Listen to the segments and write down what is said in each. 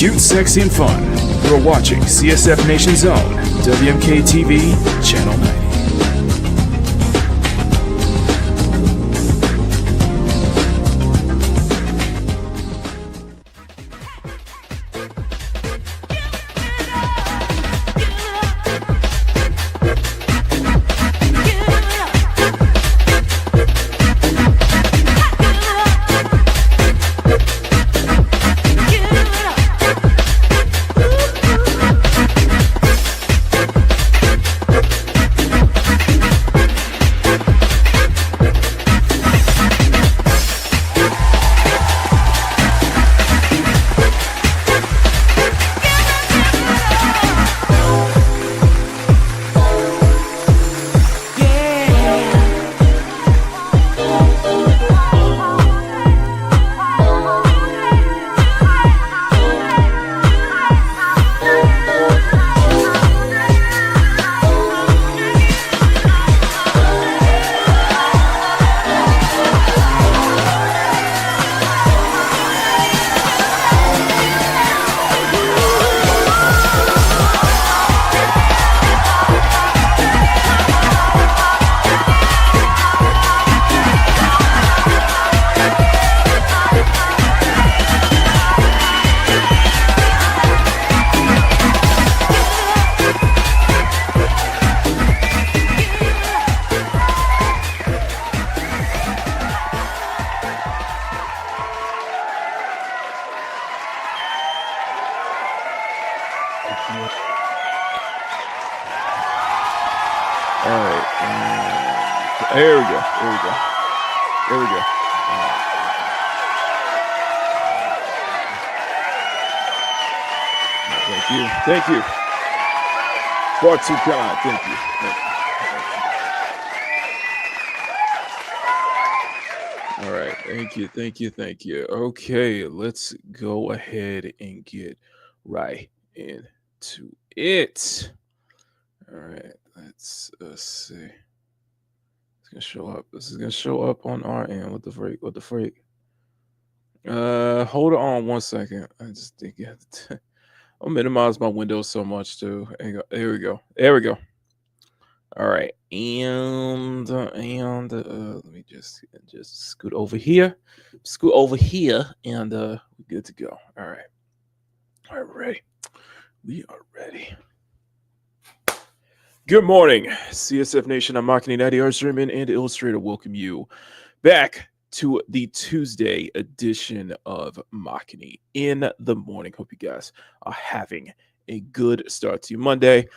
Cute, sexy, and fun. You're watching CSF Nation's own WMK TV, Channel 90. There we go. Thank you. Far too kind. Thank you. All right. Thank you. Okay, let's go ahead and get right into it. All right. Let's see. Gonna show up. This is gonna show up on our end. What the freak? Hold on 1 second. I just think I'll minimize my windows so much too. There we go. All right, and let me just scoot over here, and we're good to go. All right, ready. We are ready. Good morning, CSF Nation. I'm Makini, art streamer and illustrator. Welcome you back to the Tuesday edition of Makini in the morning. Hope you guys are having a good start to your Monday.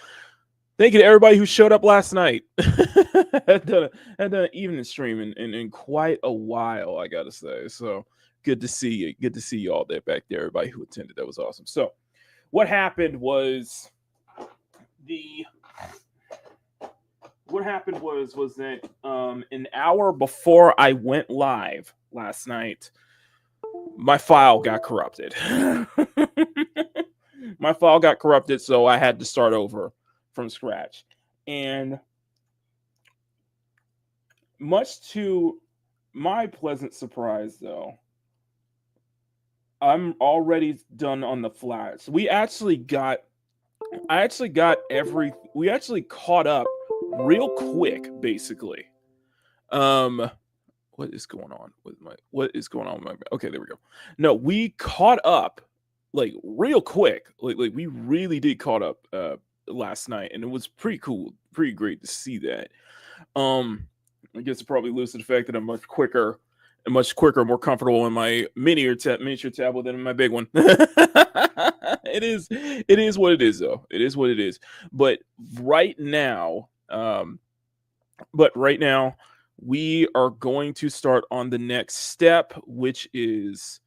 Thank you to everybody who showed up last night. had done an evening stream in quite a while, I gotta say. So good to see you. Good to see you all there back there. Everybody who attended, that was awesome. So what happened was that an hour before I went live last night, my file got corrupted. So I had to start over from scratch. And much to my pleasant surprise, though, I'm already done on the flats. We actually caught up real quick, basically. What is going on with my okay, there we go. No, we caught up like real quick. Like we really did caught up last night, and it was pretty cool, pretty great to see that. I guess it probably alludes to the fact that I'm much quicker, more comfortable in my miniature tablet than in my big one. It is what it is, though. It is what it is. But right now, we are going to start on the next step, which is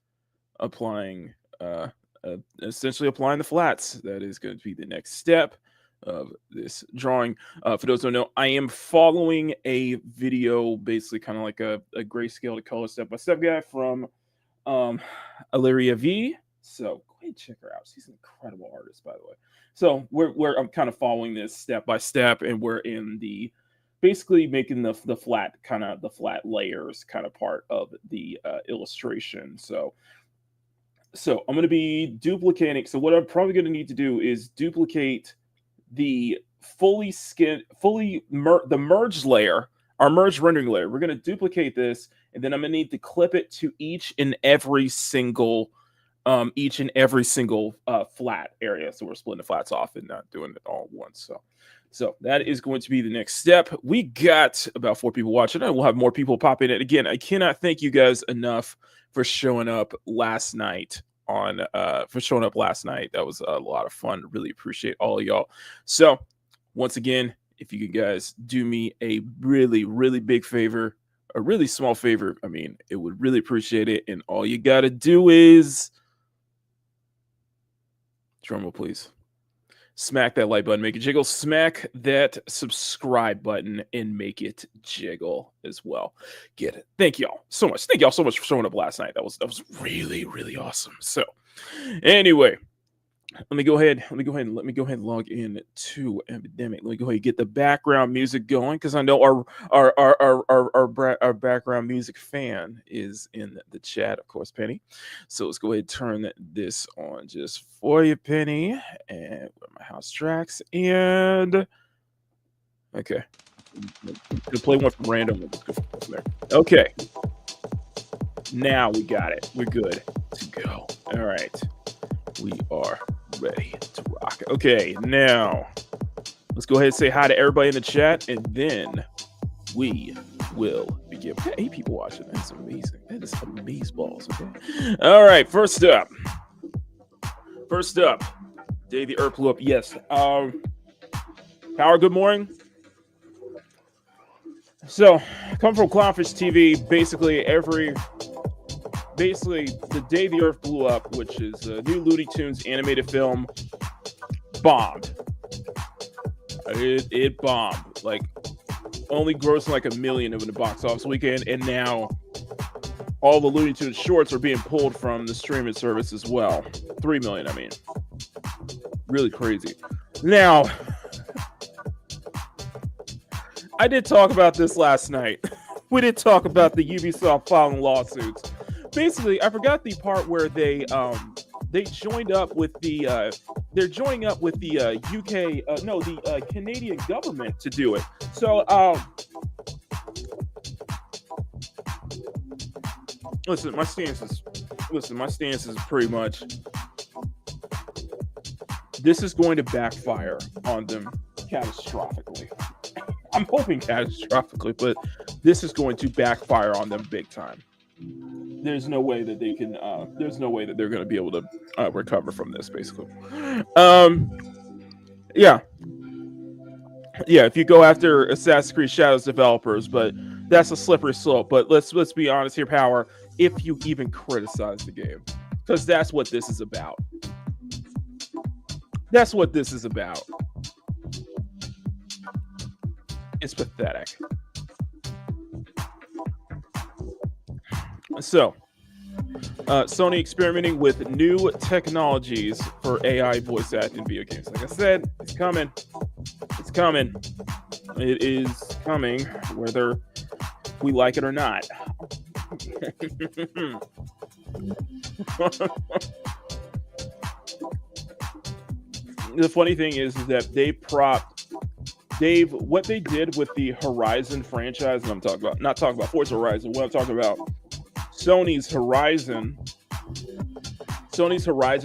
essentially applying the flats. That is going to be the next step of this drawing. For those who don't know, I am following a video, basically kind of like a grayscale to color step-by-step guy from Ilaria V. So go ahead and check her out. She's an incredible artist, by the way. So I'm kind of following this step by step, and we're in the basically making the flat layers kind of part of the illustration. So So I'm going to be duplicating. So what I'm probably going to need to do is duplicate the the merged layer, our merged rendering layer. We're going to duplicate this, and then I'm going to need to clip it to each and every single flat area. So we're splitting the flats off and not doing it all at once. So that is going to be the next step. We got about 4 people watching, and we'll have more people pop in. And again, I cannot thank you guys enough for showing up last night That was a lot of fun. Really appreciate all of y'all. So once again, if you guys do me a really, really big favor, a really small favor, I mean, it would really appreciate it. And all you got to do is, drumroll please, smack that like button, make it jiggle, smack that subscribe button and make it jiggle as well. Get it. Thank y'all so much. Thank y'all so much for showing up last night. That was really, really awesome. So anyway, let me go ahead and log in to Epidemic. Let me go ahead and get the background music going, because I know our background music fan is in the chat, of course, Penny. So let's go ahead and turn this on just for you, Penny. And my house tracks, and okay, to play one from random. Let's go from there. Okay, now we got it. We're good to go. All right, we are ready to rock. Okay, now let's go ahead and say hi to everybody in the chat, and then we will begin. We got 8 people watching. That's amazing. That is amazing balls. Okay. All right. First up, day the earth blew up. Yes. Power. Good morning. So, come from Clownfish TV. Basically, the day the earth blew up, which is a new Looney Tunes animated film, bombed. It bombed. Like, only grossing like $1 million in the box office weekend, and now all the Looney Tunes shorts are being pulled from the streaming service as well. 3 million, I mean. Really crazy. Now, I did talk about this last night. We did talk about the Ubisoft filing lawsuits. Basically, I forgot the part where they joined up with the Canadian government to do it. So my stance is pretty much, this is going to backfire on them catastrophically. I'm hoping catastrophically, but this is going to backfire on them big time. There's no way that they can. There's no way that they're going to be able to recover from this. Basically, yeah. If you go after Assassin's Creed Shadows developers, but that's a slippery slope. But let's be honest here, Power. If you even criticize the game, because that's what this is about. That's what this is about. It's pathetic. So, Sony experimenting with new technologies for AI voice acting video games. Like I said, it's coming. It's coming. It is coming, whether we like it or not. The funny thing is that what they did with the Horizon franchise, and I'm talking about, not talking about Forza Horizon, what I'm talking about, Sony's Horizon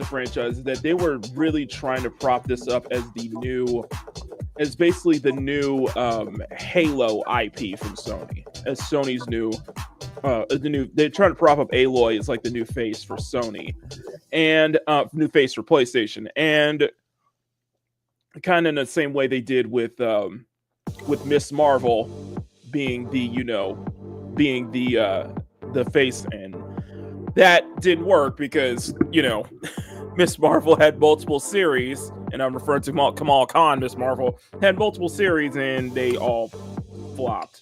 franchise, is that they were really trying to prop this up as basically the new Halo IP from Sony, as Sony's they're trying to prop up Aloy as like the new face for Sony, and new face for PlayStation, and kind of in the same way they did with Miss Marvel being the face, and that didn't work because Miss Marvel had multiple series, and I'm referring to Kamal Khan. Miss Marvel had multiple series, and they all flopped.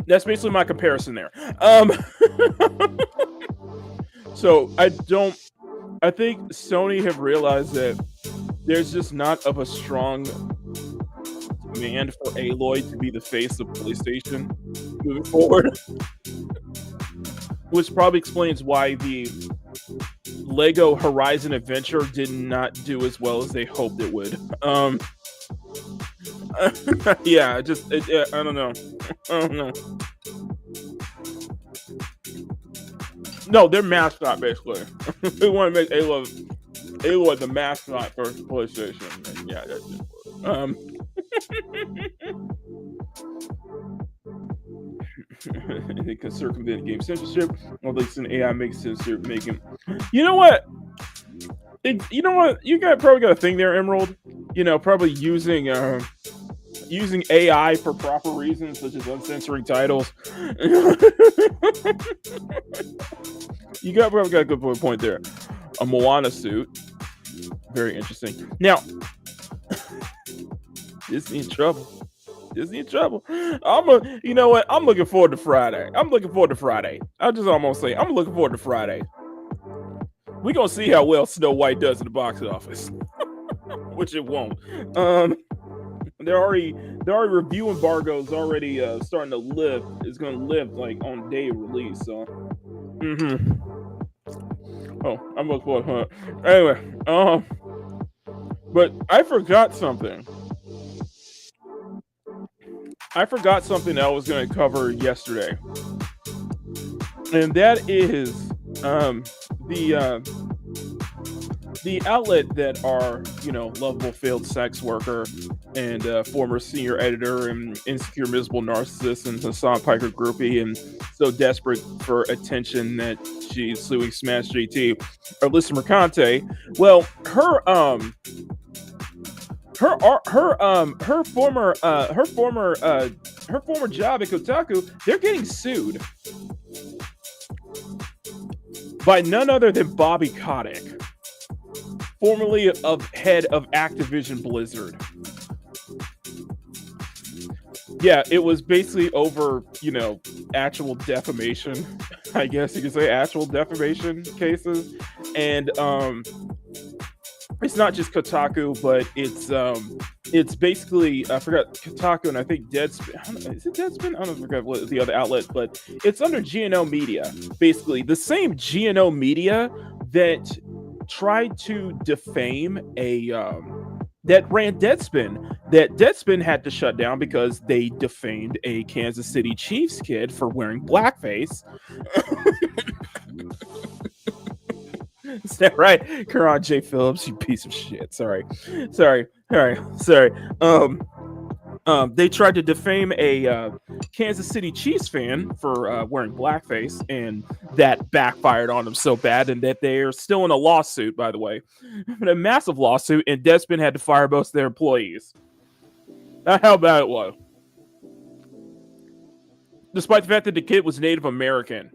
That's basically my comparison there. So I think Sony have realized that there's just not of a strong demand for Aloy to be the face of PlayStation. moving forward. Which probably explains why the Lego Horizon Adventure did not do as well as they hoped it would. Yeah, I don't know. I don't know. No, their mascot basically. They want to make Aloy the mascot for PlayStation. And yeah, that's it. They can circumvent game censorship. Well, they send AI makes censorship, make him. You know what? You probably got a thing there, Emerald. Probably using AI for proper reasons, such as uncensoring titles. You probably got a good point there. A Moana suit, very interesting. Now, Disney in trouble. You know what? I'm looking forward to Friday. I'll just almost say I'm looking forward to Friday. We're gonna see how well Snow White does in the box office, which it won't. There are review embargoes already starting to lift. It's gonna lift like on day of release. So, Oh, I'm looking forward. Anyway, but I forgot something. That I was going to cover yesterday, and that is the outlet that our lovable failed sex worker and former senior editor and insecure miserable narcissist and Hassan Piker groupie and so desperate for attention that she's suing Smash GT, Alyssa Mercante. Well, her former job at Kotaku, they're getting sued by none other than Bobby Kotick, formerly head of Activision Blizzard. Yeah, it was basically over, actual defamation, I guess you could say, actual defamation cases. And it's not just Kotaku, but it's basically, I forgot, Kotaku and I think Deadspin. Is it Deadspin? I don't forget what the other outlet, but it's under GNO Media. Basically, the same GNO Media that tried to defame that ran Deadspin. That Deadspin had to shut down because they defamed a Kansas City Chiefs kid for wearing blackface. Is that right? Karan J. Phillips, you piece of shit. Sorry. They tried to defame a Kansas City Chiefs fan for wearing blackface, and that backfired on them so bad, and that they're still in a lawsuit, by the way. A massive lawsuit, and Deadspin had to fire most of their employees. That's how bad it was. Despite the fact that the kid was Native American.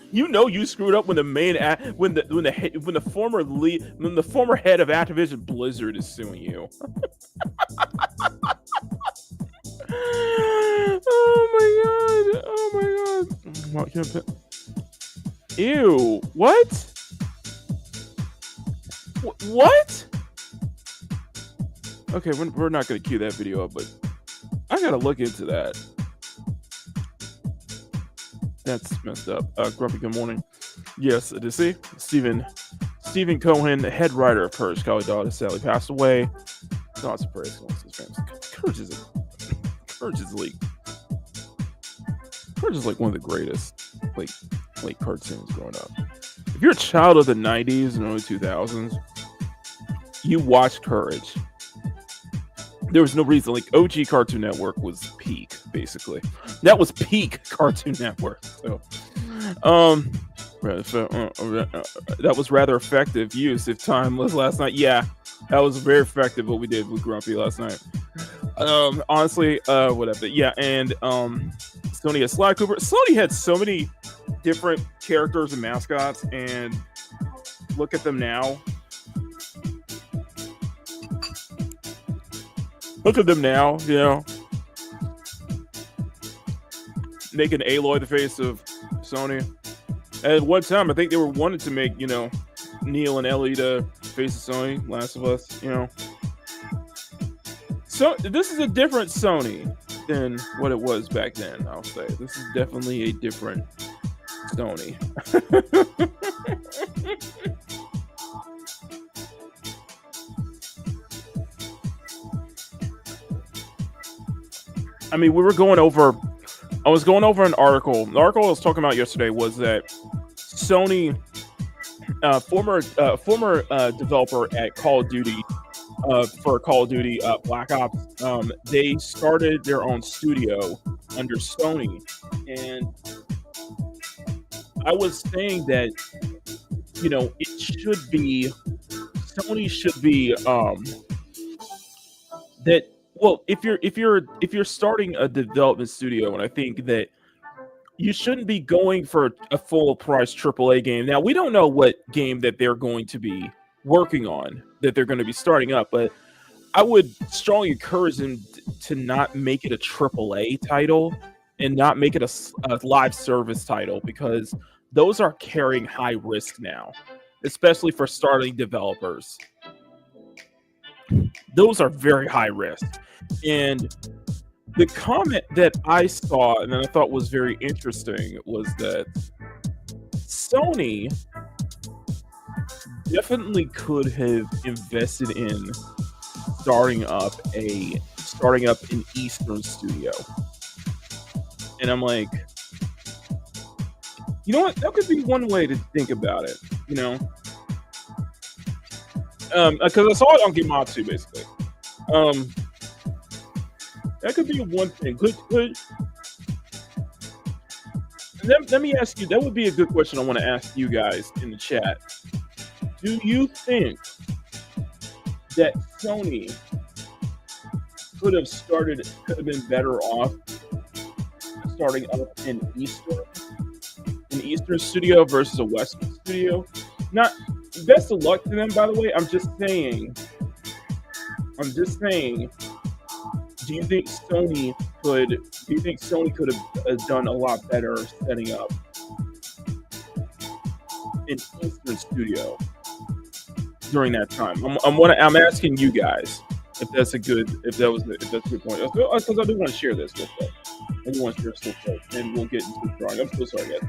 You screwed up when the former head of Activision Blizzard is suing you. Oh my god! Ew! What? What? Okay, we're not gonna cue that video up, but I gotta look into that. That's messed up. Grumpy, good morning. Yes, did see Stephen Cohen, the head writer of Courage, Cowboy Dog, sadly passed away. Thoughts and prayers amongst his fans. Courage is like one of the greatest like cartoons growing up. If you're a child of the 90s and early 2000s, you watched Courage. There was no reason. Like, OG Cartoon Network was peak, basically. That was peak Cartoon Network. So, that was rather effective use if time was last night. Yeah, that was very effective what we did with Grumpy last night. Honestly, whatever. Yeah, and Sony had Sly Cooper. Sony had so many different characters and mascots, and look at them now. Look at them now, making Aloy the face of Sony. At one time, I think they were wanted to make, Neil and Ellie the face of Sony, Last of Us, you know. So this is a different Sony than what it was back then, I'll say. This is definitely a different Sony. I mean, I was going over an article. The article I was talking about yesterday was that Sony, former developer at Call of Duty, for Call of Duty Black Ops, they started their own studio under Sony, and I was saying that, you know, Sony should be that. Well, if you're starting a development studio, and I think that you shouldn't be going for a full price AAA game. Now, we don't know what game that they're going to be working on, that they're going to be starting up, but I would strongly encourage them to not make it a AAA title and not make it a live service title, because those are carrying high risk now, especially for starting developers. Those are very high risk. And the comment that I saw and that I thought was very interesting was that Sony definitely could have invested in starting up an Eastern studio. And I'm like, you know what? That could be one way to think about it, you know? Because I saw it on Gematsu, basically. That could be one thing. Let me ask you, that would be a good question I want to ask you guys in the chat. Do you think that Sony could have been better off starting up an Eastern studio versus a Western studio? Not best of luck to them, by the way. I'm just saying, do you think Sony could have done a lot better setting up an Eastern studio during that time? I'm asking you guys if that's a good point. Because I do want to share this real quick. I do want to share this real quick, and we'll get into the drawing. I'm so sorry, guys.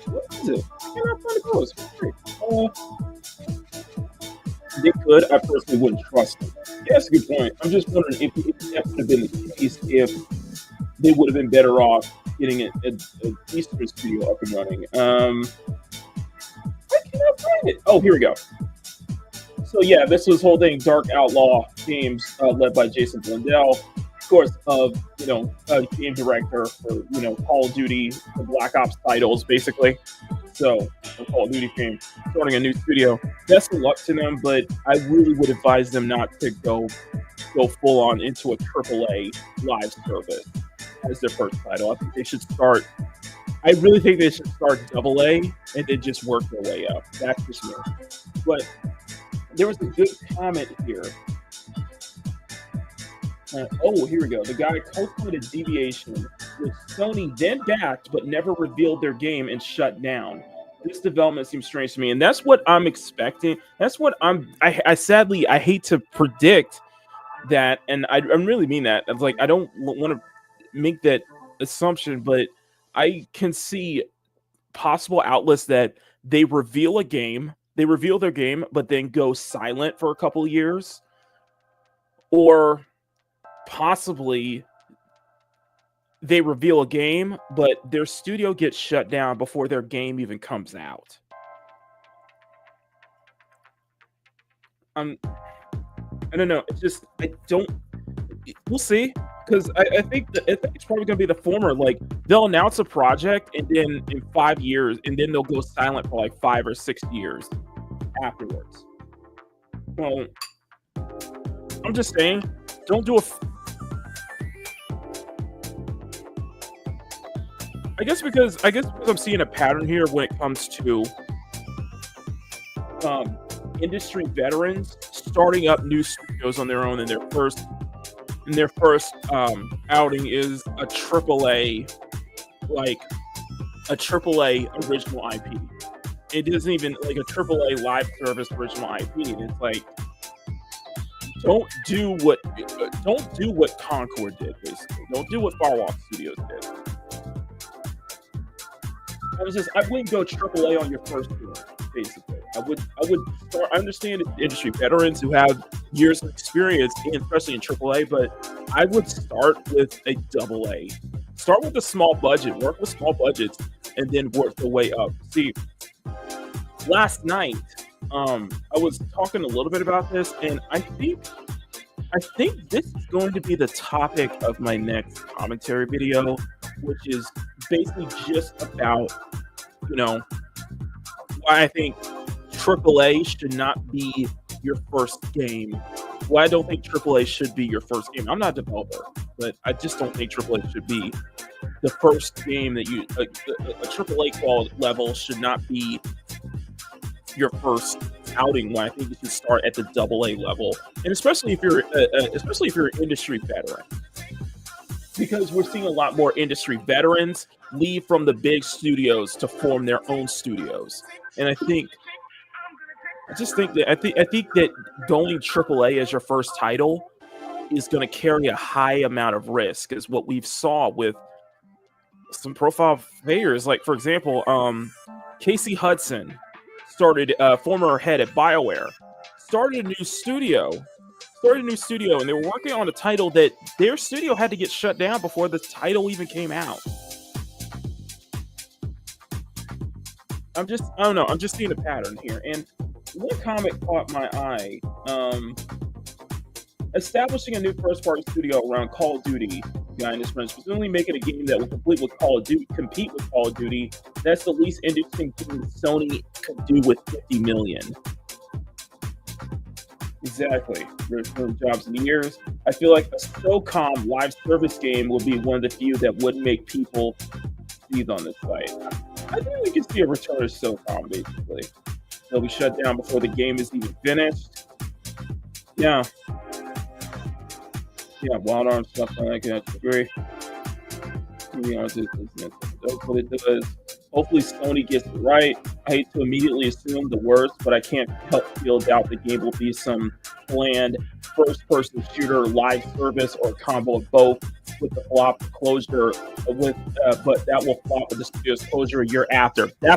What is it? I cannot find the post. They could. I personally wouldn't trust them. Yeah, that's a good point. I'm just wondering if that would have been the case, if they would have been better off getting an Eastern studio up and running. I cannot find it. Oh, here we go. So yeah, this was holding Dark Outlaw Games, led by Jason Blundell, of course, game director for Call of Duty, the Black Ops titles, basically. So Call of Duty fame, starting a new studio. Best of luck to them, but I really would advise them not to go full on into a AAA live service as their first title. I think they should start. I really think they should start AA and then just work their way up. That's just me. But there was a good comment here. Here we go. The guy co-funded Deviation, which Sony then backed but never revealed their game and shut down. This development seems strange to me, and that's what I'm expecting. That's what I sadly, I hate to predict that, and I really mean that. It's like, I don't want to make that assumption, but I can see possible outlets that they reveal their game, but then go silent for a couple of years, or possibly they reveal a game, but their studio gets shut down before their game even comes out. I don't know. It's just, we'll see. Because I think that it's probably going to be the former. Like, they'll announce a project, and then in 5 years, and then they'll go silent for like 5 or 6 years afterwards. Well, I'm just saying, don't do I guess because I'm seeing a pattern here when it comes to industry veterans starting up new studios on their own, and their first outing is a AAA original IP. It isn't even like a AAA live service original IP. And it's like, don't do what Concord did. Basically, don't do what Firewalk Studios did. I wouldn't go AAA on your first game. Basically, I would start. I understand it's industry veterans who have years of experience, and especially in AAA, but I would start with a AA. Start with a small budget, work with small budgets, and then work the way up. See, last night, I was talking a little bit about this, and I think this is going to be the topic of my next commentary video, which is basically just about, why I think AAA should not be your first game. Why I don't think AAA should be your first game. I'm not a developer, but I just don't think AAA should be the first game that you a AAA quality level should not be your first outing. When I think you should start at the AA level, and especially if you're an industry veteran, because we're seeing a lot more industry veterans leave from the big studios to form their own studios, and I think that going AAA as your first title is going to carry a high amount of risk, is what we've saw with some profile players. Like, for example, Casey Hudson started, former head at BioWare, started a new studio, and they were working on a title that their studio had to get shut down before the title even came out. I don't know. I'm just seeing a pattern here. And one comment caught my eye. Establishing a new first-party studio around Call of Duty, guy and his friends, presumably making a game that will compete with Call of Duty. That's the least interesting thing Sony could do with $50 million. Exactly. There's no jobs in years. I feel like a SOCOM live service game will be one of the few that wouldn't make people breathe on this site. I think we can see a return of SOCOM, basically. They'll be shut down before the game is even finished. Yeah, Wild Arms stuff like that. I agree. That's what it does. Hopefully Sony gets it right. I hate to immediately assume the worst, but I can't help feel doubt the game will be some bland first-person shooter live service or a combo of both, with the flop closure but that will flop with the studio's closure a year after. I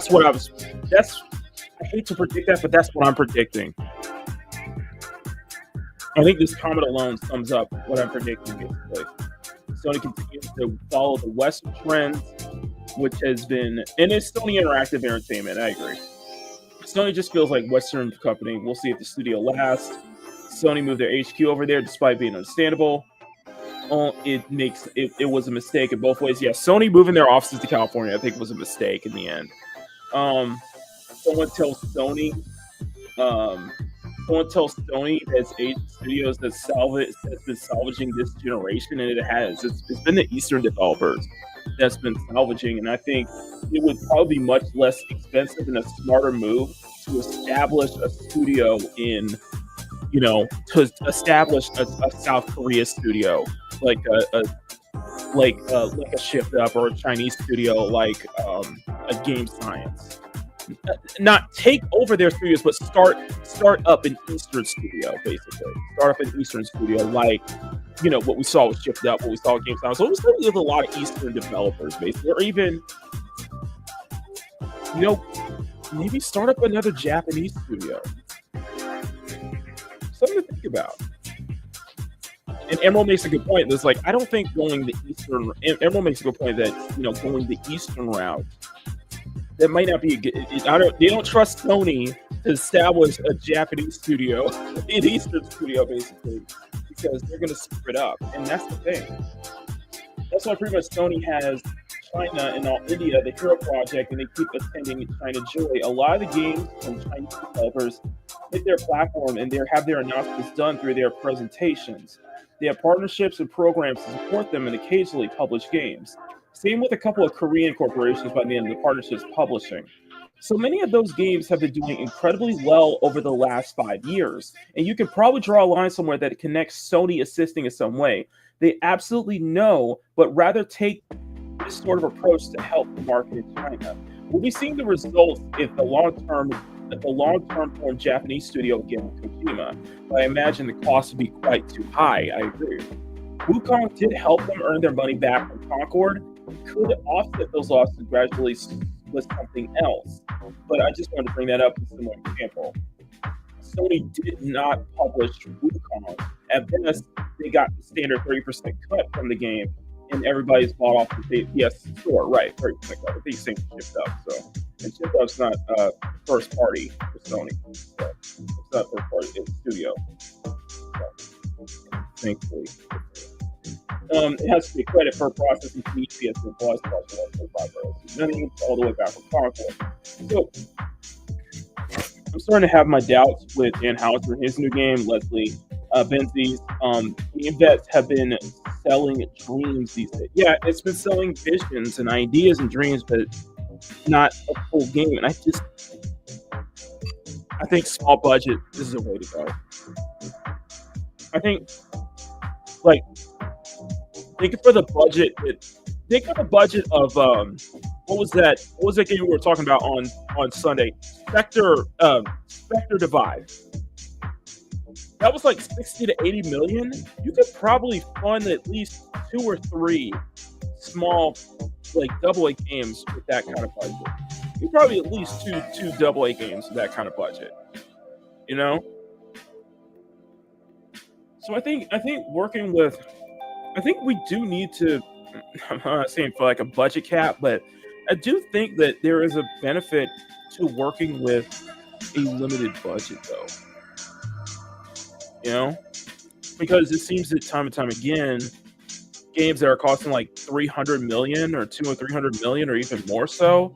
hate to predict that, but that's what I'm predicting. I think this comment alone sums up what I'm predicting, basically. Sony continues to follow the Western trends, which has been, and it's Sony Interactive Entertainment, I agree. Sony just feels like Western company. We'll see if the studio lasts. Sony moved their HQ over there despite being understandable. It was a mistake in both ways. Yeah, Sony moving their offices to California, I think, was a mistake in the end. Someone tells Sony there's 8 studios that's been salvaging this generation, and it has. It's been the Eastern developers that's been salvaging, and I think it would probably be much less expensive and a smarter move to establish a studio to establish a South Korea studio, like a Shift Up or a Chinese studio, like a Game Science. Not take over their studios, but start up an Eastern studio, basically. Start up an Eastern studio, like what we saw with Shift Up, what we saw with Game Science. So it was with a lot of Eastern developers, basically, or even maybe start up another Japanese studio. Something to think about. And Emerald makes a good point. That's like, I don't think going the Eastern. Emerald makes a good point that going the Eastern route, that might not be a good. They don't trust Sony to establish a Japanese studio, an Eastern studio, basically, because they're going to screw it up. And that's the thing. That's why pretty much Sony has China and all India, the Hero Project, and they keep attending China Joy. A lot of the games from Chinese developers hit their platform and they have their announcements done through their presentations. They have partnerships and programs to support them and occasionally publish games. Same with a couple of Korean corporations by the end of the partnerships publishing. So many of those games have been doing incredibly well over the last 5 years, and you can probably draw a line somewhere that connects Sony assisting in some way. They absolutely know, but rather take this sort of approach to help the market in China. We'll be seeing the results if the long-term form Japanese studio again with Kojima. But I imagine the cost would be quite too high. I agree. Wukong did help them earn their money back from Concord. It could offset those losses gradually with something else. But I just wanted to bring that up as a similar example. Sony did not publish Wukong. At best, they got the standard 30% cut from the game, and everybody's bought off the PS Store. Right, 30% cut. I think same shipped up. So, and shipped up's not first party for Sony. So it's not first party, it's studio. So, thankfully. It has to be credit for processing speed PS4 Plus, nothing all the way back from Concord. So, I'm starting to have my doubts with Dan Houser and his new game, Leslie Benzies. Game vets have been selling dreams these days. Yeah, it's been selling visions and ideas and dreams, but not a full game. And I think small budget, this is a way to go. I think, like, think of the budget of what was that game we were talking about on Sunday? Spectre Divide. That was like 60 to 80 million. You could probably fund at least 2 or 3 small, like AA games with that kind of budget. You probably at least two AA games with that kind of budget. You know? So I think working with, I think we do need to, I'm not saying for like a budget cap, but I do think that there is a benefit to working with a limited budget, though. You know? Because it seems that time and time again, games that are costing like 300 million or 200 or 300 million or even more so,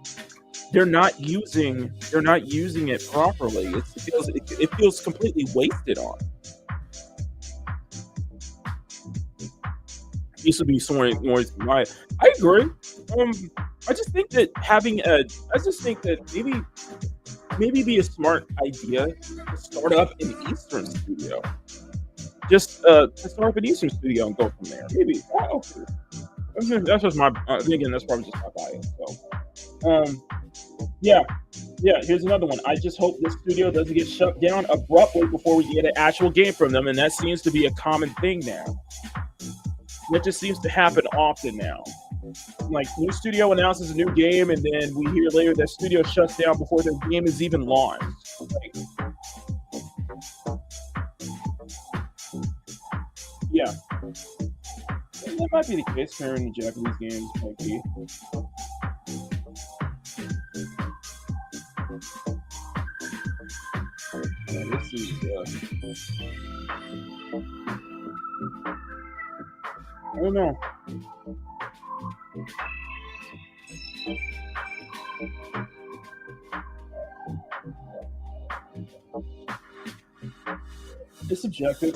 they're not using it properly. It feels completely wasted on. Used to be somewhere more. I agree. I just think that maybe be a smart idea to start up an Eastern studio. Just to start up an Eastern studio and go from there. Maybe. Okay. That's just my. Again, that's probably just my bias. So, yeah. Here's another one. I just hope this studio doesn't get shut down abruptly before we get an actual game from them, and that seems to be a common thing now. That just seems to happen often now. Like, new studio announces a new game, and then we hear later that studio shuts down before their game is even launched. Like, yeah. And that might be the case here in the Japanese games, might be. This is, I don't know. It's subjective,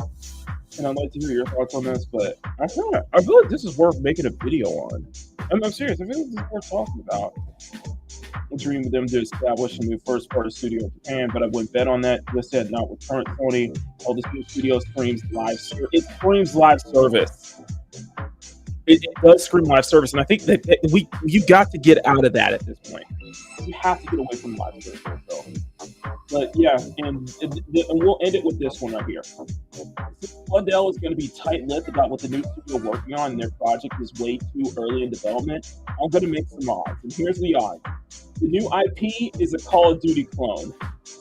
and I'd like to hear your thoughts on this, but I feel like this is worth making a video on. I'm serious. I feel like this is worth talking about. I dream of them to establish a new first-party studio in Japan, but I wouldn't bet on that. Just said not with current Sony. All this new studio screams live. It screams live service. It does scream live service, and I think that you got to get out of that at this point. You have to get away from live service. So. But yeah, and we'll end it with this one right here. Lundell is going to be tight-lipped about what the new studio are working on, and their project is way too early in development. I'm going to make some odds, and here's the odds. The new IP is a Call of Duty clone,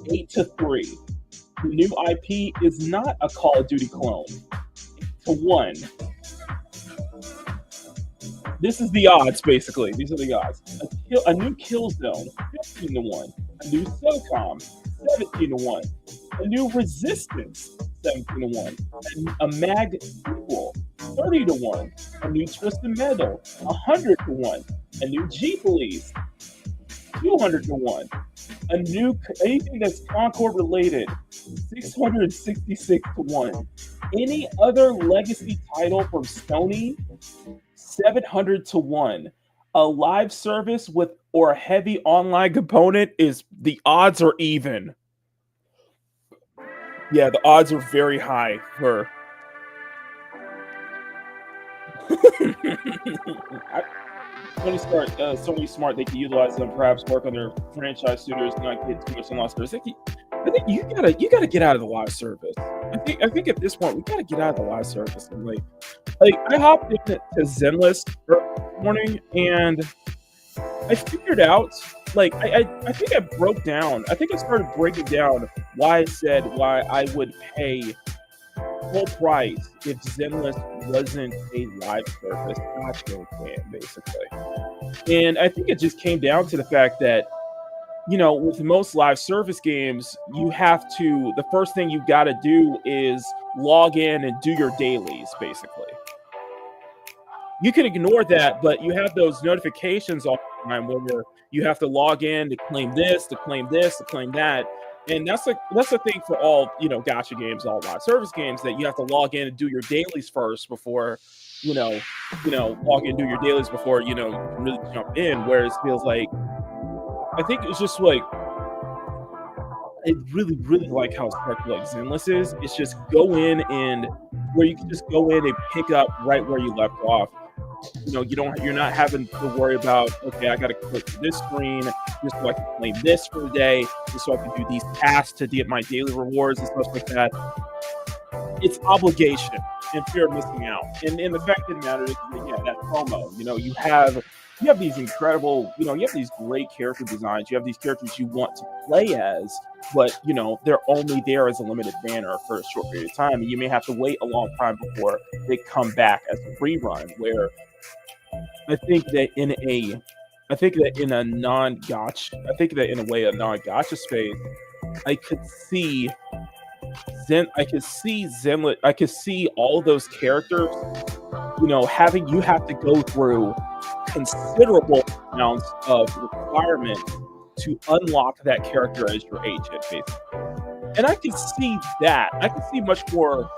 8-3. The new IP is not a Call of Duty clone, 8-1. This is the odds, basically. These are the odds. A new Killzone, 15-1. A new SOCOM, 17-1. A new Resistance, 17-1. A MAG sequel, 30-1. A new Twisted Metal, 100-1. A new G-Police, 200-1. A new anything that's Concord related, 666-1. Any other legacy title from Sony, 700-1. A live service with or a heavy online component, is the odds are even. Yeah, the odds are very high for. Sony Smart, they can utilize them, perhaps work on their franchise studios, not get too much in live service. I think you gotta get out of the live service. I think at this point we gotta get out of the live service. And like I hopped into Zenless this morning and I figured out I think I broke down. I think I started breaking down why I would pay full price if Zenless wasn't a live service gotcha fan, basically. And I think it just came down to the fact that, with most live service games, the first thing you got to do is log in and do your dailies, basically. You can ignore that, but you have those notifications all the time where you have to log in to claim this, to claim this, to claim that. And that's the thing for all, gotcha games, all live service games, that you have to log in and do your dailies first before, log in and do your dailies before, you really jump in. Whereas it feels like, I think it's just like, I really, really like how structured like Zenless is. It's just you're and pick up right where you left off. You're not having to worry about, okay, I got to click this screen just so I can claim this for the day, just so I can do these tasks to get my daily rewards and stuff like that. It's obligation and fear of missing out. And the fact of the matter is, that promo, you have these incredible, you have these great character designs. You have these characters you want to play as, but, they're only there as a limited banner for a short period of time. And you may have to wait a long time before they come back as a rerun, where I think that in a non-gacha space, I could see Zenless, I could see all those characters, having you have to go through considerable amounts of requirement to unlock that character as your agent, basically. And I can see that. I can see much more.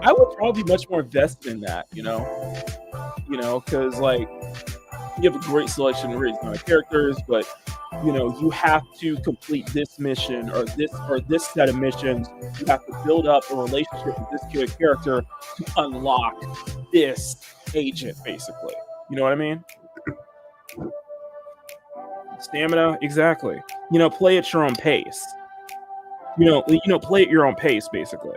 I would probably be much more invested in that, because you have a great selection of characters, but you have to complete this mission or this set of missions. You have to build up a relationship with this character to unlock this agent, basically. You know what I mean? Stamina, exactly. Play at your own pace. Play at your own pace, basically.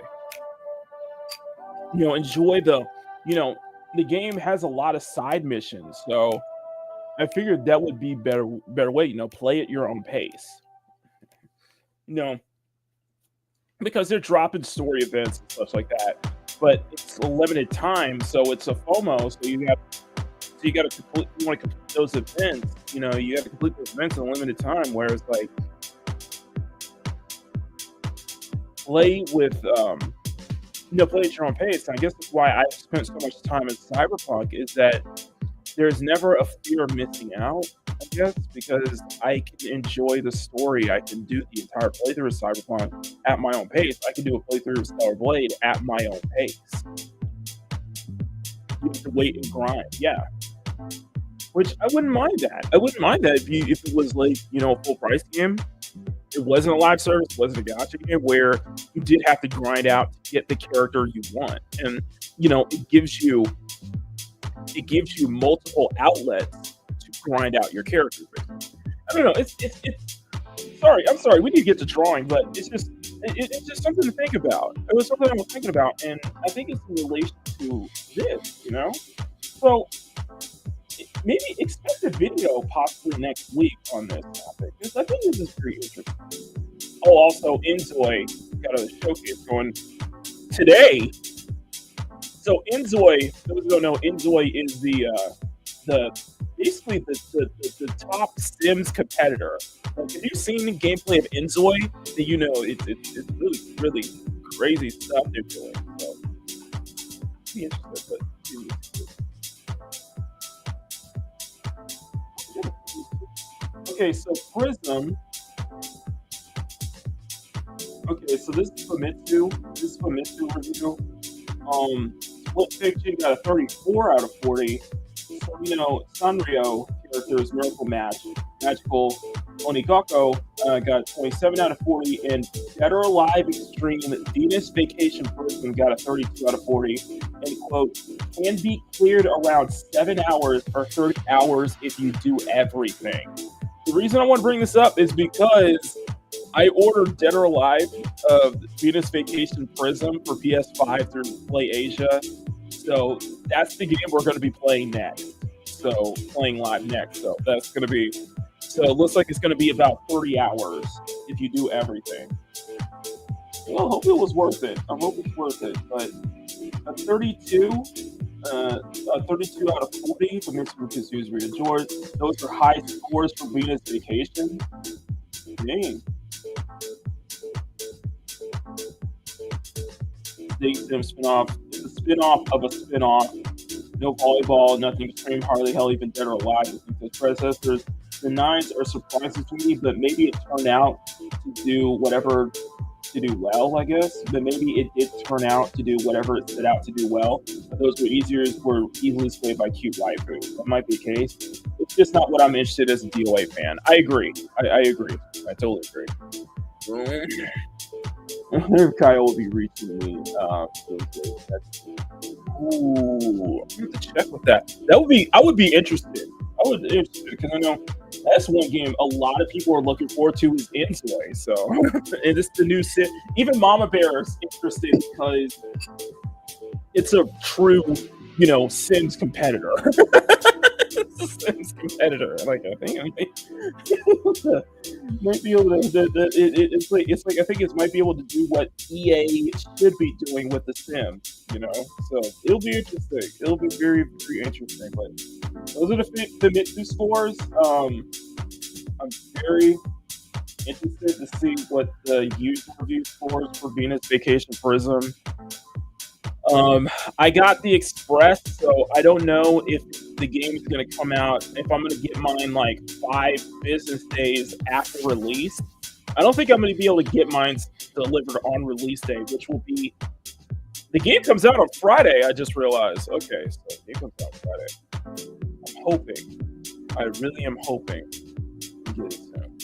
Enjoy the game has a lot of side missions, so I figured that would be better way. Play at your own pace. Because they're dropping story events and stuff like that, but it's a limited time, so it's a FOMO. So you got to complete. You want to complete those events. You have to complete those events in a limited time. Whereas play with play at your own pace. And I guess that's why I spent so much time in Cyberpunk, is that there's never a fear of missing out, I guess, because I can enjoy the story. I can do the entire playthrough of Cyberpunk at my own pace. I can do a playthrough of Stellar Blade at my own pace. You have to wait and grind, yeah. Which I wouldn't mind that. I wouldn't mind that if it was a full price game. It wasn't a live service, it wasn't a gacha game where you did have to grind out to get the character you want. And it gives you multiple outlets to grind out your character. I don't know. It's I'm sorry. We need to get to drawing, but it's just something to think about. It was something I was thinking about, and I think it's in relation to this. So maybe expect a video possibly next week on this topic, because I think this is pretty interesting. Oh, also, Inzoi got a showcase going today. So Inzoi, those who don't know, Inzoi is basically the top Sims competitor. Like, if you've seen the gameplay of Inzoi, then it's really, really crazy stuff they're doing. So, be interested, okay, so Prism. Okay, so this is Famitsu review. Split fiction got a 34 out of 40. So, Sanrio characters, Miracle Match, Magical Onigako got 27 out of 40, and Dead or Alive Extreme Venus Vacation Prism got a 32 out of 40, and quote, can be cleared around 7 hours or 30 hours if you do everything. The reason I want to bring this up is because I ordered Dead or Alive Venus Vacation Prism for PS5 through Play Asia. So that's the game we're going to be playing next. So playing live next. So that's going to be, so it looks like it's going to be about 30 hours if you do everything. Well, I hope it was worth it. I hope it's worth it. But a 32 out of 40 for Mixed Lucas User George. Those are high scores for Venus Vacation. Dang. Big Sim spinoff. It's a spinoff of a spinoff. No volleyball, nothing extreme, hardly hell, even Dead or Alive. I think the predecessors, the 9s are surprising to me, but maybe it turned out to do whatever to do well, I guess. But maybe it did turn out to do whatever it set out to do well. But those were easily swayed by cute waifu. That might be the case. It's just not what I'm interested as a DOA fan. I agree. I agree. I totally agree. Kyle will be reaching me. Ooh, I have to check with that. I would be interested. I would be interested because I know that's one game a lot of people are looking forward to is Insoi. So, and it's the new Sim. Even Mama Bear is interested because it's a true, Sims competitor. It's a Sims competitor. Like I think might be able to. It's like I think it might be able to do what EA should be doing with the Sims. So it'll be interesting. It'll be very, very interesting. But those are the Famitsu scores. I'm very interested to see what the user review scores for Venus Vacation Prism. I got the Express, so I don't know if the game is going to come out, if I'm going to get mine like 5 business days after release. I don't think I'm going to be able to get mine delivered on release day, which will be... The game comes out on Friday, I just realized. Okay, so the game comes out Friday. I'm hoping. I really am hoping to get it soon.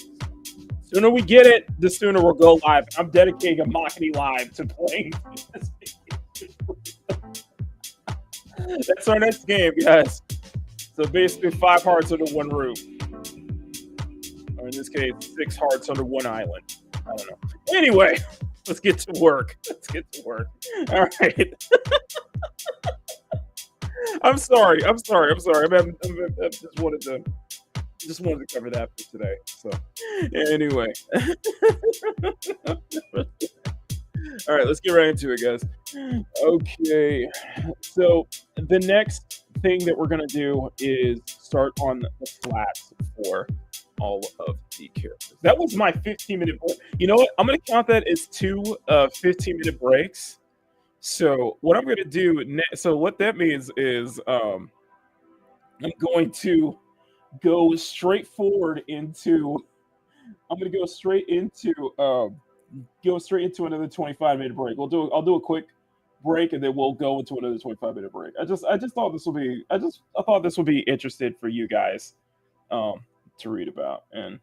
The sooner we get it, the sooner we'll go live. I'm dedicating a Makini Live to playing this. That's our next game, guys. So basically 5 hearts under one roof. Or in this case, 6 hearts under one island. I don't know. Anyway, let's get to work. All right. I'm sorry. I just wanted to cover that for today. So anyway. All right, let's get right into it, guys. Okay, so the next thing that we're going to do is start on the flats for all of the characters. That was my 15-minute break. You know what? I'm going to count that as 2 15-minute breaks. So what I'm going to do so what that means is I'm going to go straight into another 25-minute break. I'll do a quick break and then we'll go into another 25-minute break. I thought this would be interesting for you guys to read about, and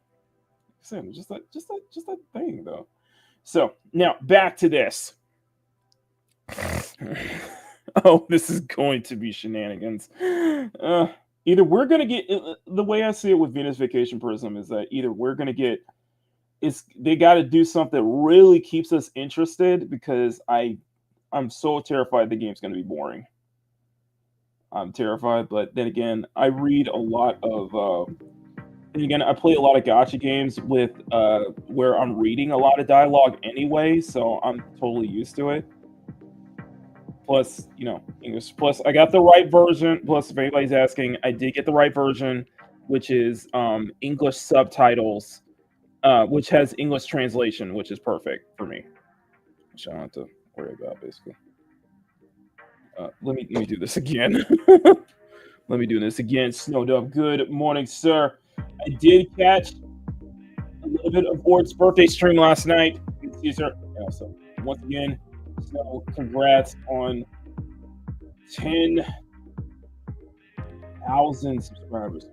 just that thing though. So now back to this. Oh, this is going to be shenanigans. Either we're gonna get, the way I see it with Venus Vacation Prism is that either we're gonna get, they got to do something that really keeps us interested, because I'm so terrified the game's going to be boring. I'm terrified, but then again, I read a lot of, and again, I play a lot of gacha games with where I'm reading a lot of dialogue anyway, so I'm totally used to it. Plus, English. Plus, I got the right version. Plus, if anybody's asking, I did get the right version, which is English subtitles. Which has English translation, which is perfect for me, which I don't have to worry about, basically. Let me do this again. Let me do this again. Snowdove, good morning, sir. I did catch a little bit of Ort's birthday stream last night. Caesar. Yeah, so once again, Snow, congrats on 10,000 subscribers.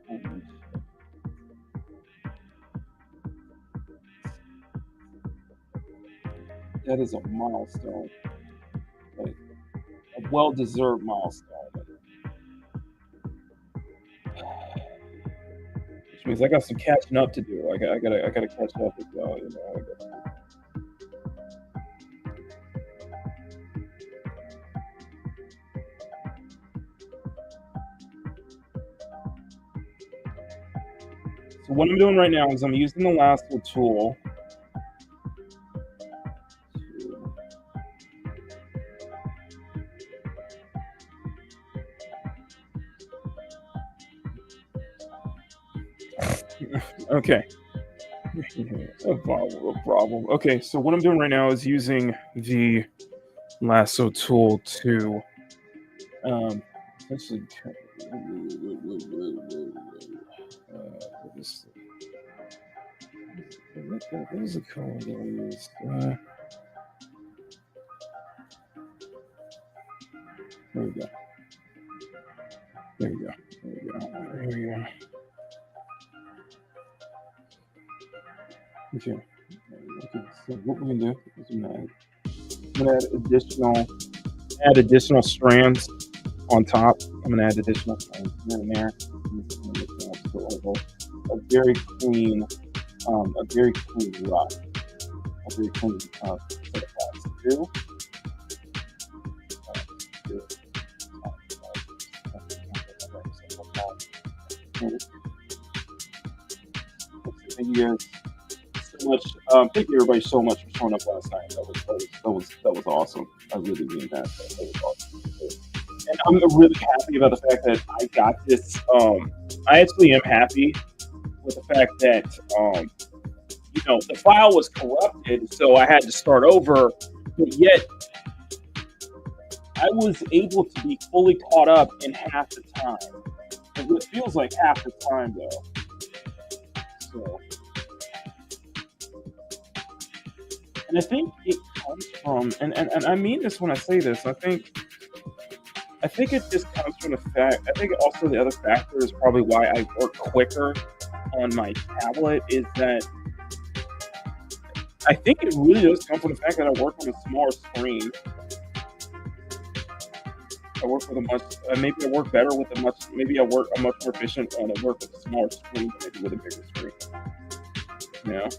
that is a milestone, like a well-deserved milestone. Which means I got some catching up to do. I gotta catch up as well. You know, So what I'm doing right now is I'm using the lasso tool. Okay. No problem. Okay, so what I'm doing right now is using the lasso tool to essentially what is the color that I used? There we go. There we go. There we go. There we go. Okay. Okay. So what we're gonna do is I'm gonna add additional strands on top. I'm gonna add additional strands here and there. A very clean rough. A very clean set of paths to do. Thank you guys so much. Thank you everybody so much for showing up last night. That was awesome. I really mean that. That was awesome. And I'm really happy about the fact that I got this. I actually am happy with the fact that the file was corrupted, so I had to start over. But yet, I was able to be fully caught up in half the time. It feels like half the time though. So, and I think it comes from, and I mean this when I say this. I think it just comes from the fact. I think also the other factor is probably why I work quicker on my tablet is that I think it really does come from the fact that I work on a smaller screen. I work with a much, maybe I work better with a much, maybe I'm much more efficient when I work with a smaller screen than maybe with a bigger screen. Yeah.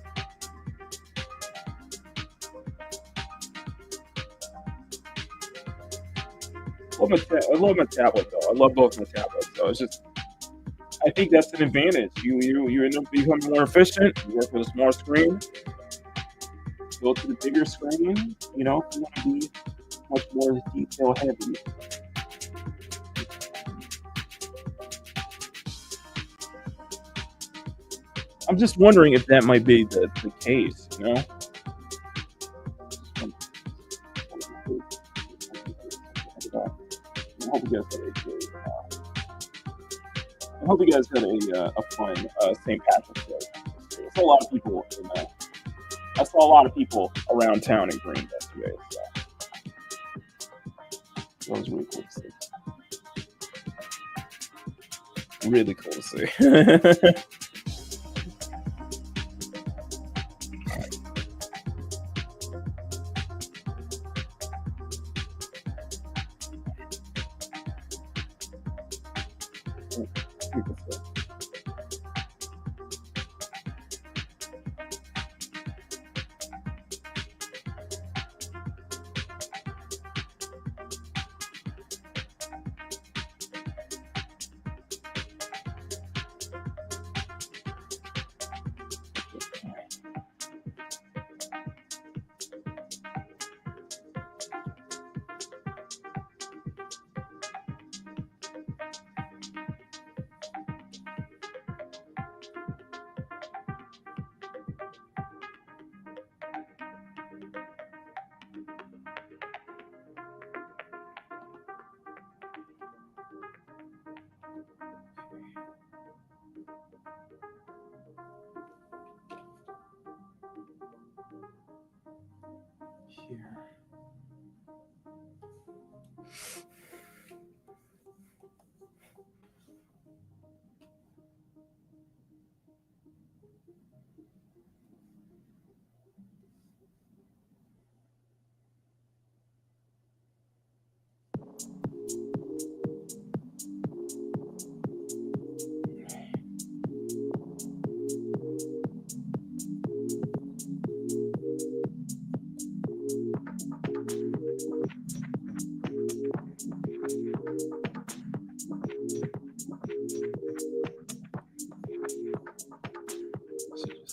I love my tablet though. I love both my tablets. So it's just, I think that's an advantage. You end up becoming more efficient. You work with a smaller screen. Go to the bigger screen. You know, if you want to be much more detail heavy. I'm just wondering if that might be the case, you know? I hope you guys had a fun St. Patrick's Day. I saw a lot of people around town in Green yesterday. So that was really cool to see. Really cool to see. Here.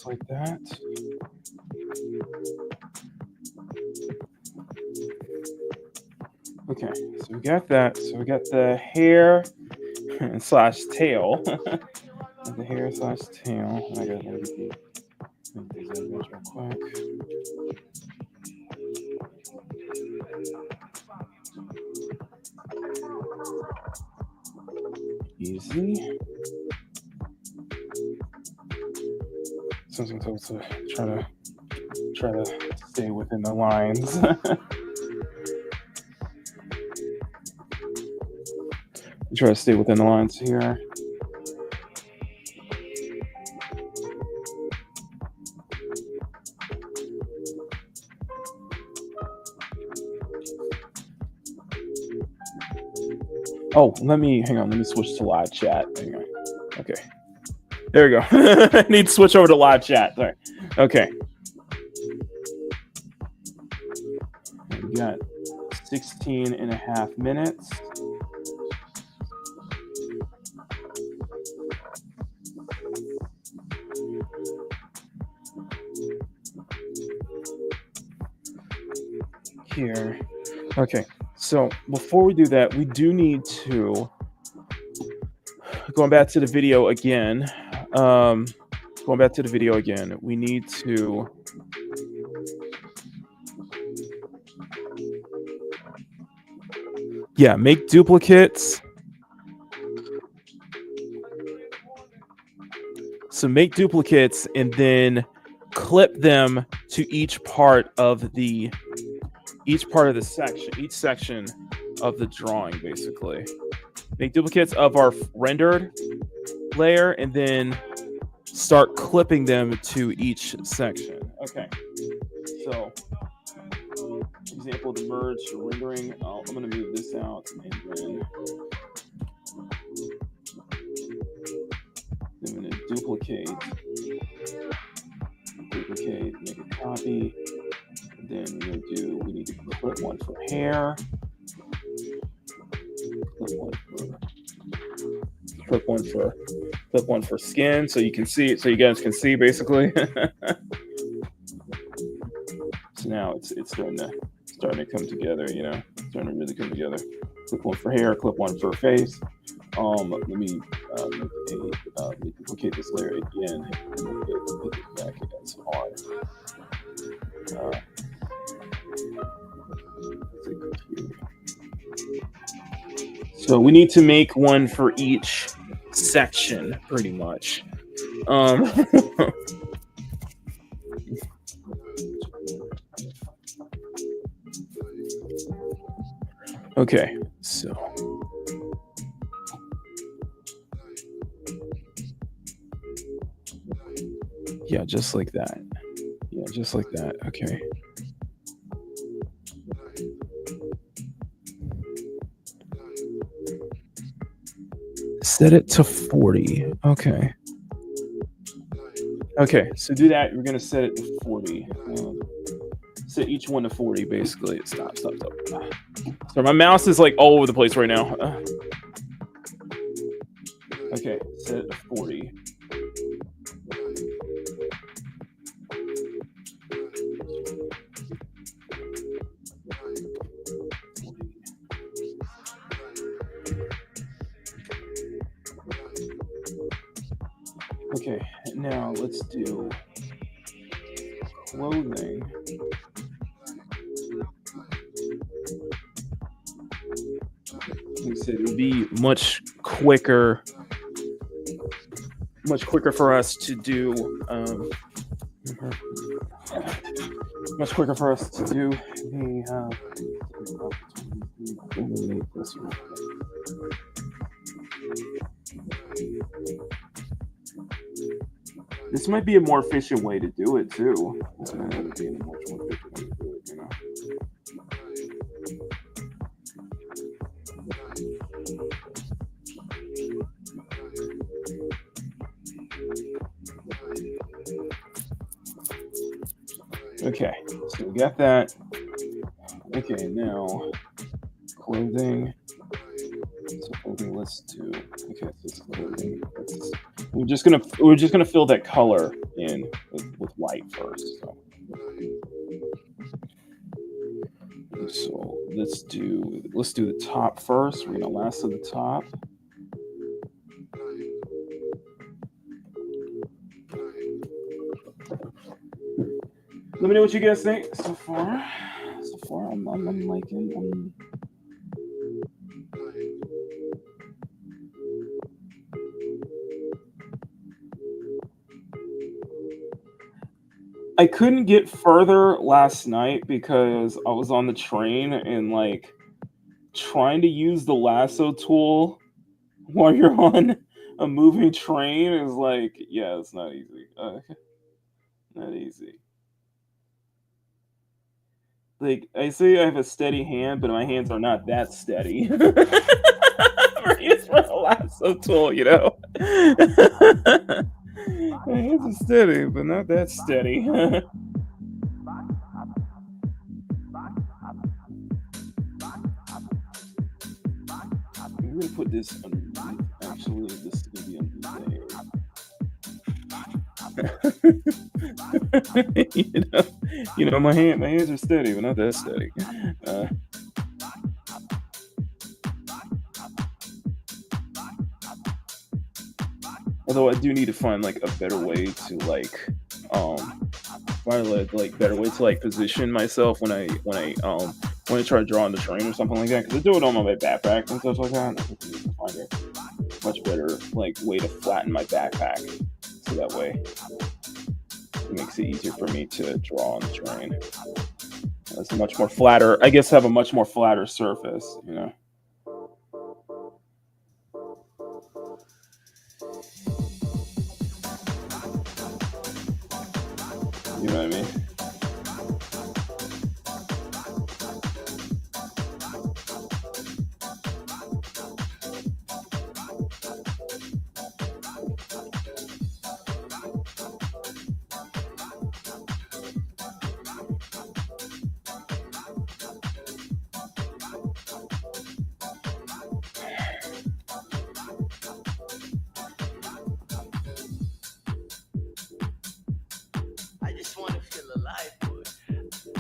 like that. Okay, so we got that. So we got the hair slash tail. The hair slash tail. I got these real quick. Easy. Something to try to stay within the lines. Try to stay within the lines here. Oh, let me switch to live chat. Hang on. Okay. There we go. I need to switch over to live chat. Sorry. Okay. We got 16 and a half minutes. Here. Okay. So before we do that, we do need to, going back to the video again, we need to make duplicates. So make duplicates and then clip them to each part of the section, each section of the drawing, basically. Make duplicates of our rendered layer and then start clipping them to each section. Okay. So, example, the merge rendering. I'm going to move this out and then I'm going to duplicate, make a copy. Then we need to clip one for hair, clip one for skin, so you can see it, so you guys can see basically. So now it's starting to come together, starting to really come together. Clip one for hair, clip one for face. Let me duplicate this layer again and put it back against R. So we need to make one for each section, pretty much. Okay, so yeah, just like that. Yeah, just like that. Okay. Set it to 40. Okay. Okay, so do that. We're gonna set it to 40. Set each one to 40, basically. Stop. So my mouse is like all over the place right now. Okay, set it to 40. Okay, now let's do clothing. Like I said, it would be much quicker for us to do the this might be a more efficient way to do it too. This might be a much more efficient way to do it, Okay, so we got that. Okay, now clothing. So clothing, let's do. Okay, so clothing. We're just gonna fill that color in. in with white first. So let's do the top first. We're gonna lasso the top. Let me know what you guys think so far. I'm liking. I couldn't get further last night because I was on the train and like trying to use the lasso tool while you're on a moving train is like, yeah, it's not easy. Not easy. Like I say, I have a steady hand, but my hands are not that steady. It's for a lasso tool, you know. My hands are steady, but not that steady. I'm gonna put this underneath. Actually, this is gonna be underneath there. you know, my hands are steady, but not that steady. Although I do need to find like a better way to better way to like position myself when I try to draw on the train or something like that. Because I do it on my backpack and stuff like that. I think I need to find a much better like way to flatten my backpack, so that way it makes it easier for me to draw on the train. It's much more flatter. I guess have a much more flatter surface, you know. You know what I mean?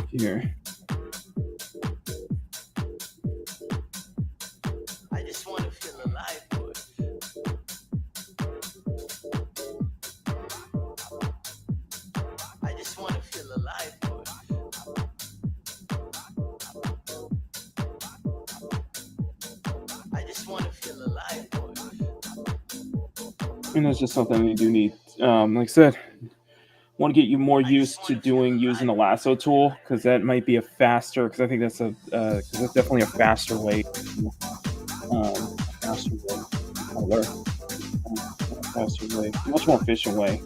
Here. I just want to feel alive, boy. I just want to feel alive, boy. I just want to feel alive, boy. And that's just something you do need. Like I said, want to get you more used to using the lasso tool, because that might be a faster. Because I think that's that's definitely a faster way. Faster way. Faster way. Much more efficient way.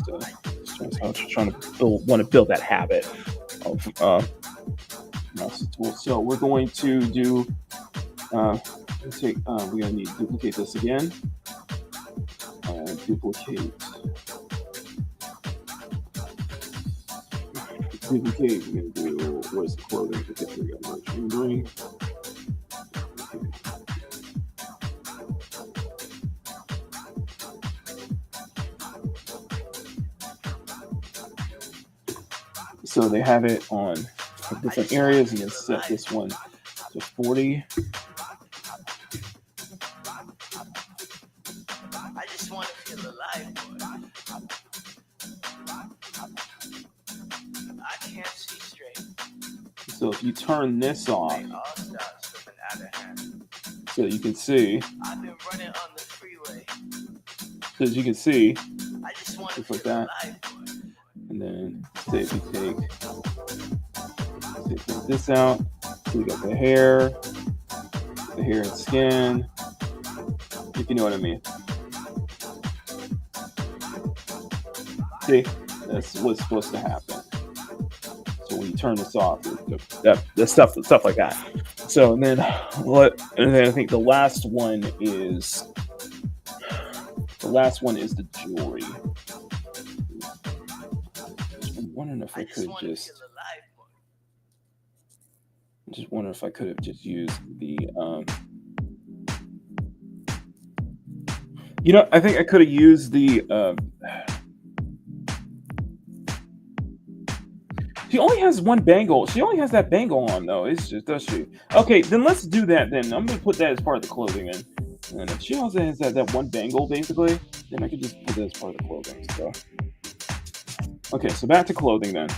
So just trying to build that habit of lasso tool. So we're going to do. We're gonna need to duplicate this again. Duplicate. We're gonna do where's the clothing? Because we got merge rendering. So they have it on different areas. You can set this one to 40. I just want to feel alive, boy. I can't see straight. So if you turn this off, They all stop slipping out of hand. so you can see. I've been running on the freeway. So as you can see, I just want to just like feel that. alive, boy. And then say if you take this out, so you got the hair and skin, if you know what I mean. See, that's what's supposed to happen. So when you turn this off, that stuff like that. So and then I think the last one is the jewelry. I'm wondering if I could just. I'm just wondering if I could have just used the You know, I think I could have used the. She only has one bangle. She only has that bangle on, though. It's just, does she? Okay, then let's do that. Then I'm gonna put that as part of the clothing. And if she also has that one bangle, basically, then I could just put that as part of the clothing. So, okay, so back to clothing then.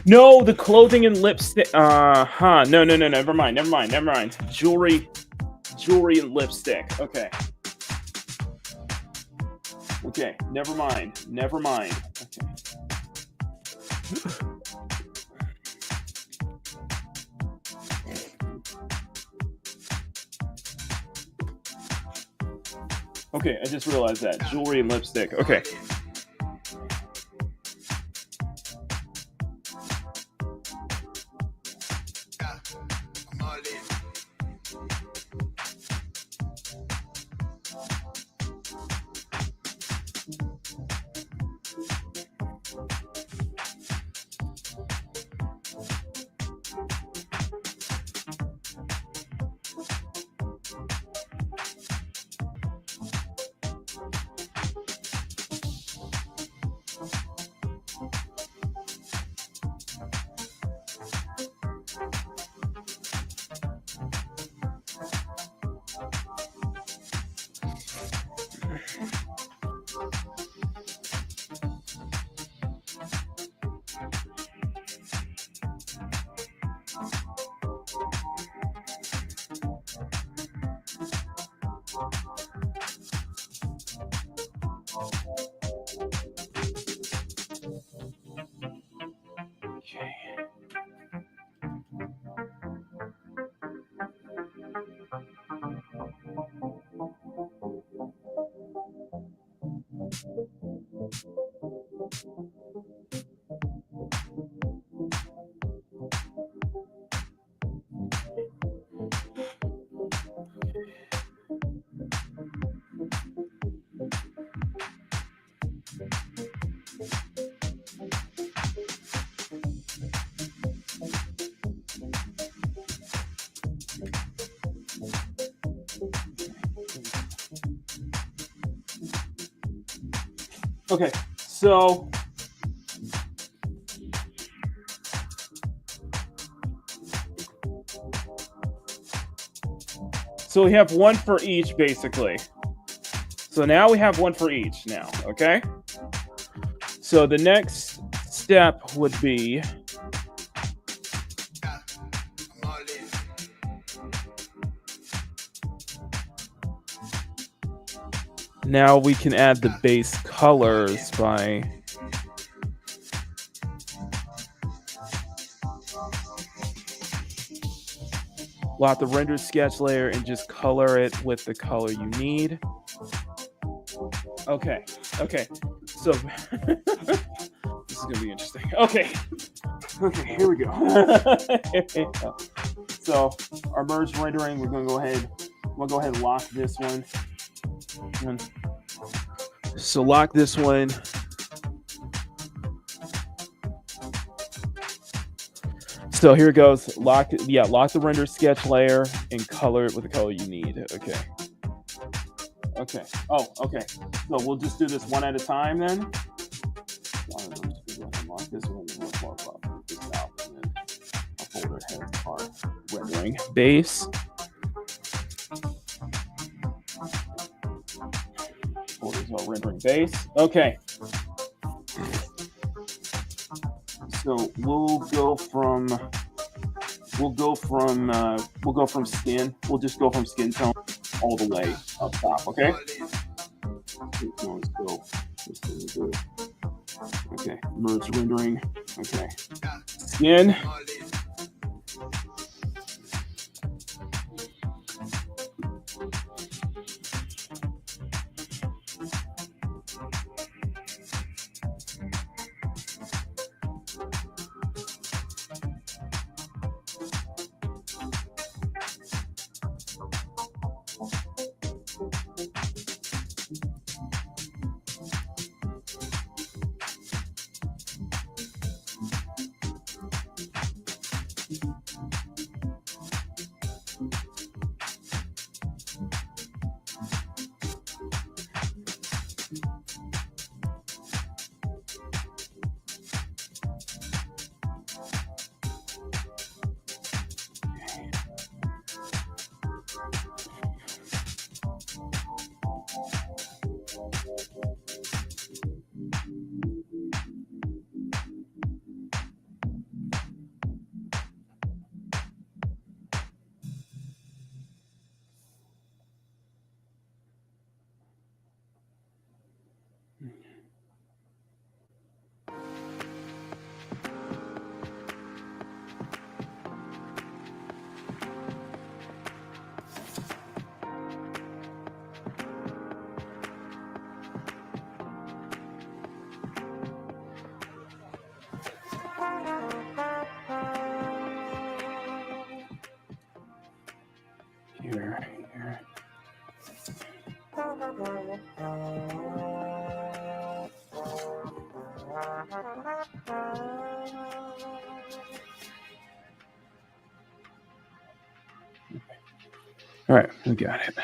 No, the clothing and lipstick. No, never mind. Jewelry and lipstick. Okay. Okay, never mind. Okay. Okay, I just realized that. Jewelry and lipstick. Okay. Okay, so we have one for each, basically. So now we have one for each now, okay? So the next step would be now we can add the base colors by lock the rendered sketch layer and just color it with the color you need. Okay. So this is gonna be interesting. Okay, here we go. So our merge rendering, we're gonna go ahead and lock this one. So lock this one. So here it goes. Lock the render sketch layer and color it with the color you need. Okay. Oh, okay. So we'll just do this one at a time then. Lock this one and we'll pop this out, and then our folder has our rendering base. Folders are rendering base. Okay. So we'll go from skin. We'll just go from skin tone all the way up top. Okay. Okay. Merge rendering. Okay. Skin. Here. All right, we got it.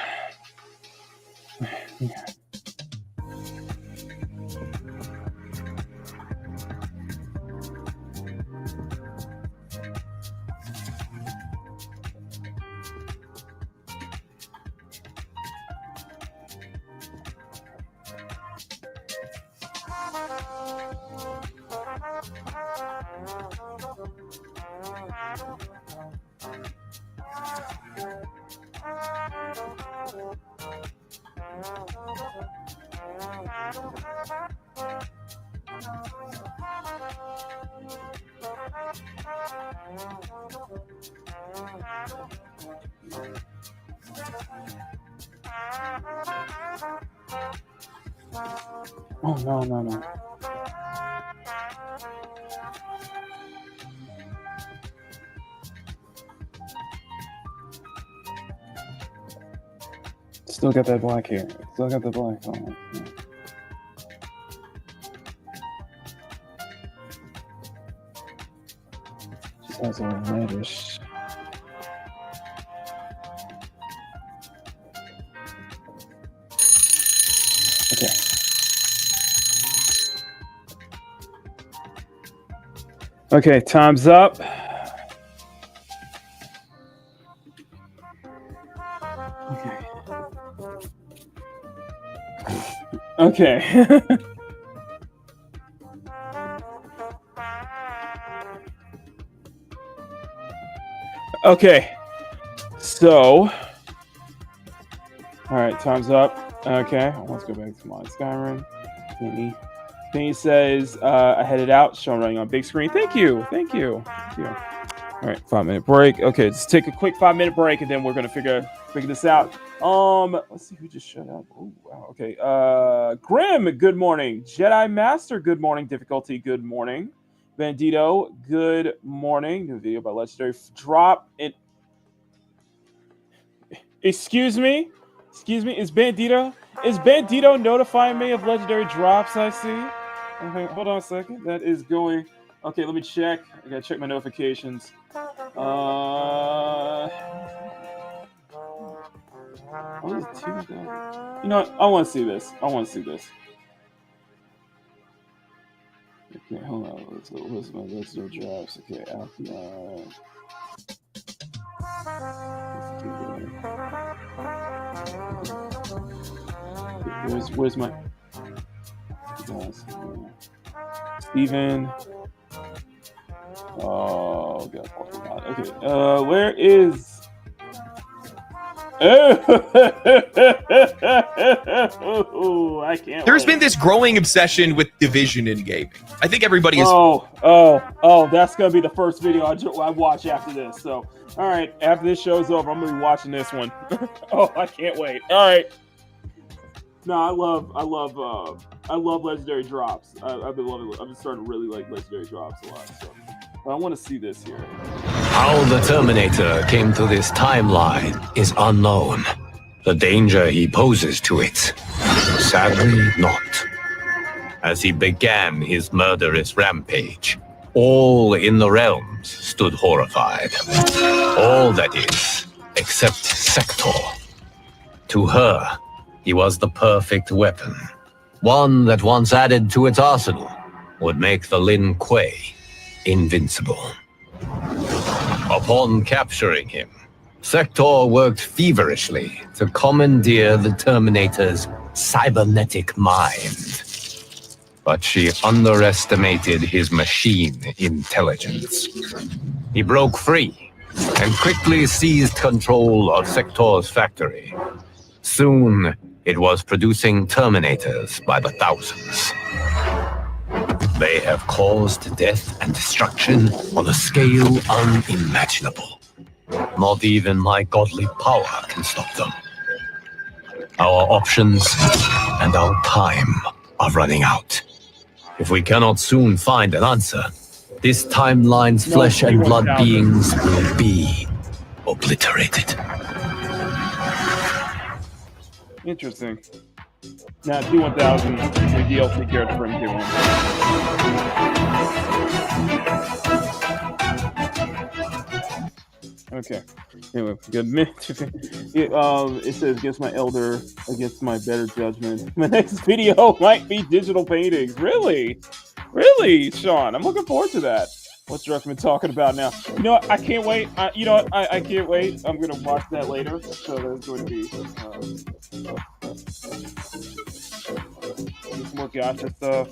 Oh, no. Still got that black here. Still got the black on. Just has a reddish. Okay. Okay, time's up. Okay. Okay. So, all right, time's up. Okay, let's go back to my Skyrim. Penny says, I headed out, showing running on big screen. Thank you. All right, 5-minute break. Okay, let's take a quick 5-minute break, and then we're gonna figure this out. Let's see who just shut up. Oh, wow. Okay. Grim, good morning. Jedi Master, good morning. Difficulty, good morning. Bandito, good morning. New video by Legendary Drop. Excuse me. Is Bandito notifying me of Legendary Drops? I see. Okay, hold on a second. That is going. Okay, let me check. I gotta check my notifications. What is Tuesday? You know what? I want to see this. Okay, hold on. What's my Legendary Drops? Okay, Alpha. Where's my Steven? Oh god, okay. Where is Oh, I can't. There's been this growing obsession with division in gaming. I think everybody is. Oh, that's gonna be the first video I watch after this. So, all right, after this show's over, I'm gonna be watching this one. Oh, I can't wait. All right. No, I love Legendary Drops. I've been loving it. I've been starting to really like Legendary Drops a lot. So, but I want to see this here. How the Terminator came to this timeline is unknown. The danger he poses to it, sadly not. As he began his murderous rampage, All in the realms stood horrified. All, that is, except Sector. To her, he was the perfect weapon. One that once added to its arsenal would make the Lin Kuei invincible. Upon capturing him, Sector worked feverishly to commandeer the Terminator's cybernetic mind. But she underestimated his machine intelligence. He broke free and quickly seized control of Sector's factory. Soon, it was producing Terminators by the thousands. They have caused death and destruction on a scale unimaginable. Not even my godly power can stop them. Our options and our time are running out. If we cannot soon find an answer, this timeline's flesh and blood beings will be obliterated. Interesting. Now, T1000, the DLC character for him too. Okay. Anyway, good. It says, against my elder, against my better judgment. My next video might be digital paintings. Really? Really, Sean? I'm looking forward to that. What's Druckmann talking about now? You know what? I can't wait. You know what? I can't wait. I'm going to watch that later. So there's going to be some more gotcha stuff.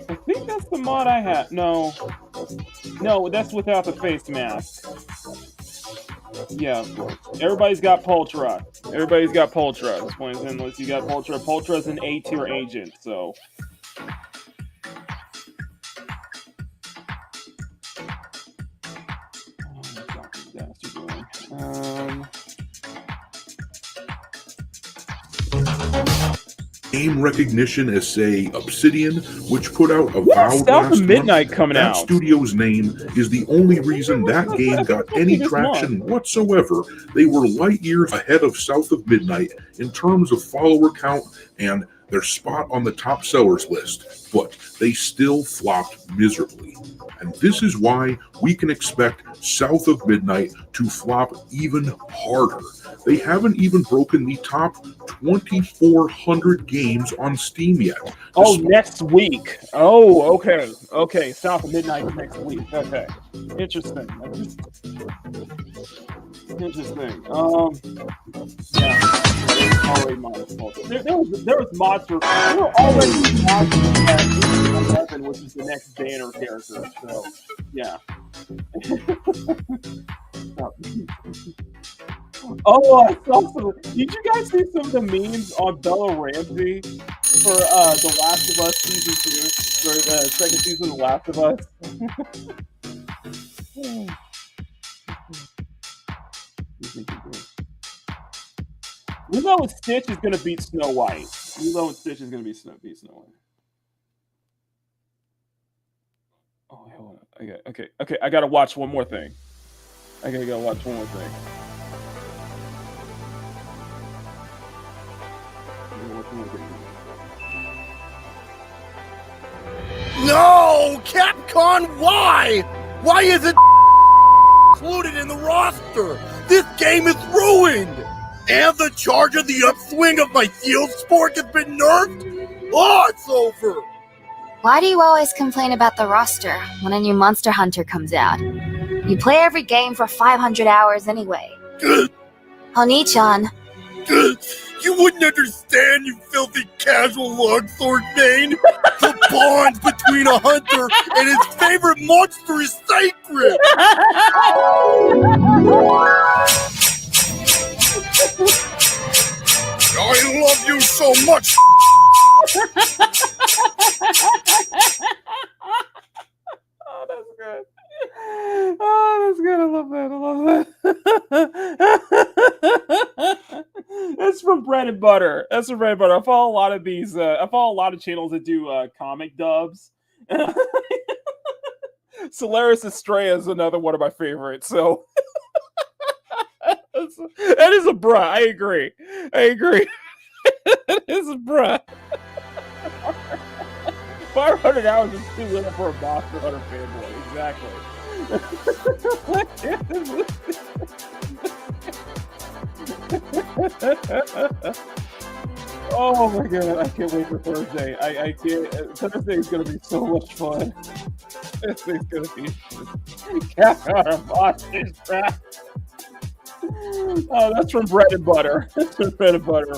I think that's the mod I have. No, that's without the face mask. Yeah, of course. Everybody's got Poltra. This point is endless. You got Poltra. Poltra's an A-tier agent, so. Name recognition as, say, Obsidian, which put out a What? Avowed South last of Midnight month. coming That out. studio's name is the only reason that game got any traction whatsoever. They were light years ahead of South of Midnight in terms of follower count and their spot on the top sellers list, but they still flopped miserably. And this is why we can expect South of Midnight to flop even harder. They haven't even broken the top 2,400 games on Steam yet. Oh, next week. Oh, okay. Okay, South of Midnight next week. Okay. Interesting. Yeah. Already mods. There was mods for. There were already mods for 11, which is the next banner character. So, yeah. Oh, I saw some. Did you guys see some of the memes on Bella Ramsey for The Last of Us season 2, for the second season of The Last of Us? Lilo and Stitch is going to beat Snow White. Oh, hold on. Okay. I got to watch one more thing. No! Capcom, why? Why is it included in the roster? This game is ruined! And the charge of the upswing of my field sport has been nerfed? Oh, it's over! Why do you always complain about the roster when a new Monster Hunter comes out? You play every game for 500 hours anyway. Oni-chan. You wouldn't understand, you filthy casual longsword main. The bond between a hunter and his favorite monster is sacred. I love you so much. Oh, that's good. I love that. That's from Bread and Butter. I follow a lot of these. I follow a lot of channels that do comic dubs. Solaris Estrella is another one of my favorites. So that is a bruh. I agree. It's bruh. 500 hours is too little for a Monster Hunter fanboy. Exactly. Oh my god, I can't wait for Thursday. I can't. Thursday is gonna be so much fun. Thursday's gonna be Capcom Monsters crap. Oh, that's from Bread and Butter. That's from Bread and Butter.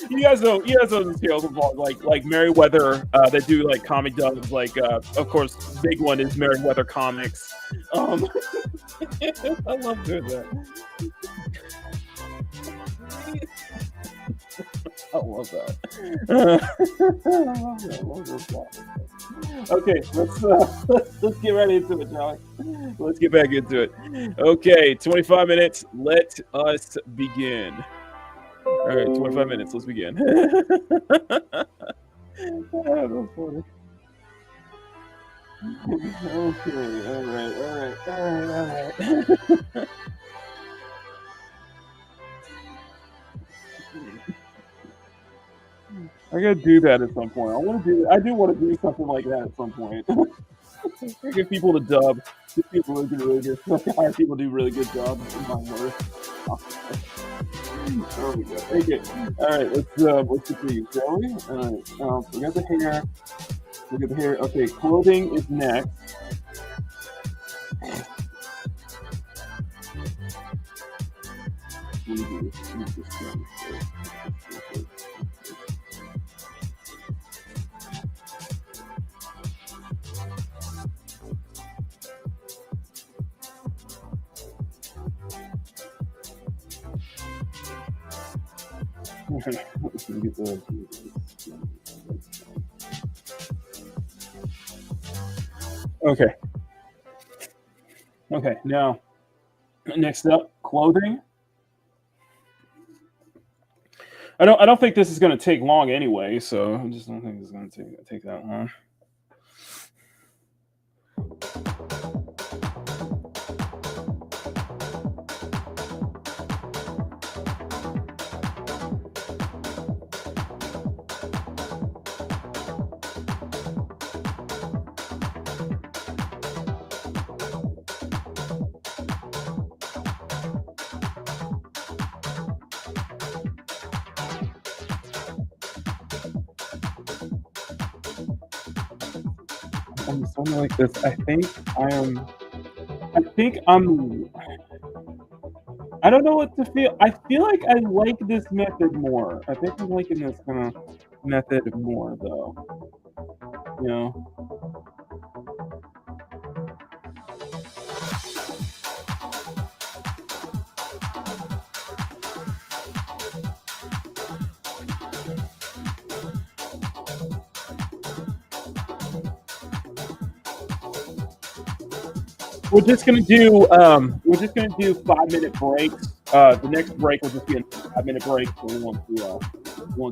You guys know the tales of like Merryweather that do like comic dubs. Like of course, big one is Merryweather Comics. I love doing that. I love that. Okay, let's get right into it, Charlie. Let's get back into it. Okay, 25 minutes. Let us begin. All right, 25 minutes. Let's begin. That's funny. Okay, all right. I gotta do that at some point. I do want to do something like that at some point. Get people to dub. Get people to do really good. Hire people to do really good jobs in my work. There we go. Okay. All right. Let's continue, shall we? All right. We got the hair. Okay. Clothing is next. Okay. Okay. Now, next up, clothing. I don't think this is going to take long anyway, so I just don't think it's going to take that long. Something like this. I think I'm. I don't know what to feel. I feel like I like this method more. I think I'm liking this kind of method more, though. You know. We're just gonna do 5-minute breaks. The next break will just be a 5-minute break, so we won't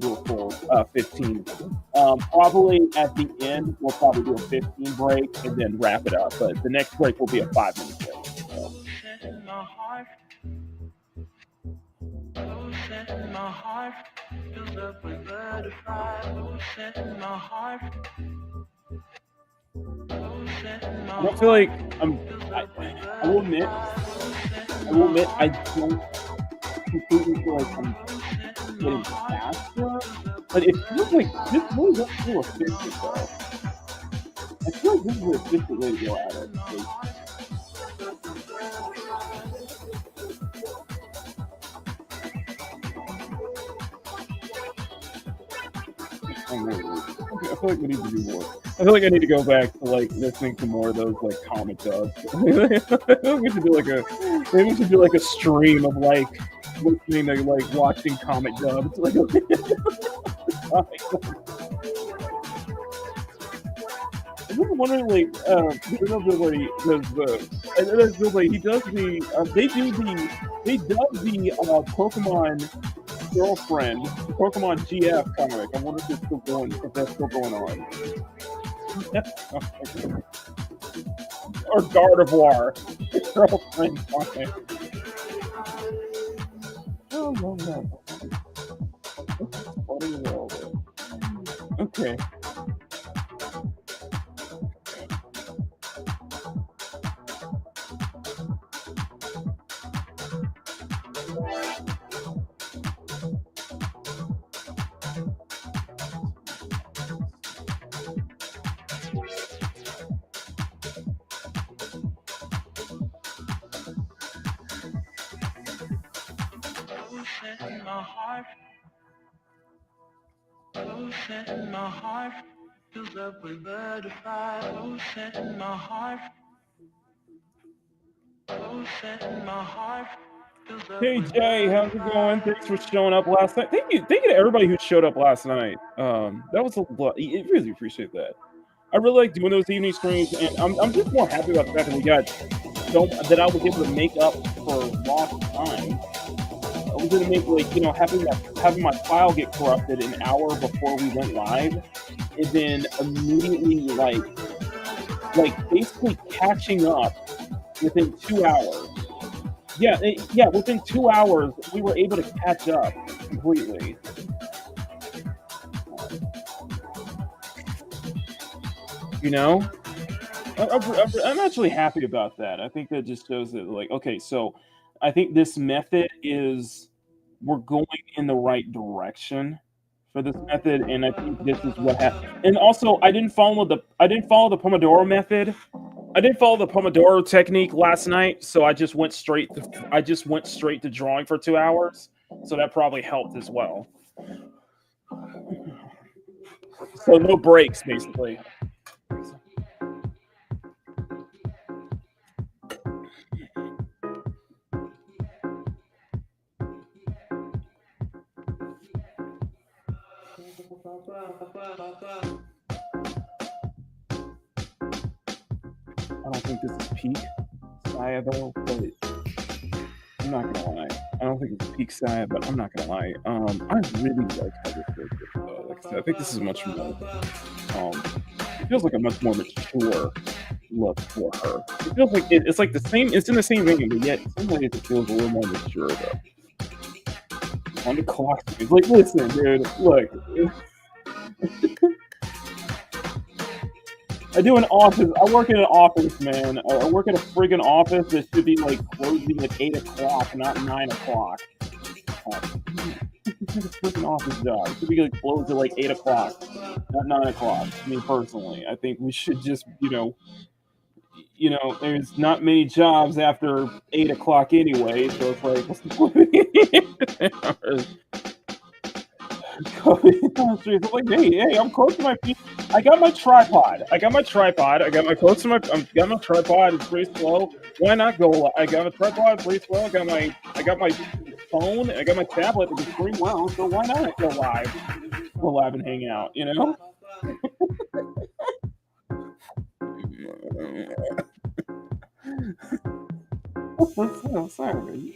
do a full 15. Probably at the end, we'll probably do a 15 break and then wrap it up. But the next break will be a 5-minute break. So. I don't feel like I will admit, I don't completely feel like I'm getting faster, but it feels like this really doesn't feel efficient, though. I feel like this is an efficient way to go at it. I feel like we need to do more. I feel like I need to go back to like listening to more of those like comic dubs. We should do like a stream of like listening to like watching comic dubs. Like I'm wondering like he does the Pokemon Girlfriend, Pokemon GF comic. I wonder if that's still going on. Or Gardevoir, Girlfriend comic. Oh Okay. Hey Jay, how's it going? Thanks for showing up last night. Thank you to everybody who showed up last night. That was a lot. I really appreciate that. I really like doing those evening streams, and I'm just more happy about the fact that we got that I was able to make up for lost time. I was able to make, like, you know, having my file get corrupted an hour before we went live, and then immediately like basically catching up within 2 hours. Yeah, within 2 hours we were able to catch up completely. You know, I'm actually happy about that. I think that just shows that, like, okay, so I think this method we're going in the right direction for this method, and I think this is what happened. And also, I didn't follow the Pomodoro method. I didn't follow the Pomodoro technique last night, so I just went straight to drawing for 2 hours. So that probably helped as well. So no breaks, basically. I don't think this is peak Saya though, but I'm not gonna lie. I don't think it's peak Saya, but I'm not gonna lie. I really like how this looks. Like I said, I think this is much more. It feels like a much more mature look for her. It feels like it's like the same. It's in the same vein, but yet in some ways it feels a little more mature though. On the clock, like, listen, dude. Look. I do an office. I work in an office, man. I work at a friggin' office that should be like closing at 8 o'clock, not 9 o'clock. It's a freaking office job. It should be like closed at like 8 o'clock, not 9 o'clock. I mean, personally, I think we should just, you know, there's not many jobs after 8 o'clock anyway, so it's like, what's the point? I'm like, hey, I'm close to my feet. I got my tripod. I got my tripod. I got my tripod. It's pretty slow. Why not go? I got a tripod. Pretty slow. I got my phone. I got my tablet. It can pretty well. So why not go live? Go live and hang out. You know. I'm sorry.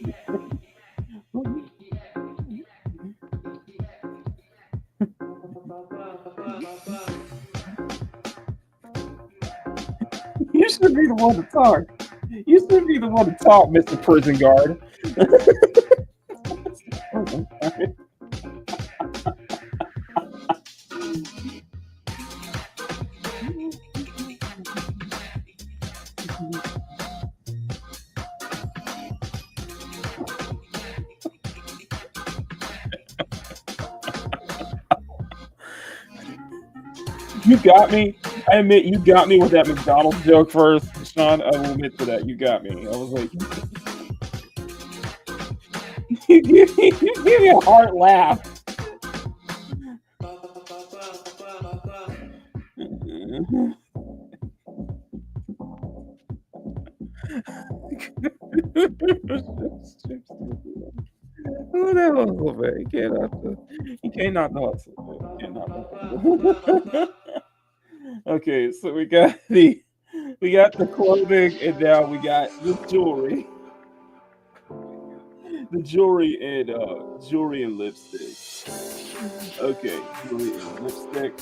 You should be the one to talk. You should be the one to talk, Mr. Prison Guard. You got me. I admit, you got me with that McDonald's joke first, Sean. I will admit to that. You got me. I was like, you give me a hard laugh. Who the hell, man? You can't not the hustle. You can't not the hustle. Okay, so we got the clothing, and now we got the jewelry. The jewelry and lipstick. Okay, jewelry and lipstick.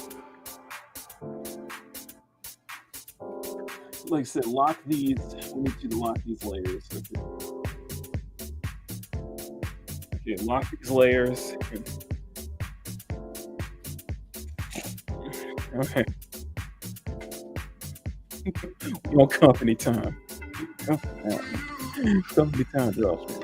Like I said, lock these. We need to lock these layers. Okay, Okay, lock these layers. Okay. No company time. Company time drops.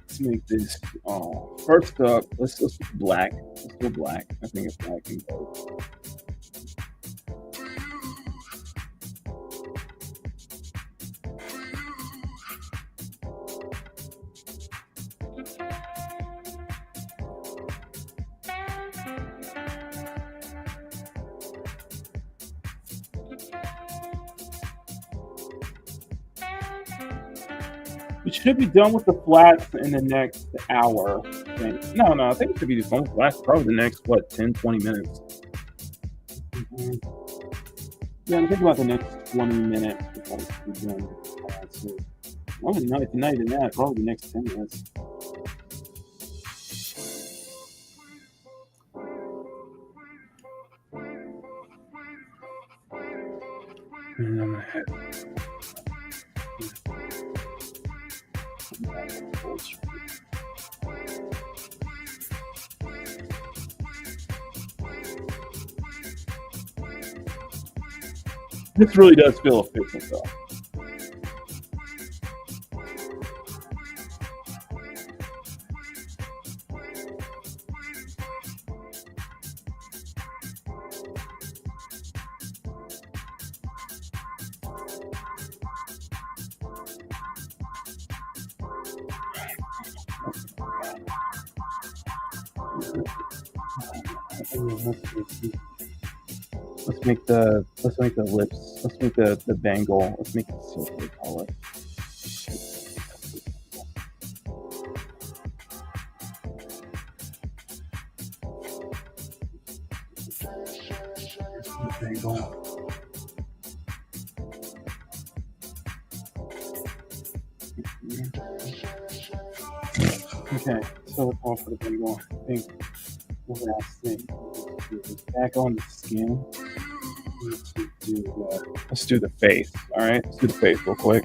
Let's make this. First up, let's do black. Let's go black. I think it's black and gold. We should be done with the flats in the next hour. I think. No, I think it should be done with flats probably the next, 10, 20 minutes. Yeah, I'm thinking about the next 20 minutes before we're done with the flats. So, probably not even that, probably the next 10 minutes. And I'm gonna have this really does feel efficient though. Let's make the lips. Let's make the bangle. Let's make it silver color. Bangle. Okay, so all for the bangle. I think the last thing is back on the skin. Let's do the face. All right, let's do the face real quick.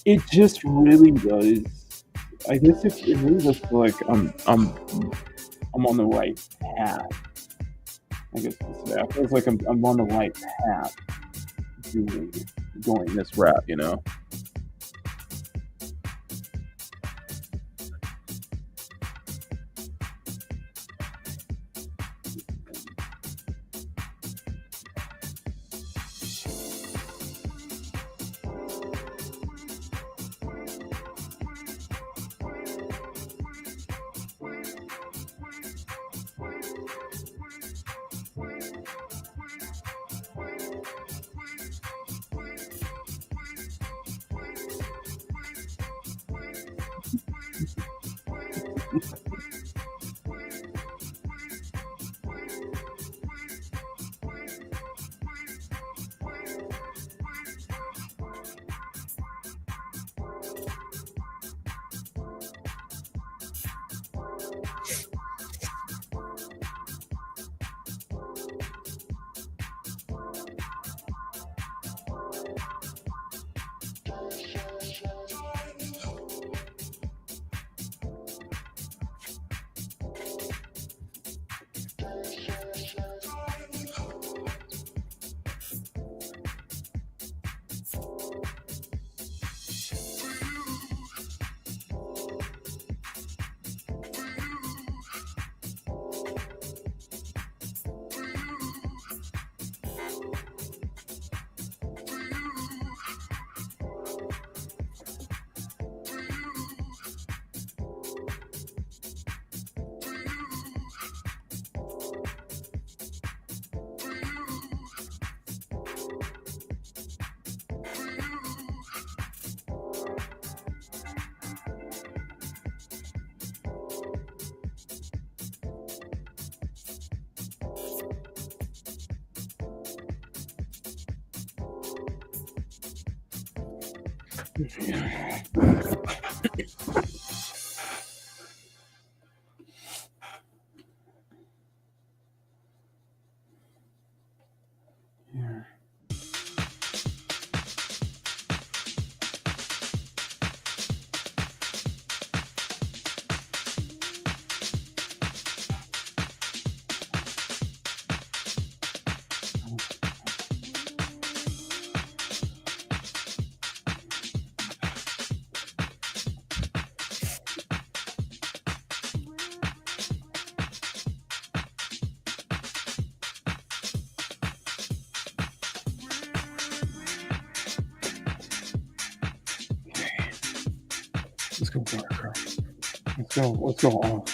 It just really does. I guess it really does feel like I'm on the right path. I guess it feels like I'm on the right path going this route, you know. Let's go dark, girl. Let's go off.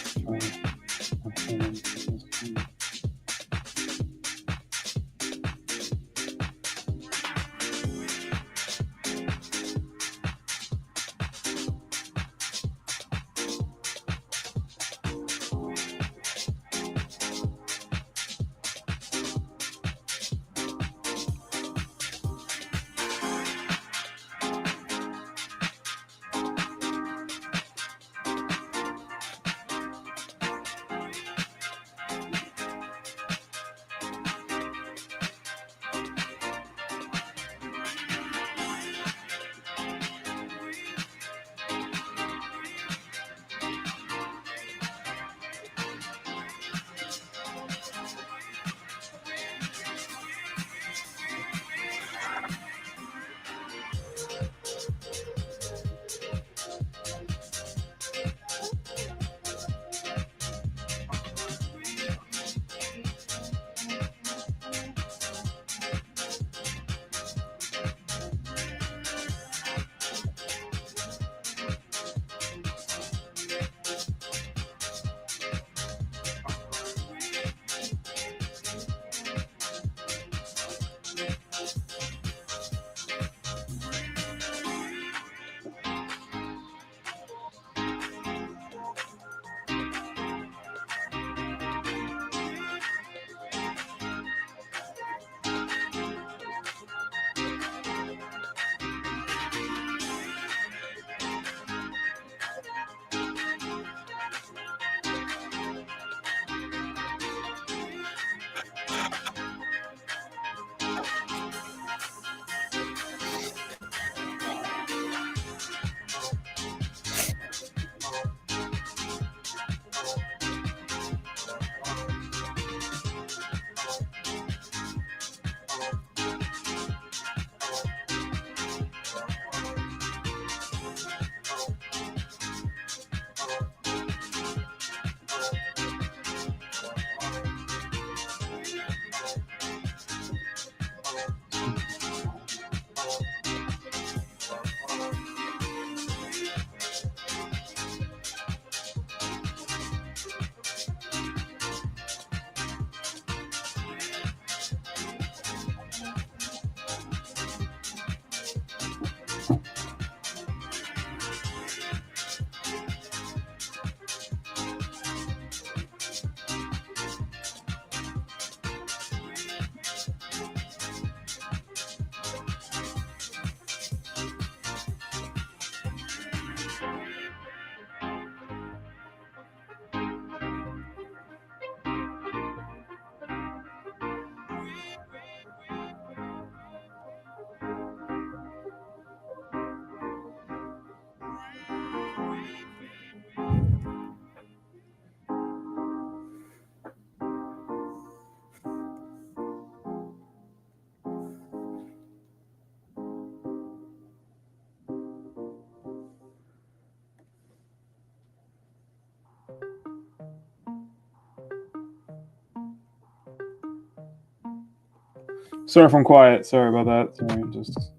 Sorry if I'm quiet. Sorry about that. Sorry, just.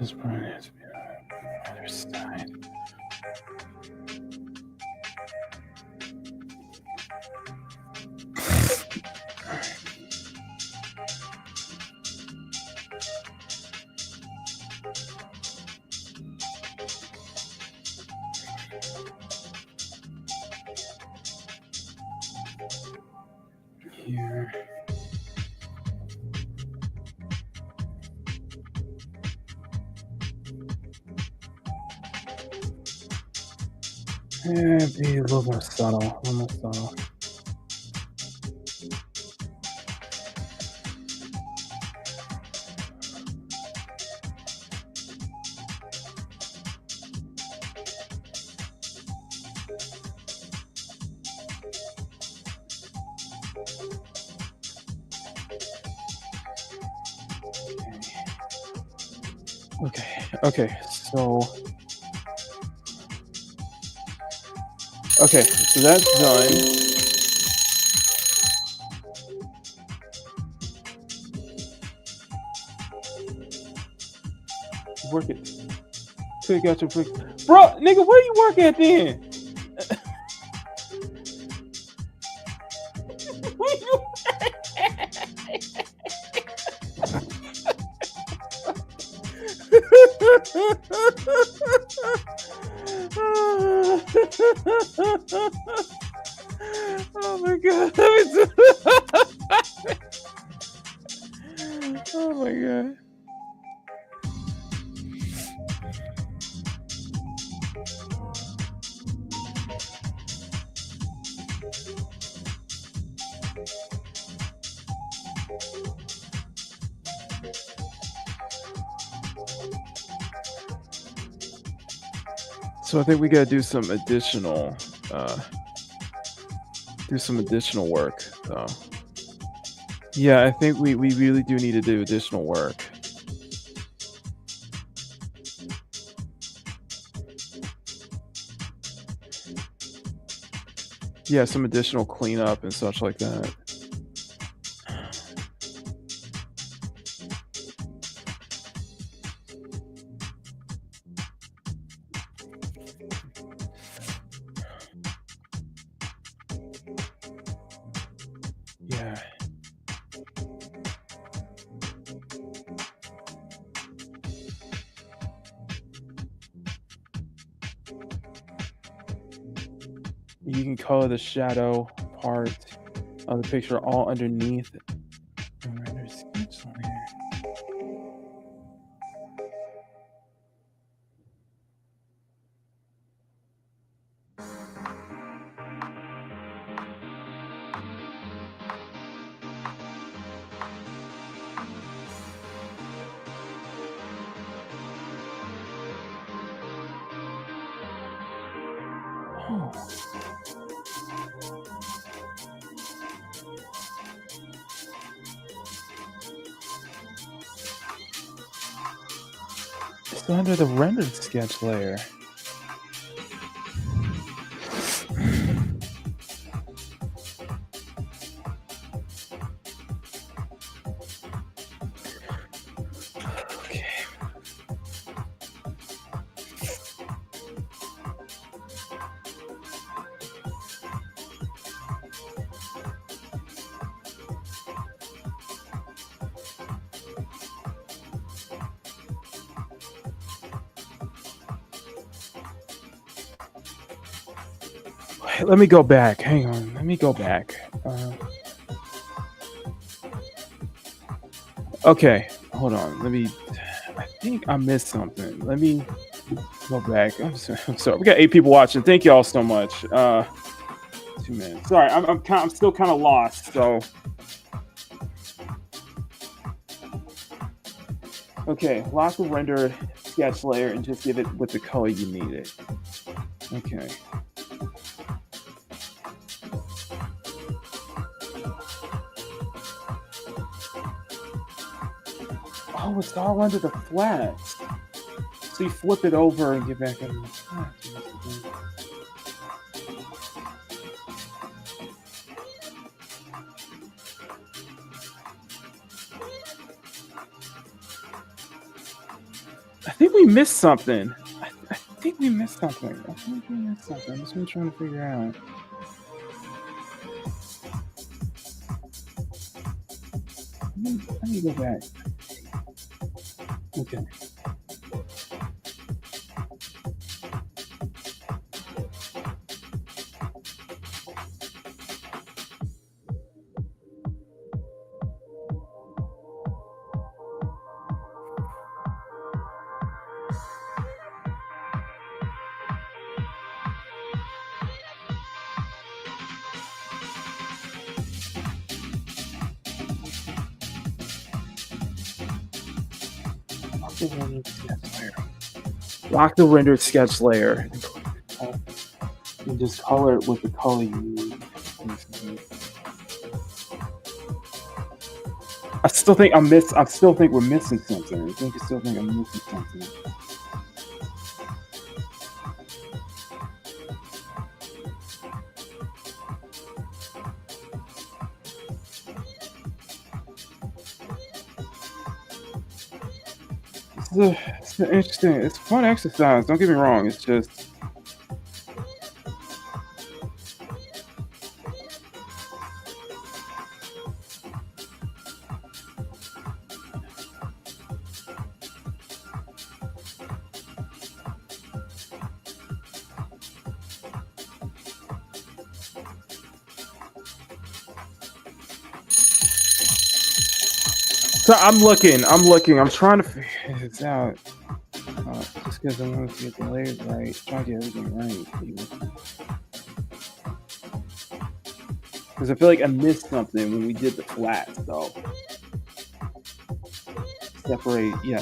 This part has to be on the other side. Here. Yeah, be a little more subtle. A little more subtle. Okay, so that's done. Work it. Click out your click. Bro, nigga, where you work at then? Where you oh my god. Oh my god. So I think we gotta do some additional work though. Yeah, I think we really do need to do additional work. Yeah, some additional cleanup and such like that. Yeah. You can color the shadow part of the picture all underneath it. And render sketch layer. Oh. It's under the rendered sketch layer. Okay. Let me go back. Hang on. Let me go back. Okay. Hold on. I think I missed something. Let me go back. I'm sorry. We got 8 people watching. Thank y'all so much. 2 minutes. Sorry. I'm still kind of lost. So. Okay. Lock the render sketch layer and just give it with the color you need it. Okay. Oh, it's all under the flats. So you flip it over and get back in the flats. I think we missed something. I think we missed something. I'm just trying to figure out. Let me go back. Okay. Lock the rendered sketch layer. And just color it with the color you need. I still think we're missing something. I still think I'm missing something. It's interesting. It's a fun exercise. Don't get me wrong. It's just. So I'm looking. I'm trying to figure this out. Just because I want to get the layers right. Try to get everything right. Because I feel like I missed something when we did the flats, though.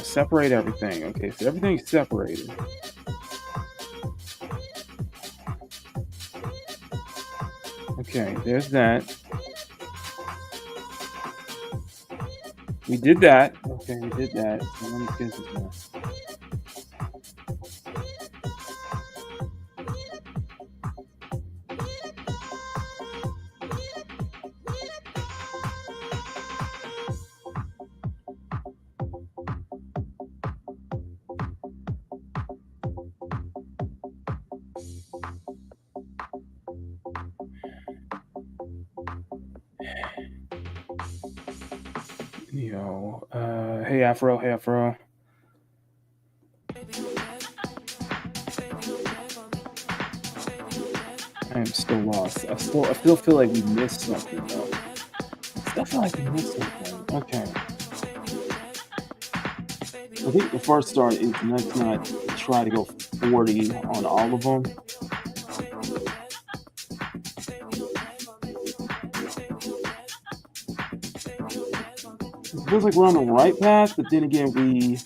Separate everything. Okay, so everything's separated. Okay, there's that. We did that. Okay, we did that. So let me get this now. Hey Afro. I am still lost. I still feel like we missed something though. I still feel like we missed something. Okay. I think the first start is let's not try to go 40 on all of them. It feels like we're on the right path, but then again, we.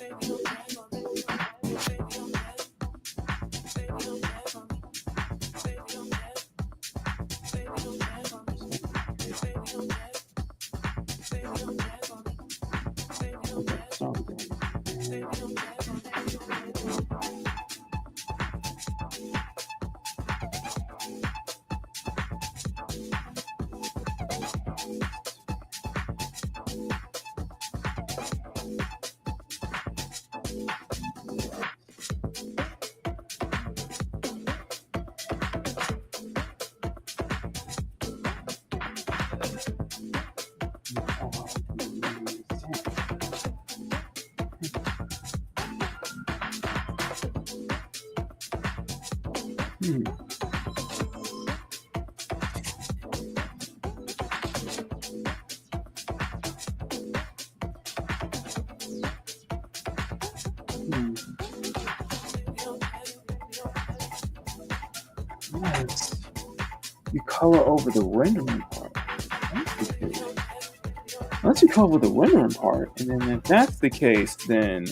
You color over the rendering part. Unless you color over the rendering part, and then if that's the case, then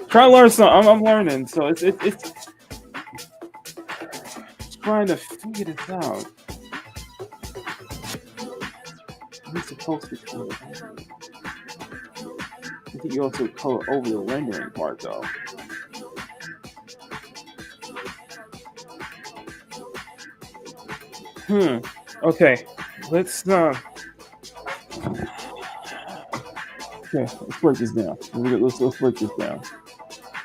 try to learn something. I'm learning, so it's trying to figure this out. You're supposed to color. I think you also color over the rendering part, though. Okay, let's okay, let's break this down. Let's break this down.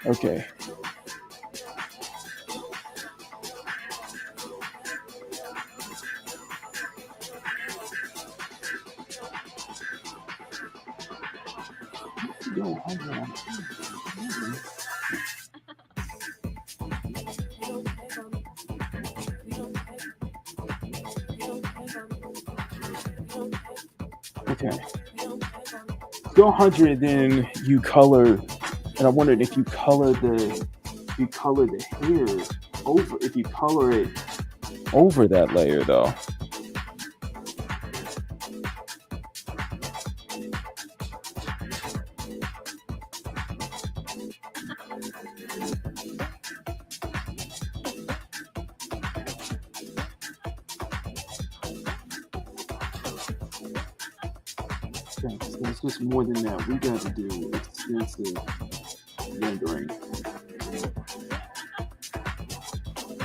Okay. Okay. Go 100, then you color, and I wondered if you color the hairs over, if you color it over that layer though. Okay, so it's just more than that. We got to do extensive rendering.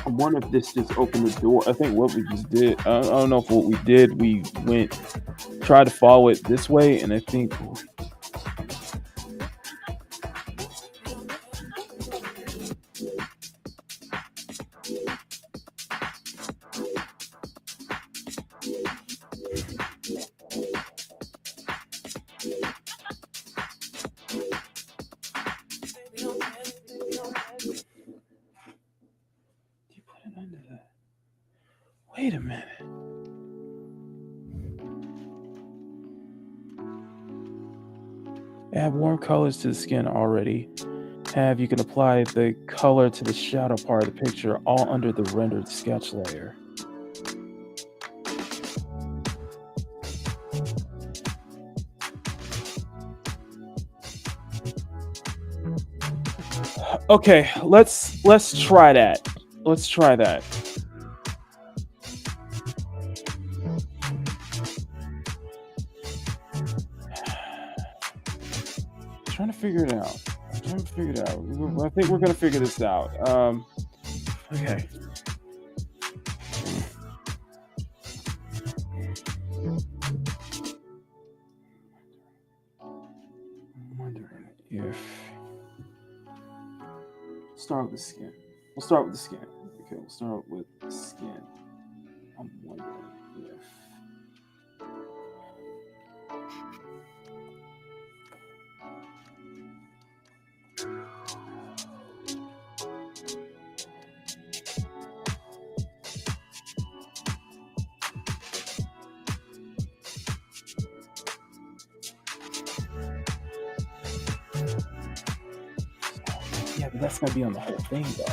I wonder if this just opened the door. I think what we just did, I don't know if what we did, we tried to follow it this way, and I think wait a minute. Add warm colors to the skin already. You can apply the color to the shadow part of the picture all under the rendered sketch layer. Okay, let's try that. Let's try that. Trying to figure it out. I think we're gonna figure this out. Okay. I'm wondering if start with the skin. We'll start with the skin. Okay, we'll start with the skin. I'm wondering if yeah, but that's gonna be on the whole thing though.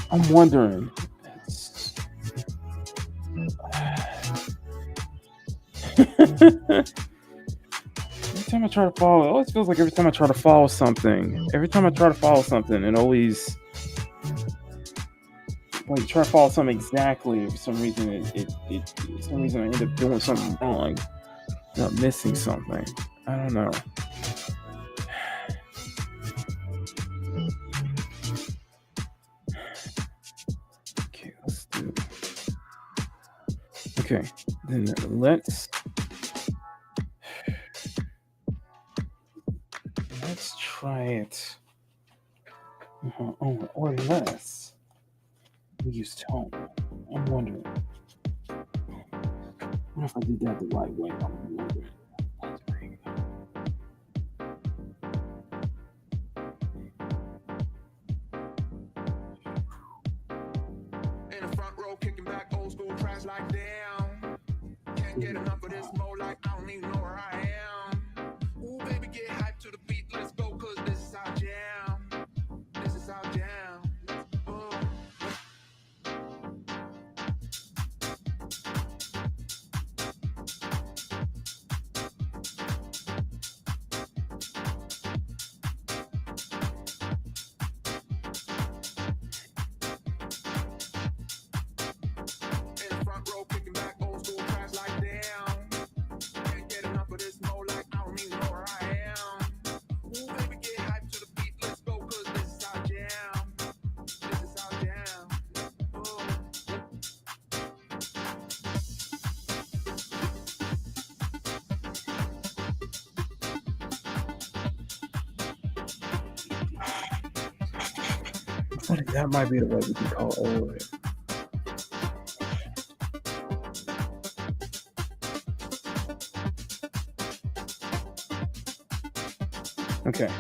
I'm wondering. Every time I try to follow, it always feels like every time I try to follow something, it always like try to follow something exactly. For some reason, for some reason I end up doing something wrong, not missing something. I don't know. Okay, let's do. Okay, then let's try it. Or less. We use tone. I'm wondering. What if I did that the right way? I'm wondering. In the front row, kicking back old school tracks like damn. Can't get enough of this mode, like I don't even know where I am. Ooh, baby, get hyped to the beat. Let's go, cause this is our jam. This is our jam. In the front row, kicking back old school tracks like damn. That might be the way we can call it. Okay.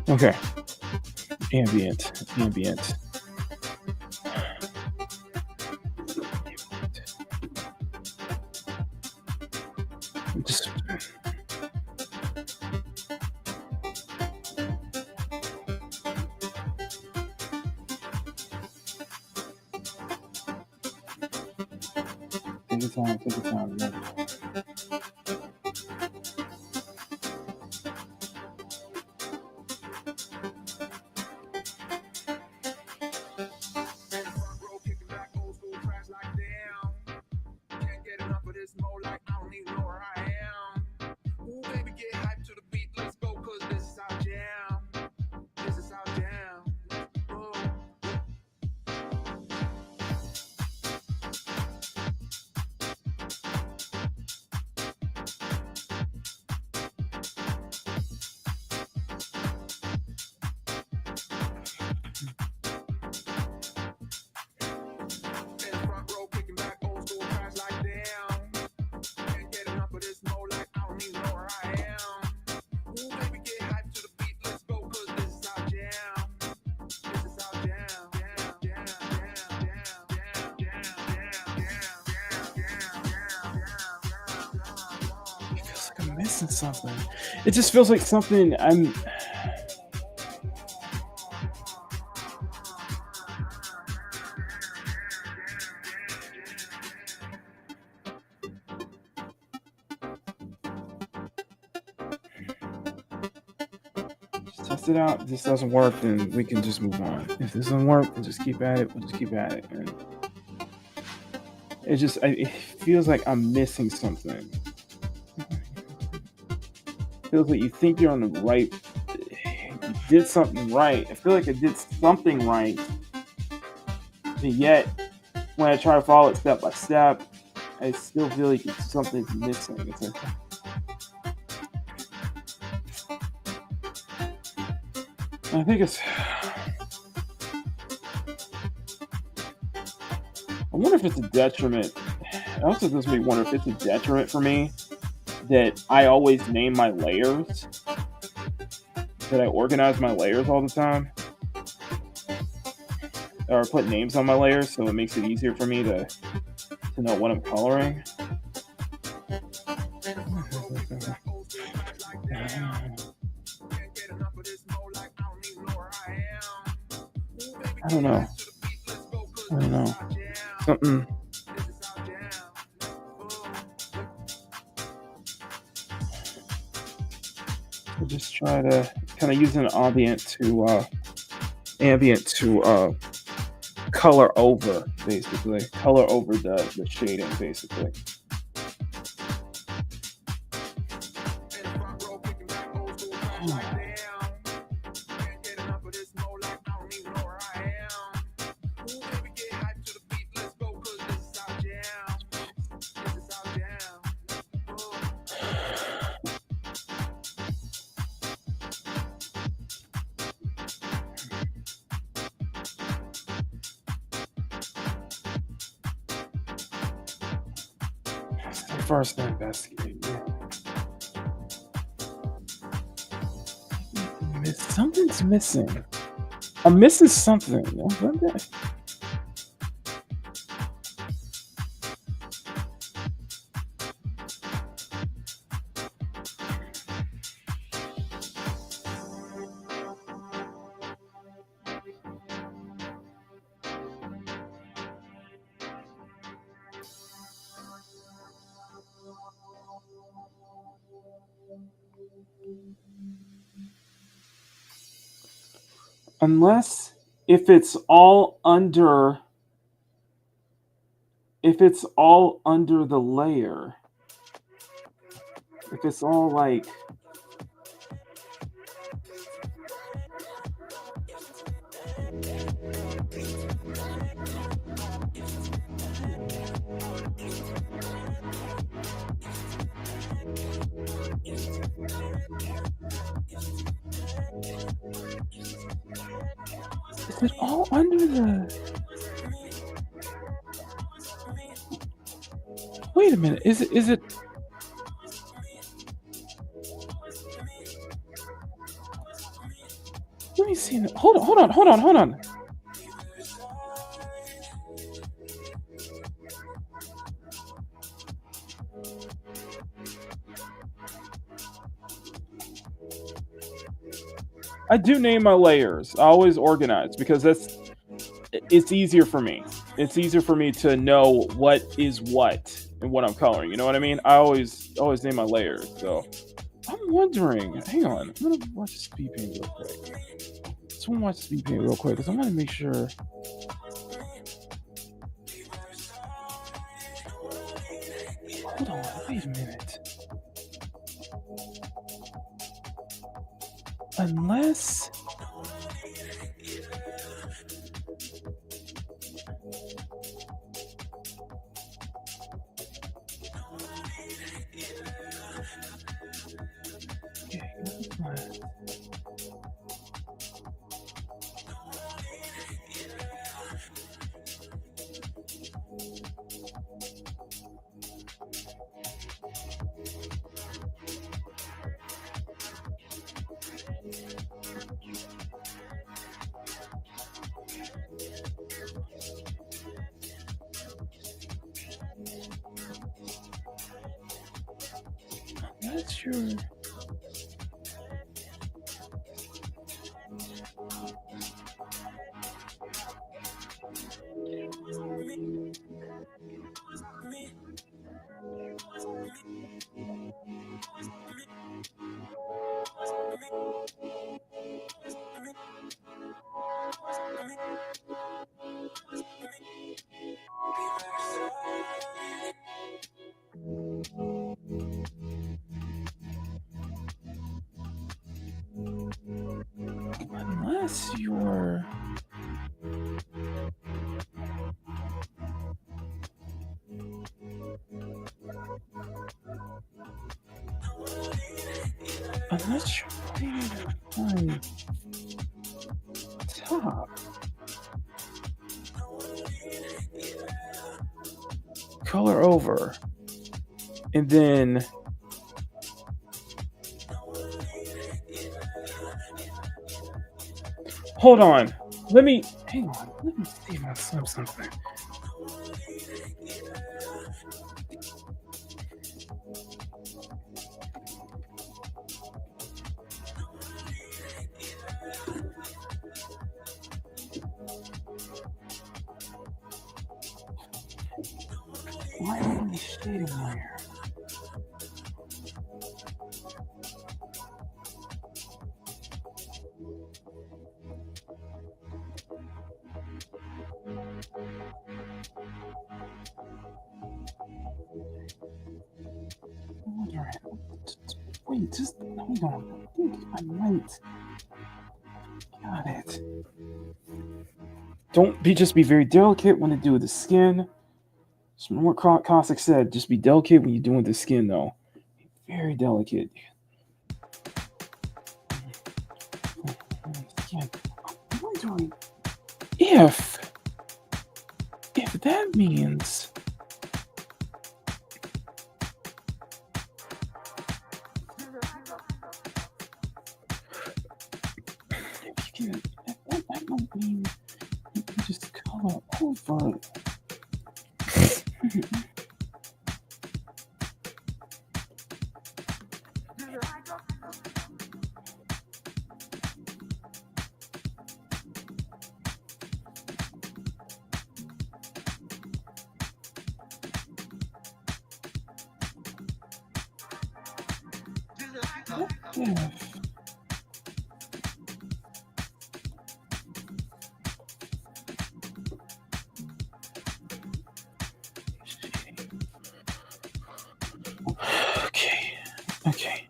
Okay. Ambient. Just take your time. Missing something. It just feels like something I'm. Just test it out. If this doesn't work, then we can just move on. If this doesn't work, we'll just keep at it. And it feels like I'm missing something. Feels like you think you're on the right. You did something right. I feel like I did something right, but yet when I try to follow it step by step, I still feel like something's missing. It's like, I think it's. I wonder if it's a detriment. It also does me wonder if it's a detriment for me that I always name my layers, that I organize my layers all the time, or put names on my layers, so it makes it easier for me to know what I'm coloring. I don't know. Something. I'll just try to kind of use an ambient to color over, basically. Color over the shading, basically. First to investigate. Something's missing. I'm missing something. Unless if it's all under the layer. If it's all like it all under the... Wait a minute. Is it... Let me see. Hold on. I do name my layers. I always organize because it's easier for me. It's easier for me to know what is what and what I'm coloring. You know what I mean? I always name my layers. So I'm wondering. Hang on. I'm gonna watch the speed paint real quick. Just want to watch the speed paint real quick because I want to make sure. Hold on. Wait a minute. Unless... That's your... Unless you're... Unless you're putting it on top. Color over. And then... Hold on. Hang on. Let me see if I saw something. Why am I shading layer? Wait, just hold on. I think I might. Got it. Just be very delicate when you do the skin. Just what Cossack said. Just be delicate when you're doing the skin, though. Very delicate. I'm wondering if that means. That might mean you can just color over. Yeah. Okay.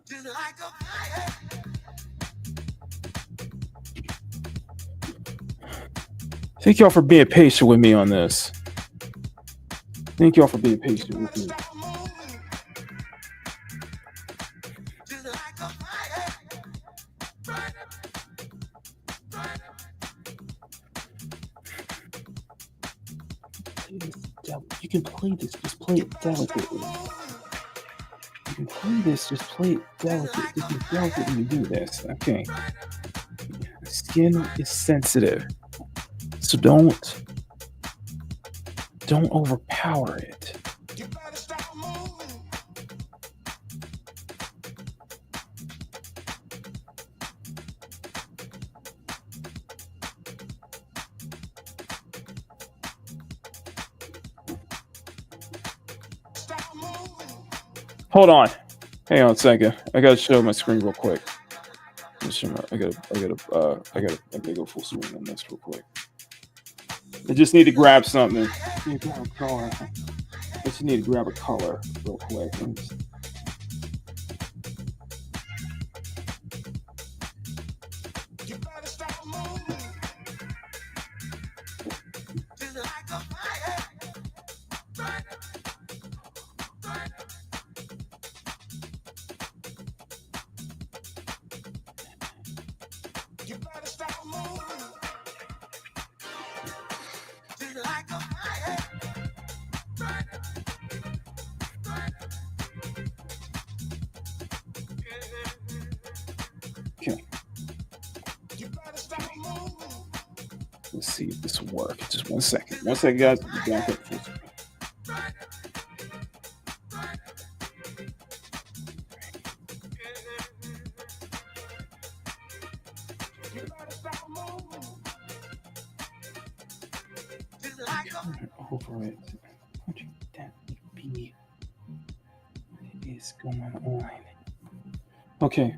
Thank y'all for being patient with me on this. Thank y'all for being patient with me. can play this, just play it delicately. You can play this, just play it delicately. Just be delicate when you do this. Okay. Skin is sensitive. So don't overpower it. Hold on. Hang on a second. I gotta show my screen real quick. I gotta go full screen on this real quick. I just need to grab something. I just need to grab a color real quick. Okay. Let's see if this will work. Just 1 second. 1 second, guys. We'll be back up full screen. Over it. What would that be? What is going on? Okay.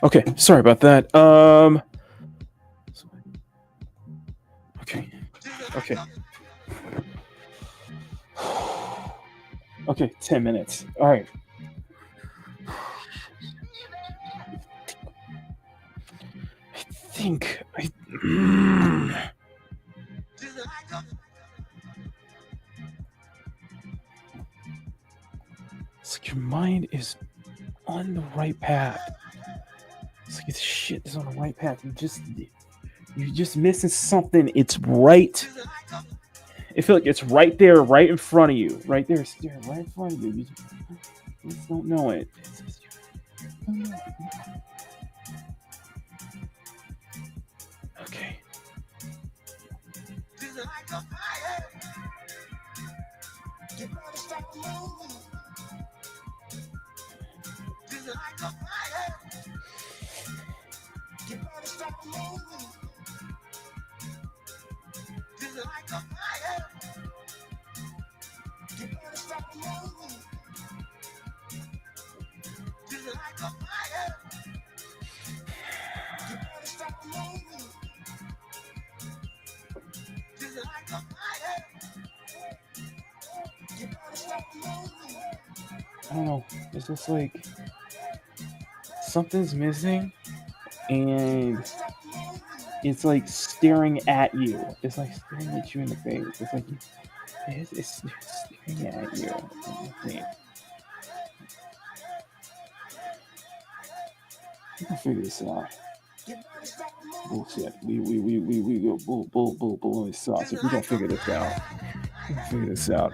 Okay, sorry about that. Okay. Okay. Okay, 10 minutes. All right. It's like your mind is on the right path. It's like this shit is on the right path. You're just missing something. It's right. I feel like it's right there, right in front of you. Right there, staring right in front of you. You just don't know it. Okay. I don't know. It's just like something's missing, and it's like staring at you. It's like staring at you in the face. It's like it's staring at you. We can figure this out. Bullshit. We go bull and sausage. We gonna figure this out. We can figure this out.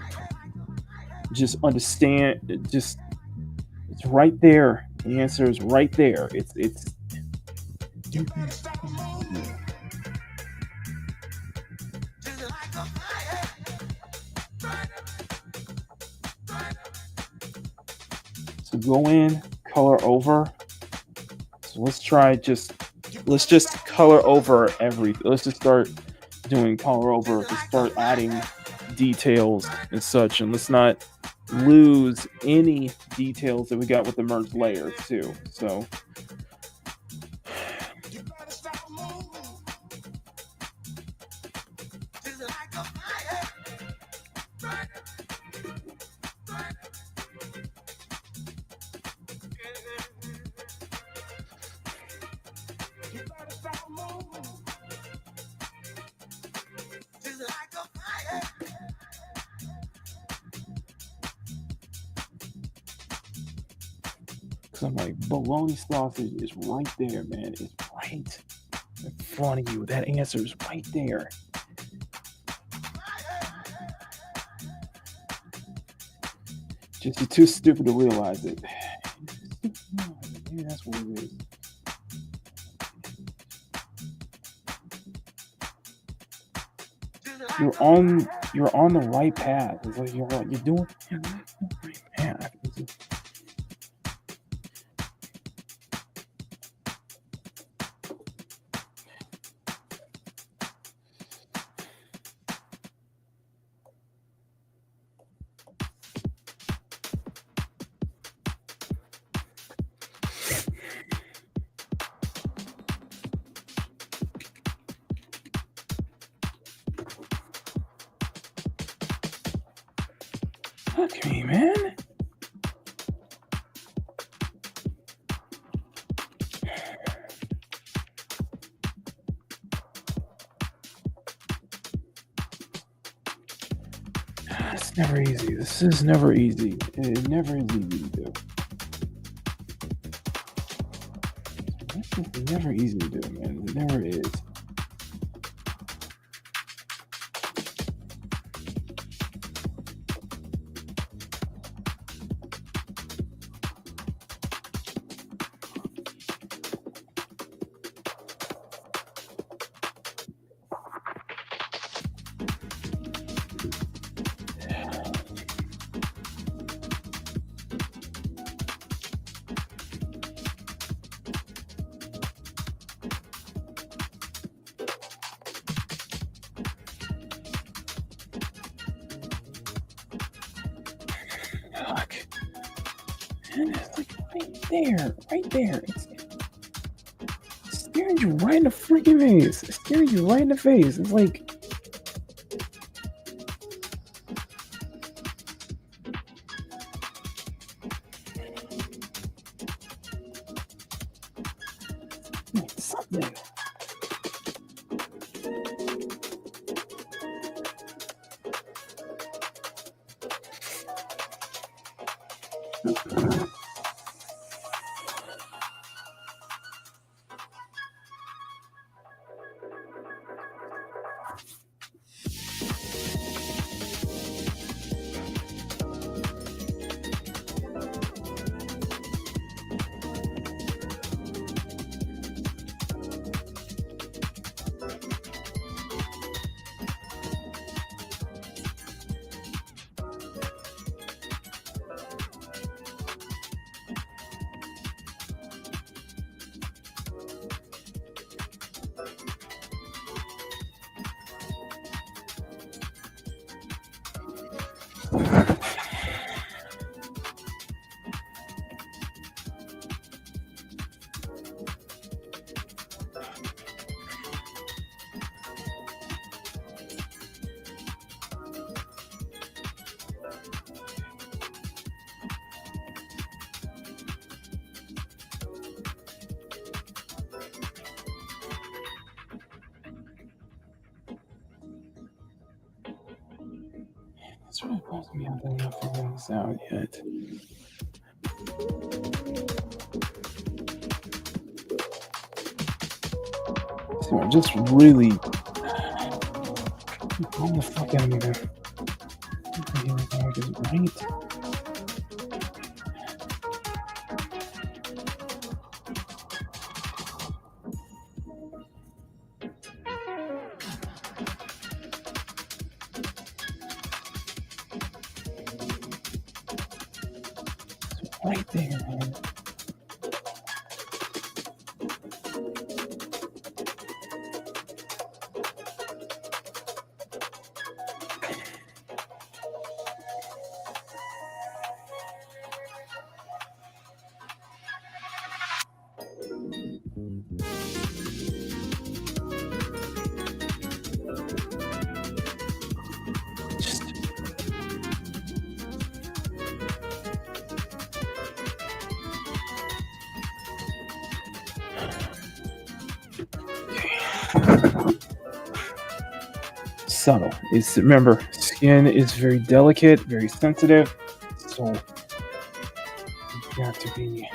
Just understand. It's right there. The answer is right there. It's. So go in, color over. So let's just color over everything. Let's just start doing color over. Let's start adding details and such, and let's not lose any details that we got with the merged layers too. So I'm like, bologna sausage is right there, man. It's right in front of you. That answer is right there. Just you're too stupid to realize it. Yeah, that's what it is. You're on the right path. It's like you're doing the right path. Fuck me, man. It's never easy. This is never easy. It never is easy to do. It's never easy to do, man. It never is. Fuck. Man, it's like right there. It's staring you right in the freaking face. It's staring you right in the face. It's like. Something. That's really bugs me out that I'm not figuring this out yet. So I'm just really. Calm the fuck out of me, man. Right? Right there, man. Subtle. It's remember, skin is very delicate, very sensitive, so you have to be.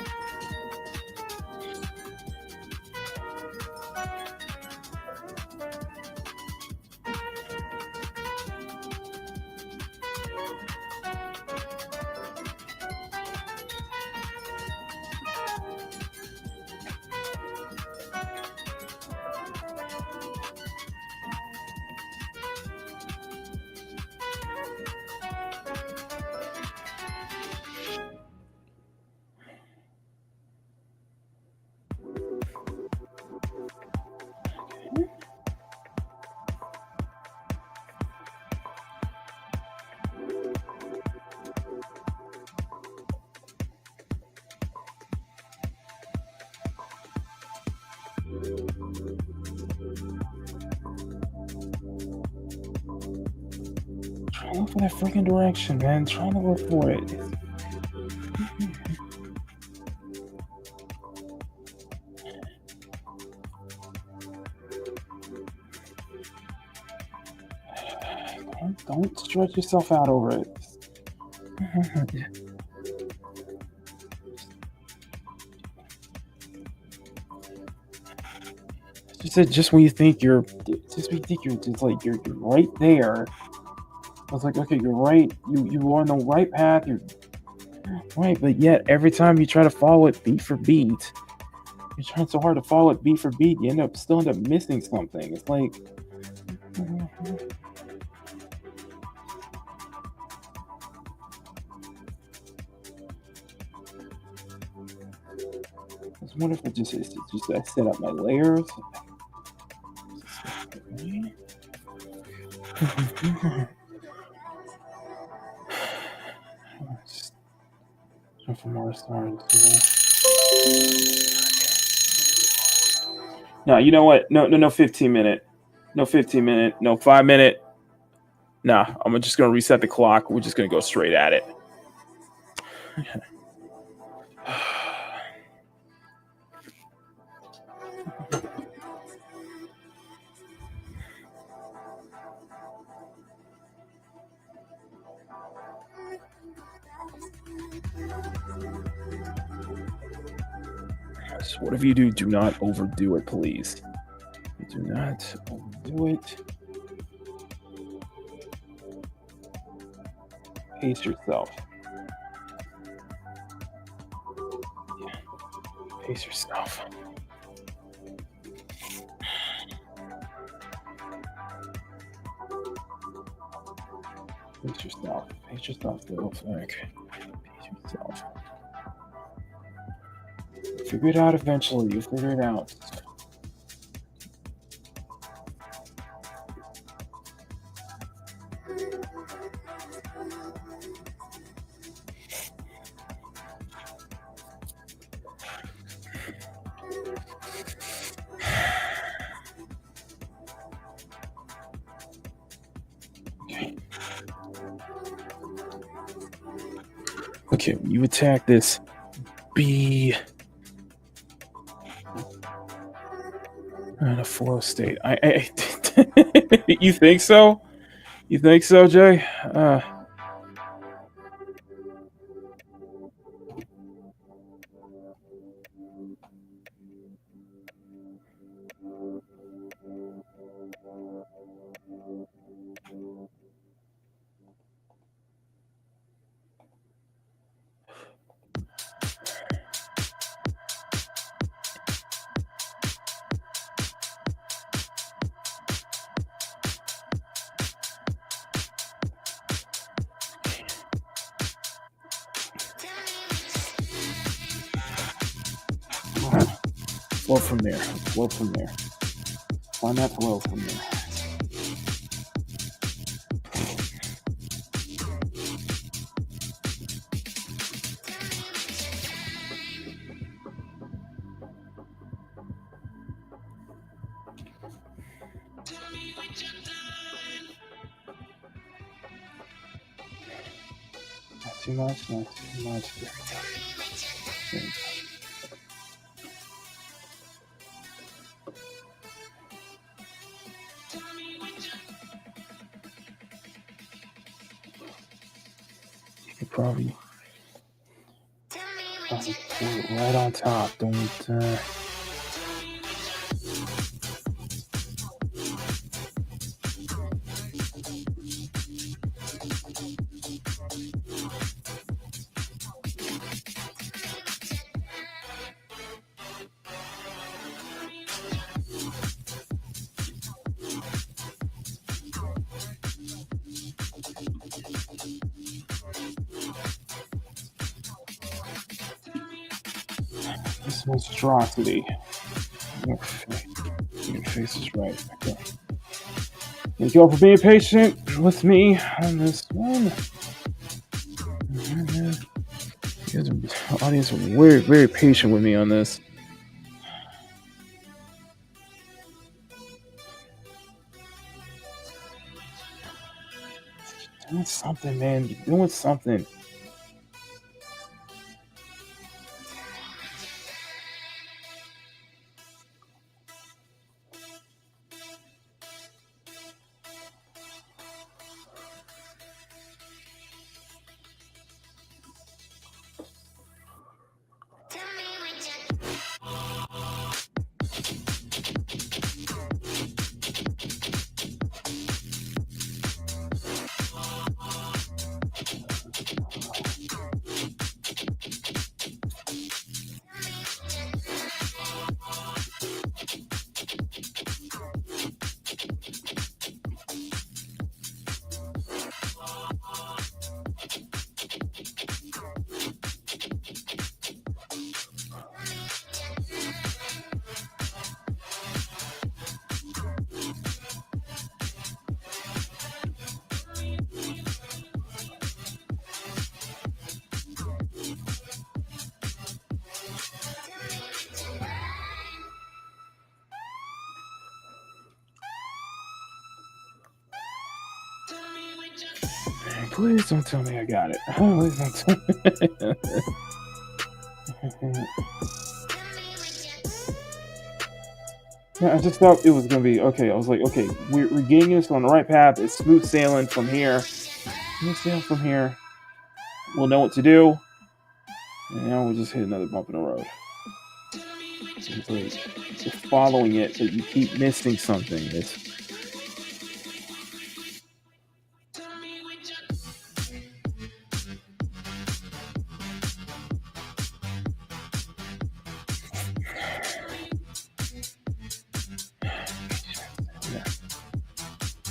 Trying to look for that freaking direction, man. Trying to look for it. Don't stretch yourself out over it. Just when you think you're just like you're right there. I was like, okay, you're right. You are on the right path. You're right, but yet every time you try to follow it beat for beat, you're trying so hard to follow it beat for beat, you still end up missing something. It's like I was wondering if I set up my layers. For more stars. No, you know what? No 15 minute. No 15 minute. No 5 minute. Nah, I'm just gonna reset the clock. We're just gonna go straight at it. So whatever you do, do not overdo it, please. Do not overdo it. Pace yourself. Yeah. Pace yourself. Pace yourself. Pace yourself, little flick. Pace yourself. Figure it out eventually. You'll figure it out. Okay, you attack this B in a flow state. I you think so? You think so, Jay? Flow from there. Flow from there. Find that flow from there. Not too much, not too much. There we go. You could probably put it right on top. Don't. This monstrosity. Your face is right. Okay. Thank you all for being patient with me on this one. You guys, the audience are very, very patient with me on this. something, man. You're doing something. Please don't tell me I got it. Please don't tell me. Yeah, I just thought it was gonna be okay. I was like, okay, we're getting this on the right path. It's smooth sailing from here. Smooth sailing from here. We'll know what to do. And now we'll just hit another bump in the road. It's like you're following it, but you keep missing something. It's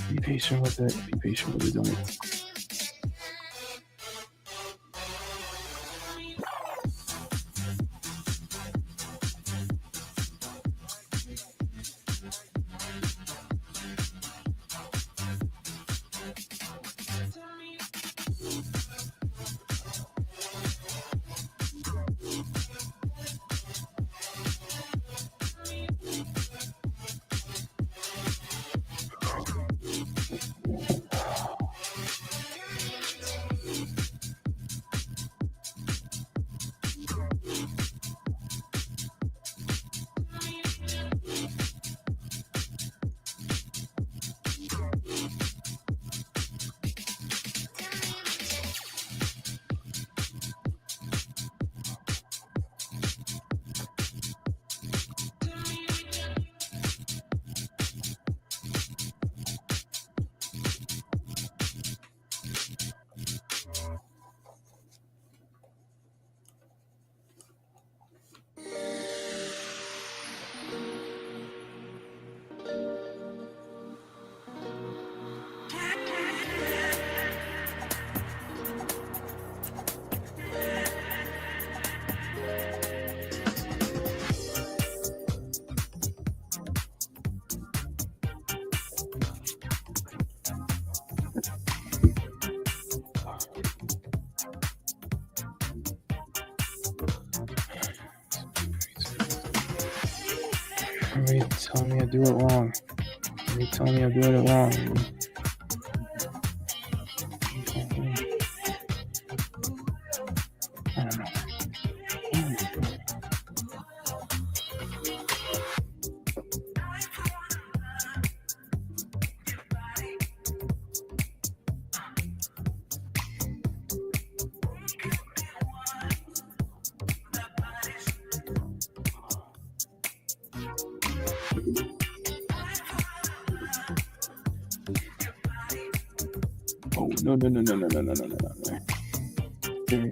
be patient with it. Be patient with it. Don't Everybody telling me I do it wrong. Everybody telling me I'm doing it wrong. I don't know. Oh, no. Okay.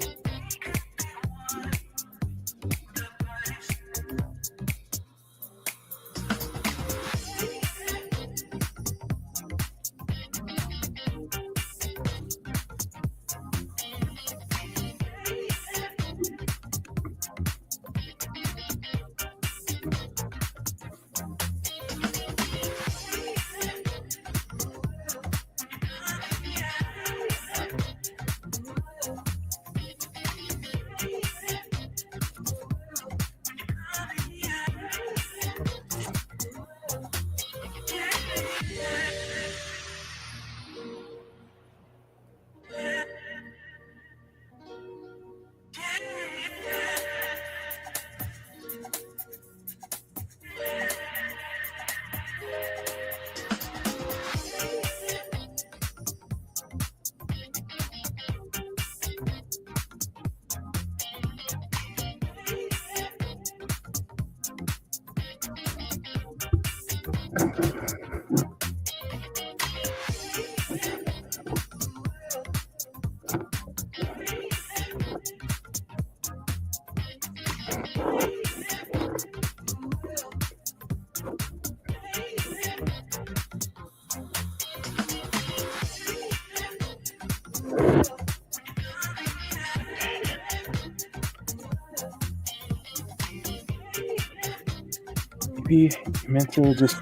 Maybe you meant to just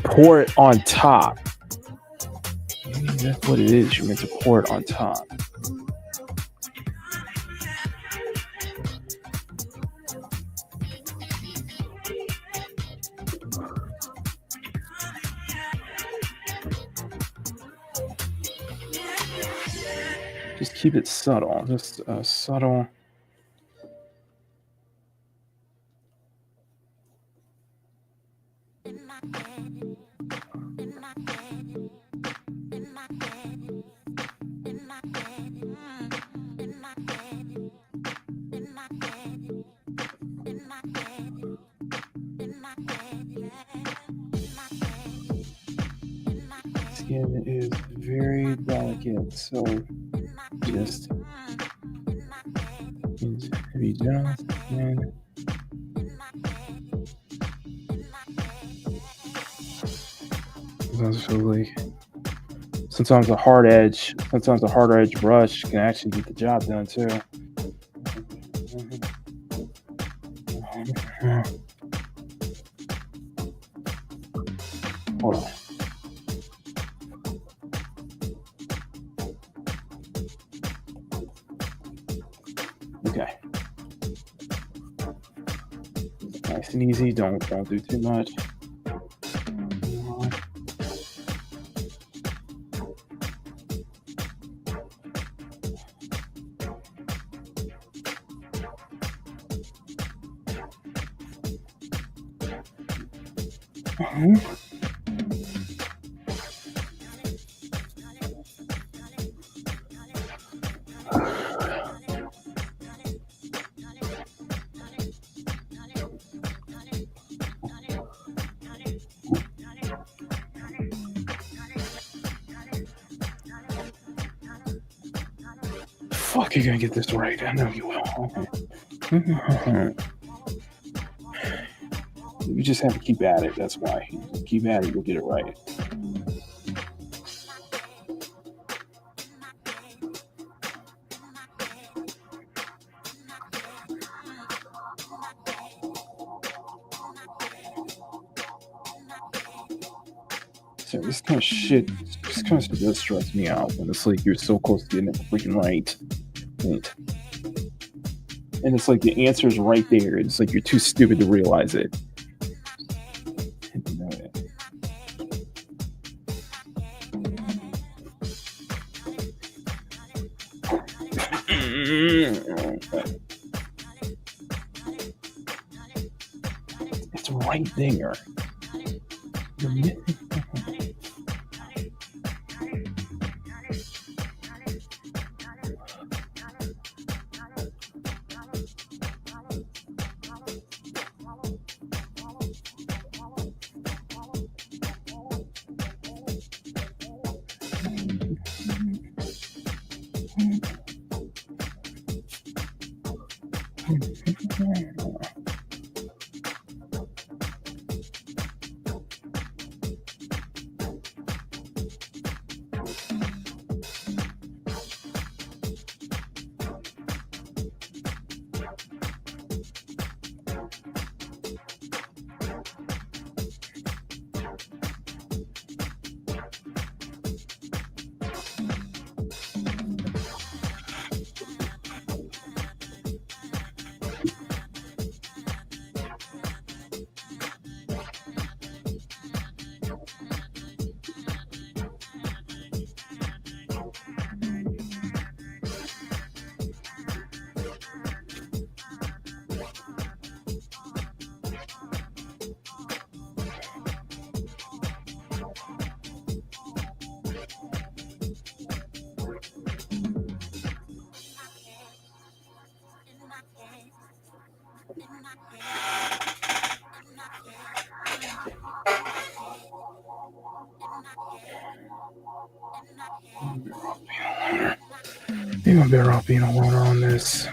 pour it on top. Maybe that's what it is. You meant to pour it on top. Just keep it subtle. Just subtle. Skin is very delicate, so just be gentle and sometimes I feel like sometimes a hard edge brush can actually get the job done too. Hold on. Okay. Nice and easy. Don't do too much. Fuck, you're gonna get this right. I know you will. Okay. You just have to keep at it. That's why. Keep at it, you'll get it right. So this kind of shit does stress me out when it's like you're so close to getting it freaking right. And it's like the answer's right there. It's like you're too stupid to realize it. It's right there. I'm better off being a loner on this.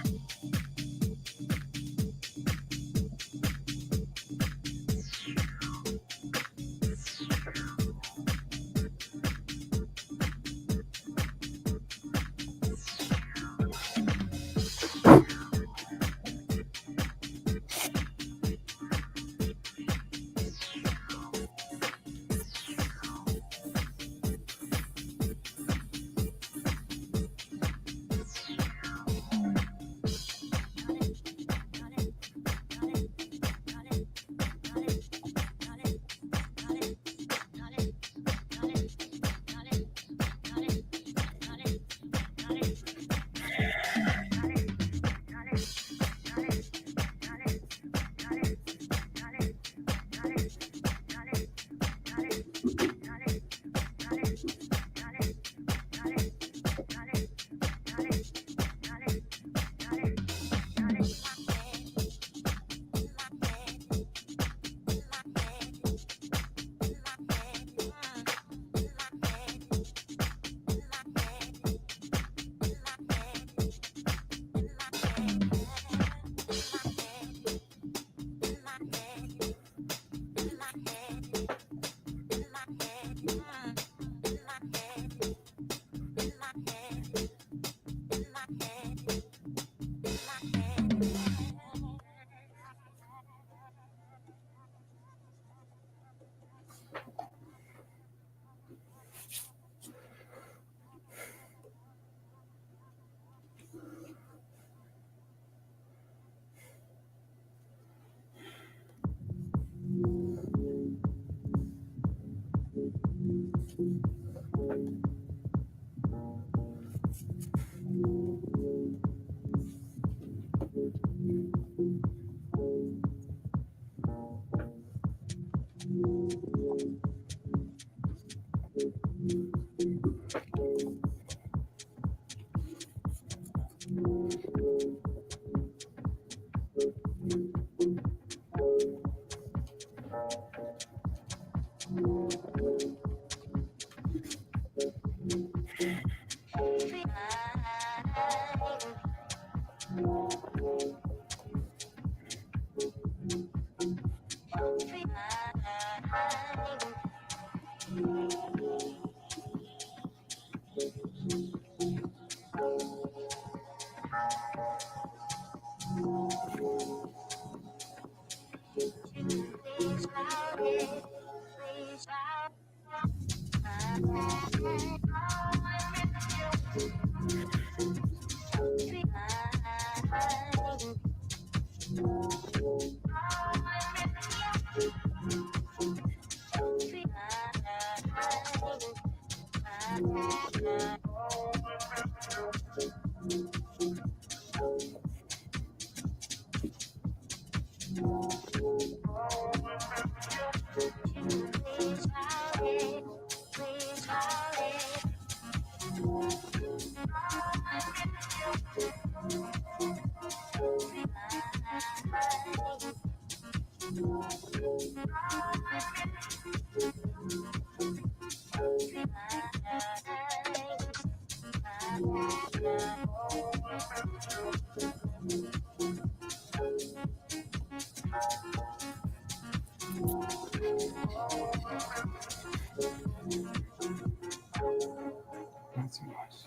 Not too much.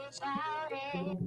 Okay.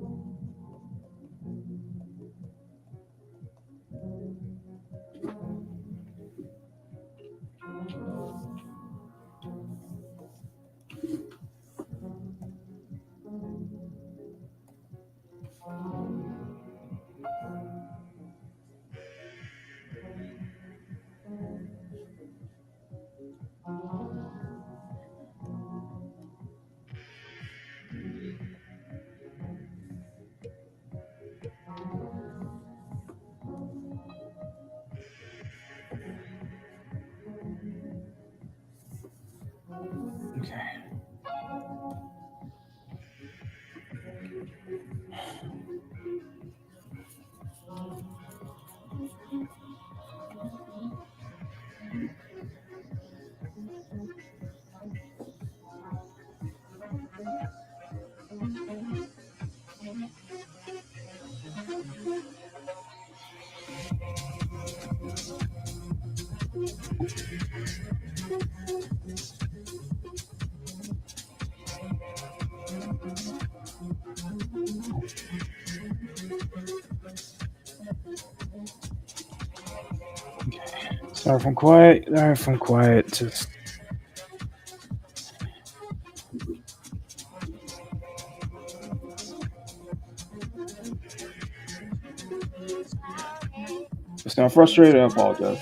Start from quiet. All right, from quiet to. Just now frustrated. I apologize.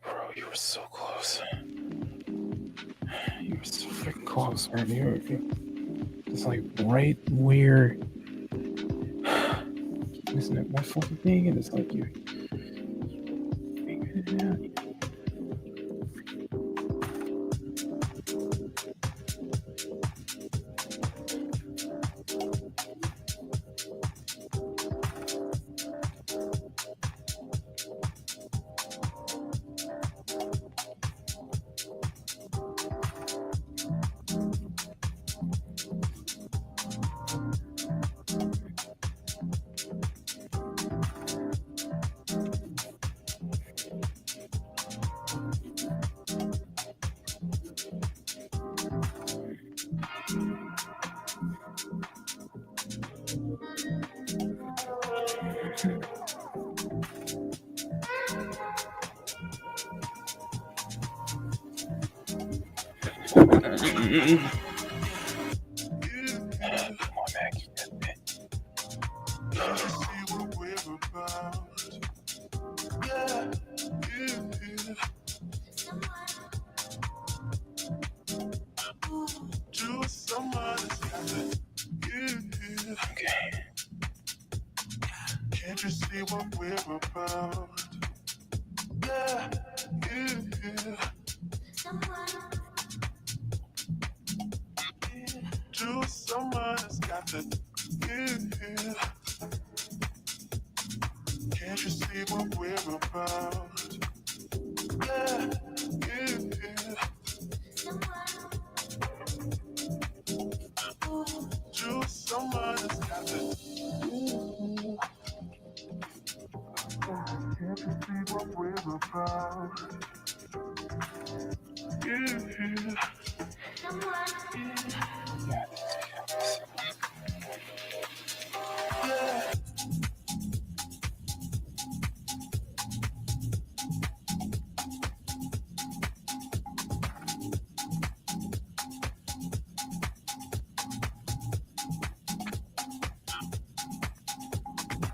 Bro, you were so close. You were so freaking close, man. You were just like right where. Isn't it my fucking thing? And it's like you figured it out. Can't you see what we're about? Yeah, yeah. To someone that's got the yeah. Can't you see what we're about? Yeah, yeah. To someone that's got the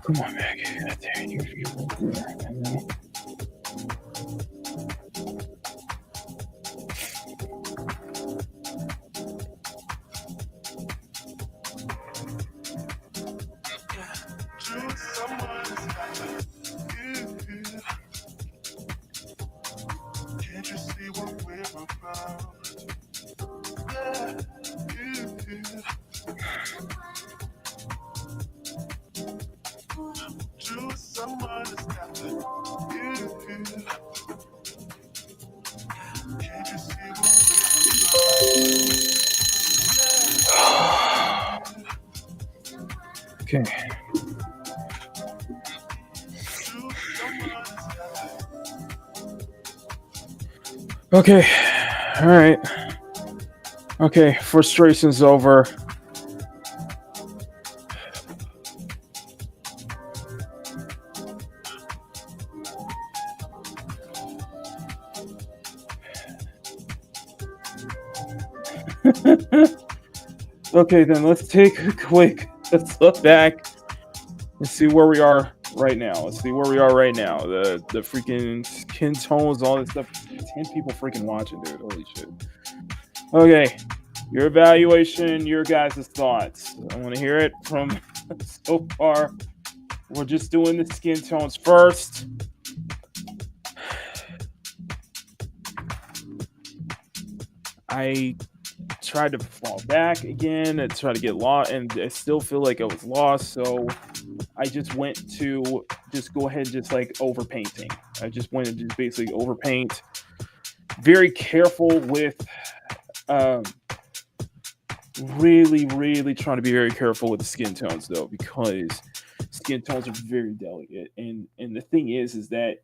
Come on, Meg. God damn, you know? Can't you see what we're about? Choose someone that's got the Can't you see what Okay. Okay. All right. Okay. Frustration's over. Okay, then let's take a quick. Let's look back and see where we are right now. Let's see where we are right now. The freaking skin tones, all this stuff. 10 people freaking watching, dude. Holy shit. Okay, your evaluation, your guys' thoughts. I want to hear it from so far. We're just doing the skin tones first. I tried to fall back again and try to get lost, and I still feel like I was lost. So I just went to just go ahead and just like overpainting. I just went and just basically overpaint. Very careful with really trying to be very careful with the skin tones though, because skin tones are very delicate. And the thing is that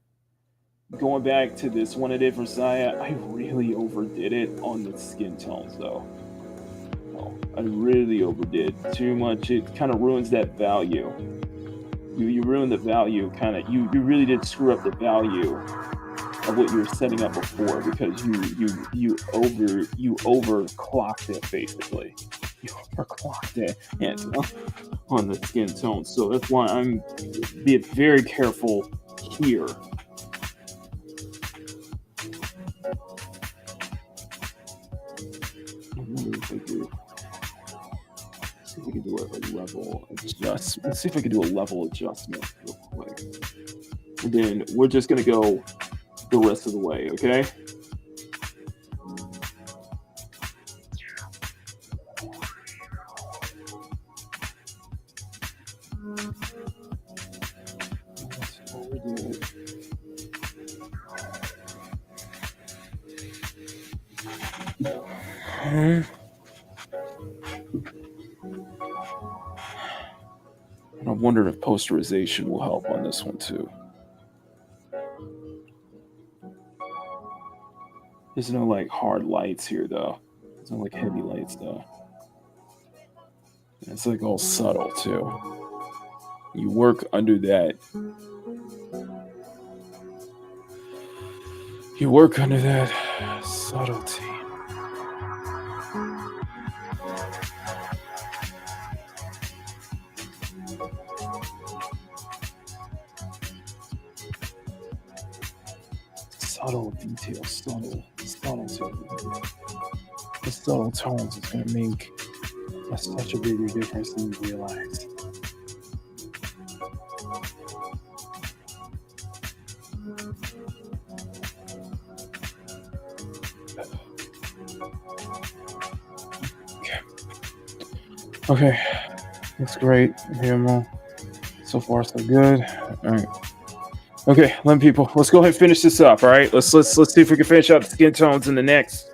going back to this one I did for Saya, I really overdid it on the skin tones though. I really overdid too much. It kind of ruins that value. You ruin the value, kind of. You really did screw up the value of what you were setting up before, because you overclocked it basically. You overclocked it on the skin tone. So that's why I'm being very careful here. See if we can do a level adjustment. Let's see if we can do a level adjustment real quick. And then we're just gonna go the rest of the way, okay? And I'm wondering if posterization will help on this one too. There's no like hard lights here though. There's no like heavy lights though. It's like all subtle too. You work under that. You work under that subtlety. Subtle details, subtle. The subtle tones is going to make such a bigger difference than you realize. Okay, that's great. Here, so far so good. All right. Okay, people, let's go ahead and finish this up. All right, let's see if we can finish up the skin tones in the next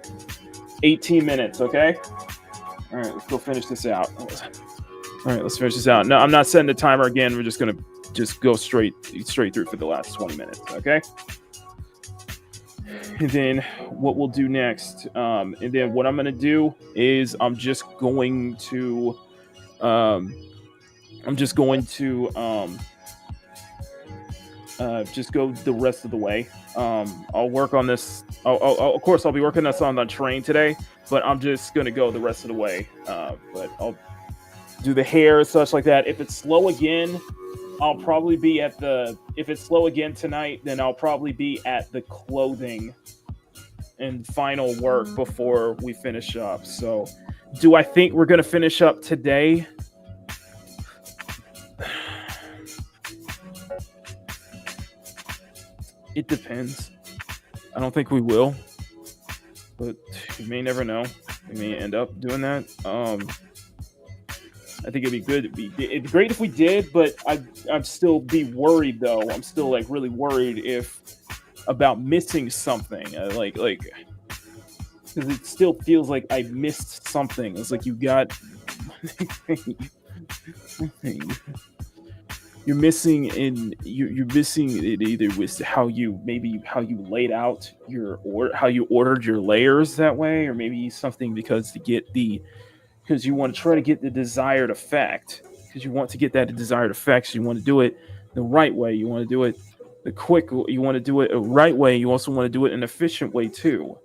18 minutes. Okay. All right, let's go finish this out. All right, let's finish this out. No, I'm not setting the timer again. We're just gonna go straight through for the last 20 minutes. Okay. And then what we'll do next, and then what I'm gonna do is I'm just going to just go the rest of the way. I'll work on this. Of course, I'll be working this on the train today, but I'm just going to go the rest of the way. But I'll do the hair and such like that. If it's slow again, I'll probably be at the, if it's slow again tonight, then I'll probably be at the clothing and final work before we finish up. So do I think we're going to finish up today? It depends. I don't think we will, but you may never know. We may end up doing that. I think it'd be good. It'd be great if we did, but I'd still be worried though. I'm still like really worried about missing something. Like because it still feels like I missed something. It's like you got you're missing it either with how you laid out your, or how you ordered your layers that way, or maybe something because you want to try to get the desired effect, because you want to get that desired effect. So you want to do it the right way. You want to do it the quick. You want to do it the right way. You also want to do it an efficient way too.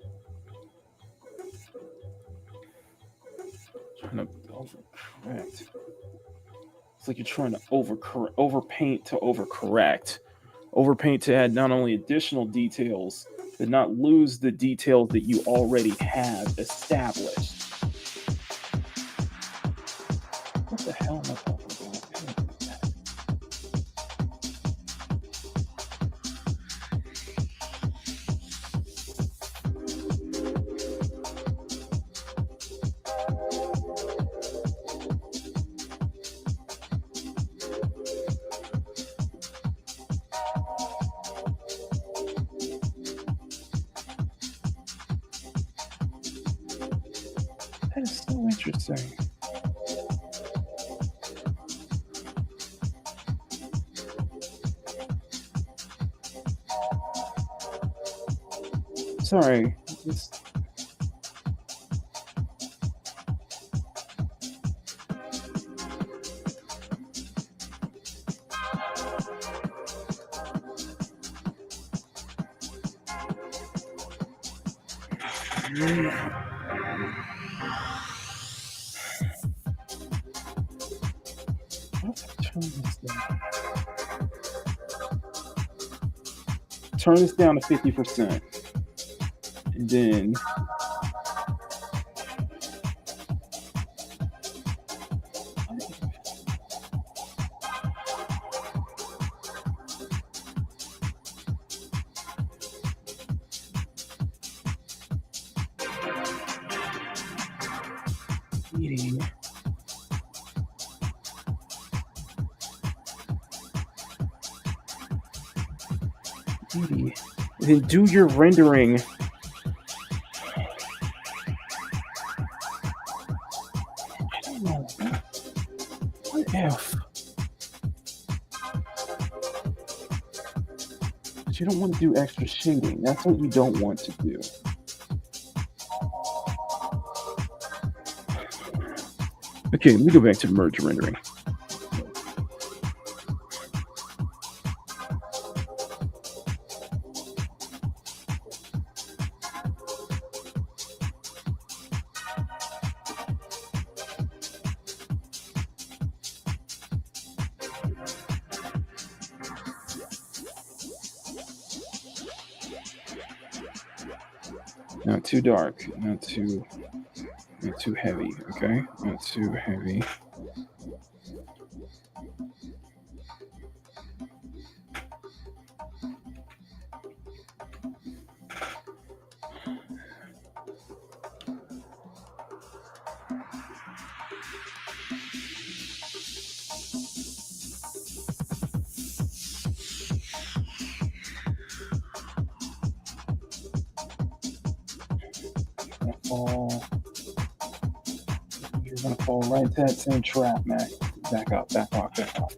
Trying to overcorrect. It's like you're trying to overpaint to overcorrect. Overpaint to add not only additional details, but not lose the details that you already have established. What the hell am I talking about? That is so interesting. Sorry. Turn this down to 50%. And then eating. Then do your rendering. I don't know. What if? But you don't want to do extra shading. That's what you don't want to do. Okay, let me go back to merge rendering. Not too dark, not too heavy, okay? Not too heavy. You're gonna fall right into that same trap, Mac. Back up, back off, back off.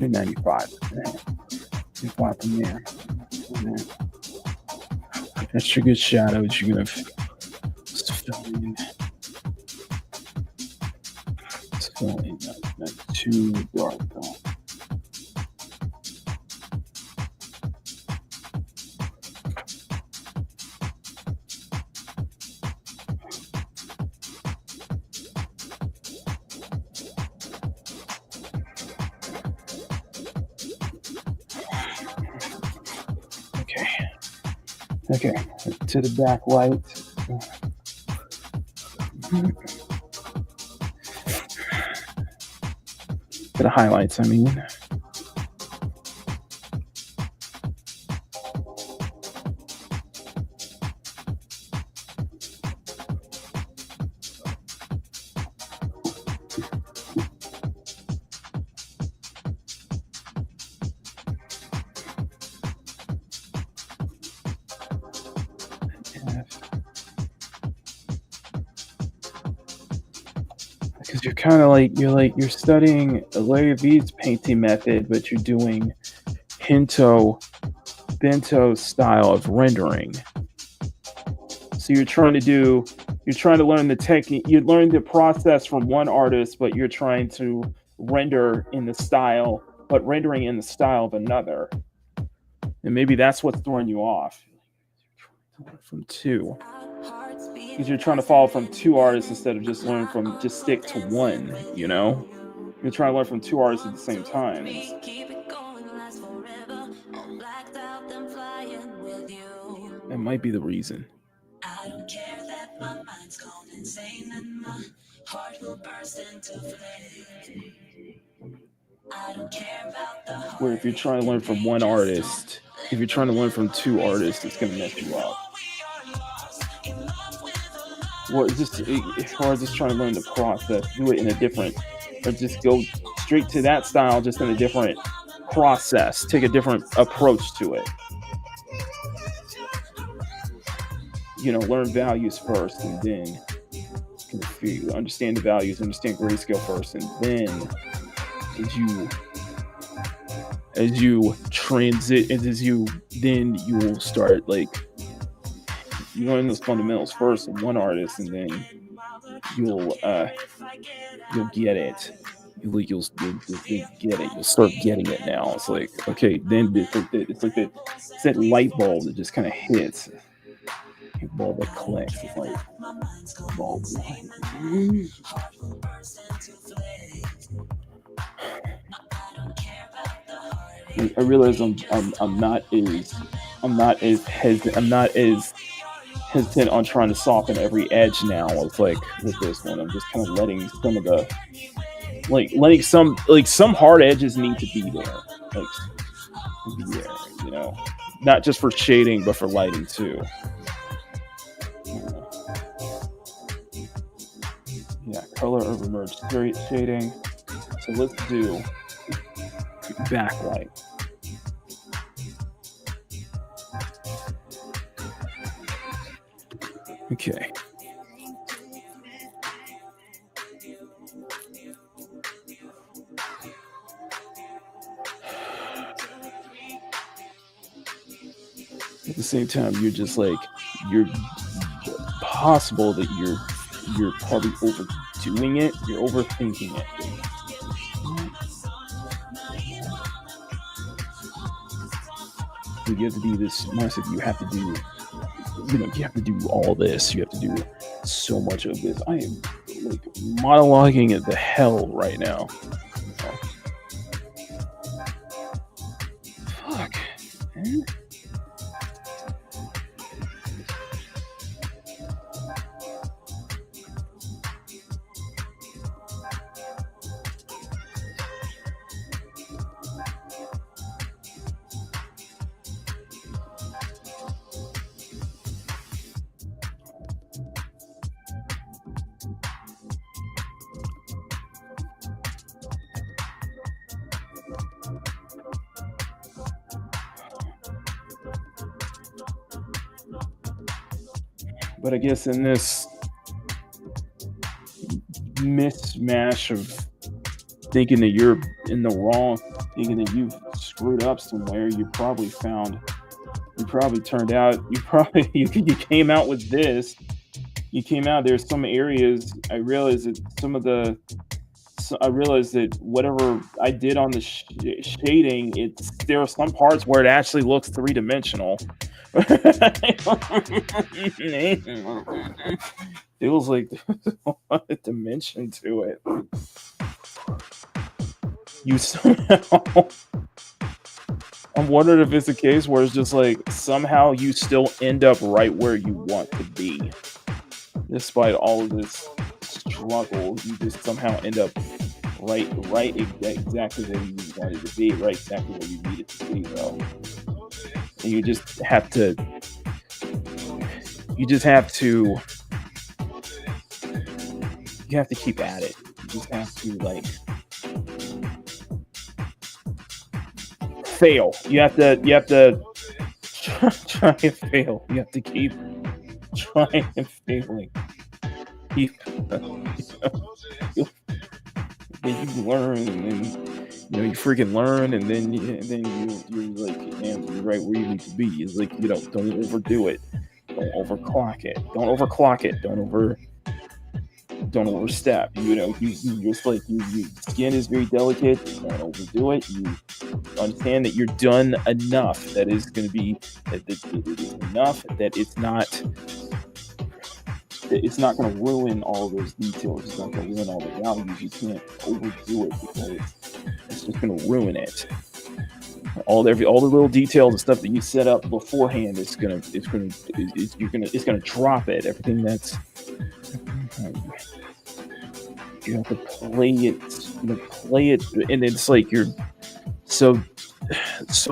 You're 95. 95 from there. That's your good shadows. You're gonna fill in. Fill in, not too dark though. Okay, to the backlight. To the highlights, I mean. Because you're kind of like you're studying Larry V's painting method, but you're doing bento style of rendering. So you're trying to learn the technique. You learn the process from one artist, but you're trying to rendering in the style of another. And maybe that's what's throwing you off. From two. Because you're trying to follow from two artists instead of just stick to one, you know? You're trying to learn from two artists at the same time. That might be the reason. I don't care that my mind's gone insane and my heart will burst into flame. I don't care about the heart. Where if you're trying to learn from one artist, if you're trying to learn from two artists, it's gonna mess you up. Or just trying to learn the process, do it in a different, or just go straight to that style, just in a different process, take a different approach to it. You know, learn values first, and then if you understand the values, understand grayscale first, and then as you transit, then you will start you learn those fundamentals first in one artist, and then you'll get it. You'll get it. You'll start getting it now. It's like, okay, then it's like that light bulb that just kind of hits. A bulb that clicks. It's like bulb light. I realize I'm not as hesitant on trying to soften every edge now. It's like with this one, I'm just kind of letting some of the some hard edges need to be there, you know, not just for shading but for lighting too. Yeah, color over merge shading. So let's do backlight. Okay. At the same time, you're possible that you're probably overdoing it. You're overthinking it. You have to do this. You have to do. You have to do all this. You have to do so much of this. I am monologuing at the hell right now. Fuck, man. But I guess in this mismatch of thinking that you're in the wrong, thinking that you've screwed up somewhere, you came out with this. You came out, there's some areas, I realized that whatever I did on the shading, there are some parts where it actually looks three-dimensional. Feels like there's a lot of dimension to it. You somehow I'm wondering if it's a case where it's just like somehow you still end up right where you want to be, despite all of this struggle. You just somehow end up right exactly where you wanted to be, right exactly where you needed to be, though. And you just have to keep at it. You just have to like fail. You have to try and fail. You have to keep trying and failing. Keep then you learn, and then you freaking learn, and then you're like, man, you're right where you need to be. It's like, don't overdo it, don't overclock it, don't overstep. You just like you skin is very delicate. Don't overdo it. You understand that you're done enough. That is going to be that it is enough. That it's not going to ruin all those details. It's not going to ruin all the values. You can't overdo it because it's just going to ruin it. All the little details and stuff that you set up beforehand, it's going to drop it. Everything that's you have to play it, and it's like you're so it's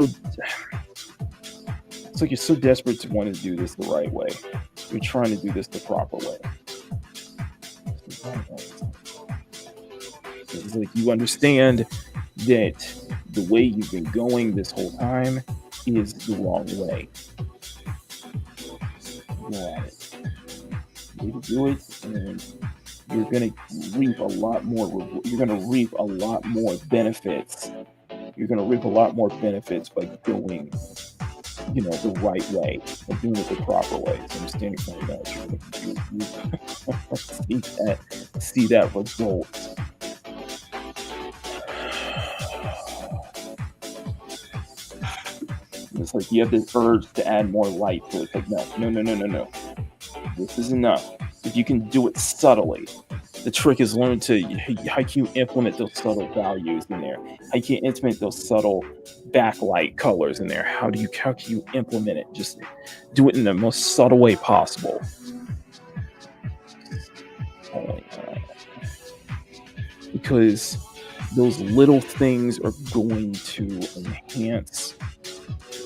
like you're so desperate to want to do this the right way. You're trying to do this the proper way. It's like you understand that the way you've been going this whole time is the wrong way. Go at it. You do it, and you're gonna reap a lot more. You're gonna reap a lot more benefits. You're gonna reap a lot more benefits by going, the right way, and doing it the proper way. So I'm standing from that. You see that result. It's like you have this urge to add more light to it. It's like, no. This is enough. If you can do it subtly, the trick is learn how you implement those subtle values in there. How you implement those subtle backlight colors in there. How can you implement it? Just do it in the most subtle way possible. Because those little things are going to enhance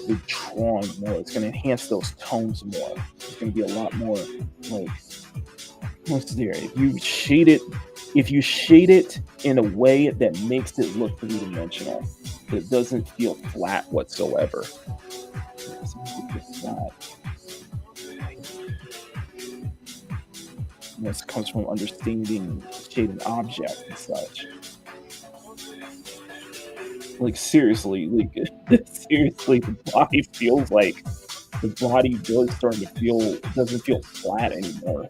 the drawing more. It's going to enhance those tones more. It's going to be a lot more like, what's there? If you shade it in a way that makes it look three-dimensional, it doesn't feel flat whatsoever. It doesn't feel flat. And this comes from understanding shading objects and such. Like seriously, the body feels like the body does starting to doesn't feel flat anymore.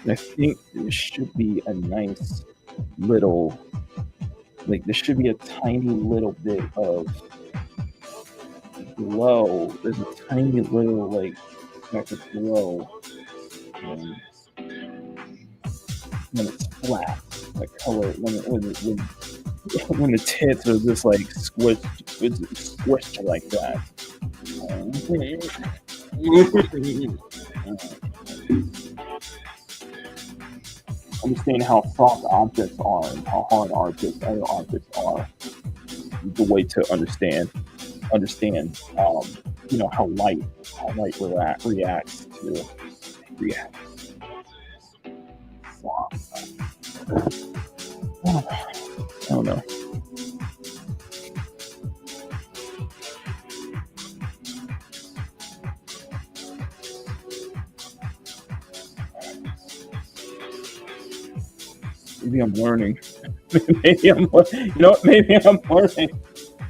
I think there should be a nice little, there should be a tiny little bit of glow. There's a tiny little like a glow when it's flat, like color when the tits are just like squished like that. Understand how soft objects are and how hard other objects are. The way to understand, how light reacts to react. I don't know. Maybe I'm learning. Maybe I'm learning.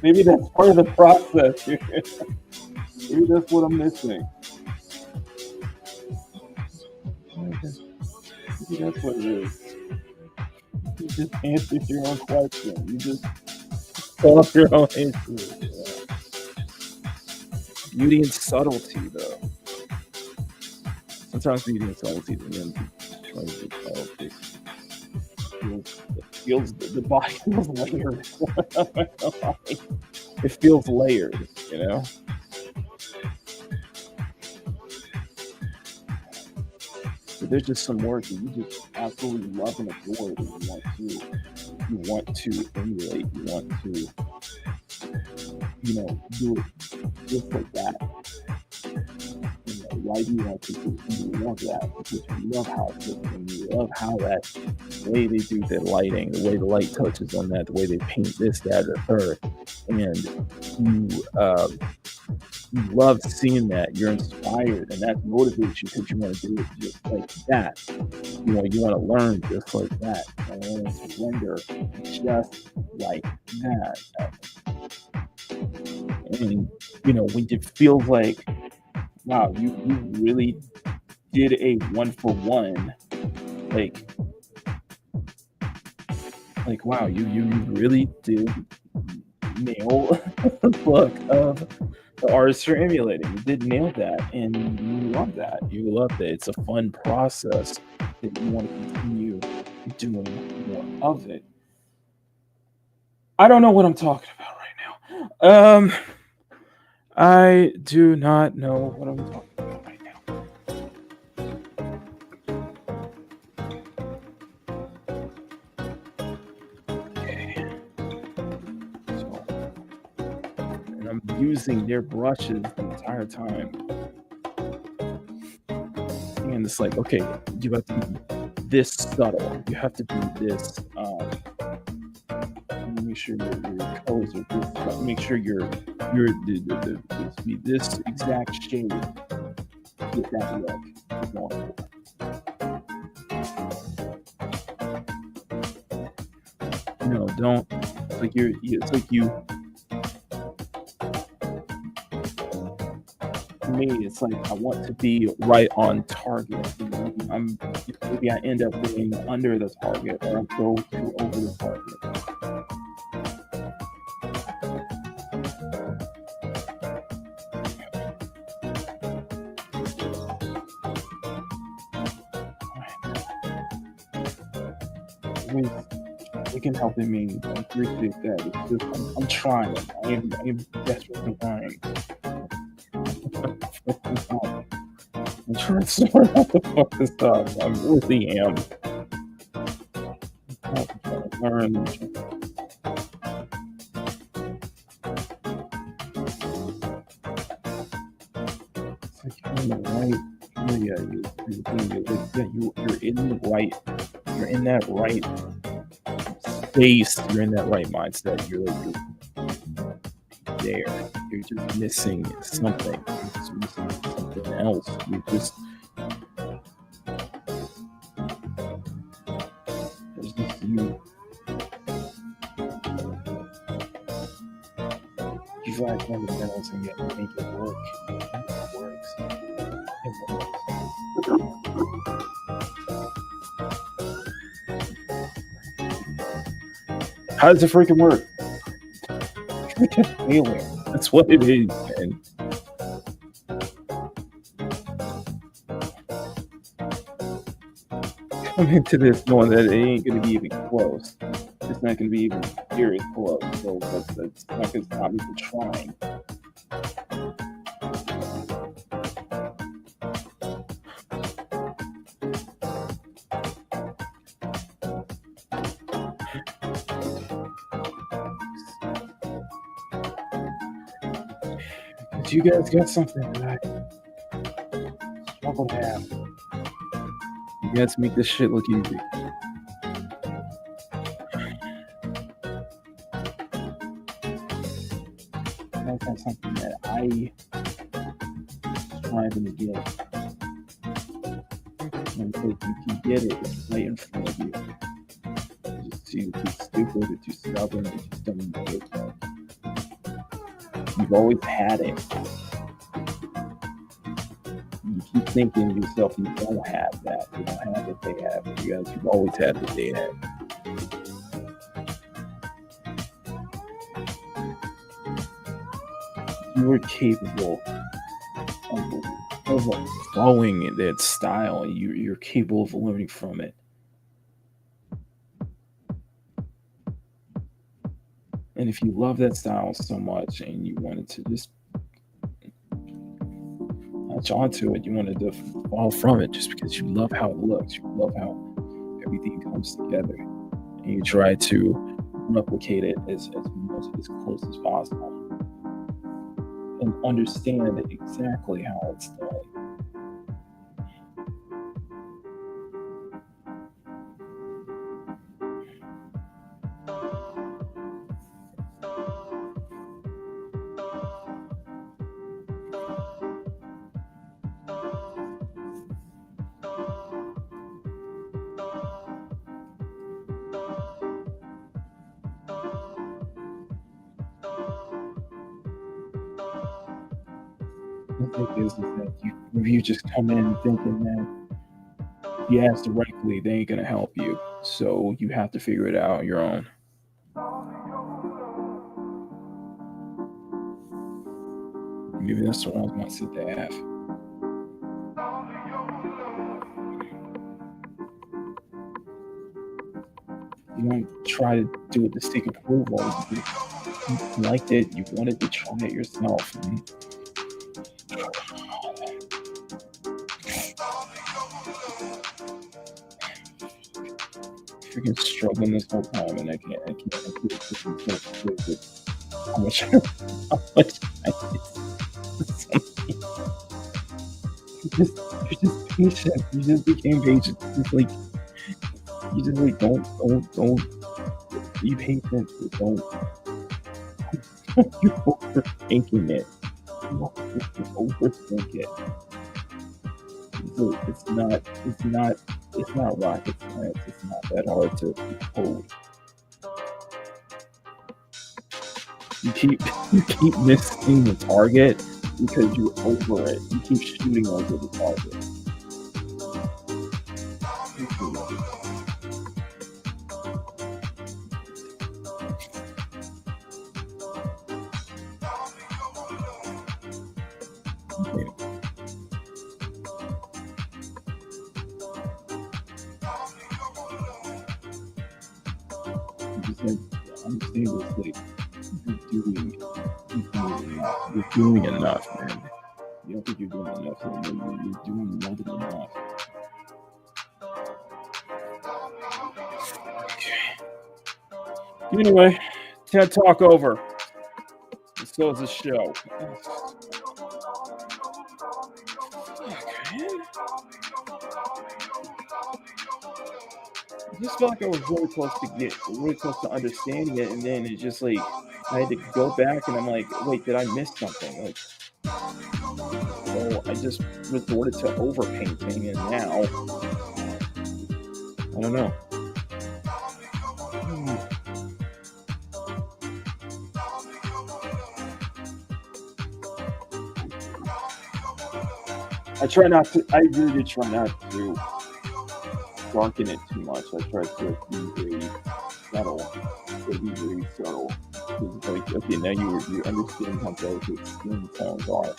Maybe that's part of the process. Maybe that's what I'm missing. Maybe that's what it is. You just answered your own question. You just solved your own issue. Beauty and subtlety, though. Sometimes beauty and subtlety, and then trying to be subtlety. the body feels layered. It feels layered, you know. But there's just some work that you just absolutely love and adore that you want to emulate, you want to, you know, do it just like that. You know, why do you want to do it? You love that because you love how it looks and you love how that way they do their lighting, the way the light touches on that, the way they paint this, that, or third. And you love seeing that. You're inspired, and that motivates you because you want to do it just like that. You know, you want to learn just like that. You want to surrender just like that. And you know, when it feels like, wow, you really did a 1-for-1, like wow, you really did nail the look of the artists you're emulating. You did nail that, and you love that. You love that. It's a fun process that you want to continue doing more of it. I don't know what I'm talking about right now. I do not know what I'm talking about right now. Okay. So, and I'm using their brushes the entire time. And it's like, okay, you have to be this subtle. You have to be this. Make sure your colors are this. Make sure be this exact shade. Get that look going for. No, don't. It's like it's like you. For me, it's like I want to be right on target. Maybe I end up being under the target, or I go too over the target. It can help me. I appreciate that. It's just I'm trying. I am desperately trying. I'm trying to sort out the fuck this up. I really am. I'm trying to learn. It's like you're in the right area. You're in the right. You're in that right space. You're in that right mindset. You're there. You're just missing something. You're just missing something else. You're just there's just you. You try fundamentals and make it work. It works. It works. How does it freaking work? Freaking failing. That's what it is, man. Come into this knowing that it ain't gonna be even close. It's not gonna be even very close. So that's not gonna stop me from trying. You guys got something that I struggle to have. You guys make this shit look easy. You guys got something that I striving to get. And if you can get it, it's right in front of you. It's just too stupid, or too stubborn, or just don't even look like. You've always had it. You keep thinking to yourself, you don't have that. You don't have what they have. You guys, you've always had what they have. You were capable of following that style, and you're capable of learning from it. And if you love that style so much and you wanted to just latch onto it, you wanted to fall from it just because you love how it looks, you love how everything comes together, and you try to replicate it as close as possible and understand exactly how it's done. The thing is that if you just come in thinking that if you ask directly, they ain't gonna help you. So you have to figure it out on your own. Maybe that's the wrong mindset to have. You don't try to do it to seek approval. You liked it, you wanted to try it yourself. Freaking struggling this whole time, and I can't how much I you're just patient. You just became patient. You just like don't be patient. Don't you're overthinking it. You overthink it. So it's not rocket science. It's not that hard to code. You keep missing the target because you're over it. You keep shooting over the target. Okay. You just have to understand this, like, you're doing enough, man. You don't think you're doing enough, you're doing more than enough. Okay. Anyway, TED Talk over. This goes the show. I just felt like I was really close to understanding it, and then it just like I had to go back, and I'm like, wait, did I miss something? Like, so I just resorted to overpainting, and now I don't know. I really try not to darken it too much. I try to be very subtle. It's like, okay, now you understand how delicate skin tones are.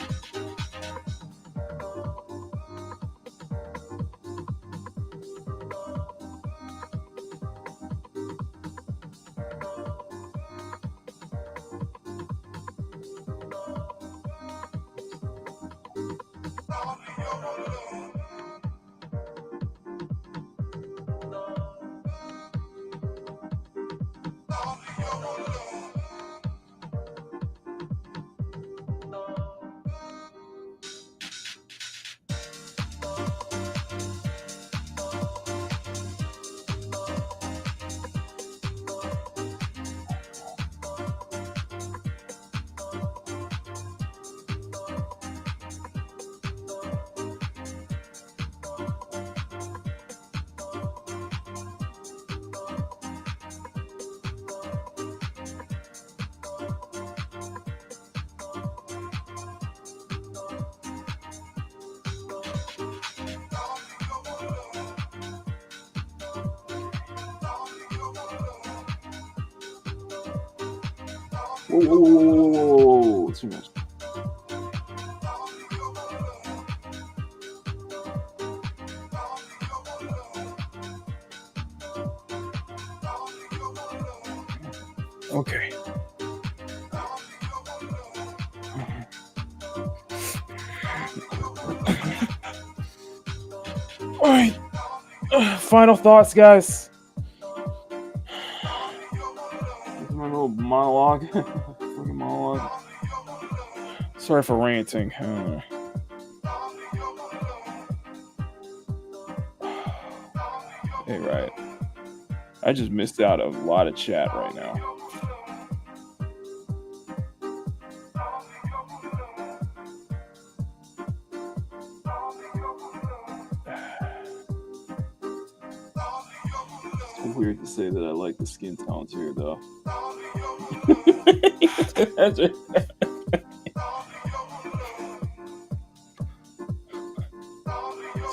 Whoa, too much. Okay. All right. Final thoughts, guys. My little monologue. Freaking monologue. Sorry for ranting. Hey, right. I just missed out a lot of chat right now. It's weird to say that I like the skin tones here, though. It's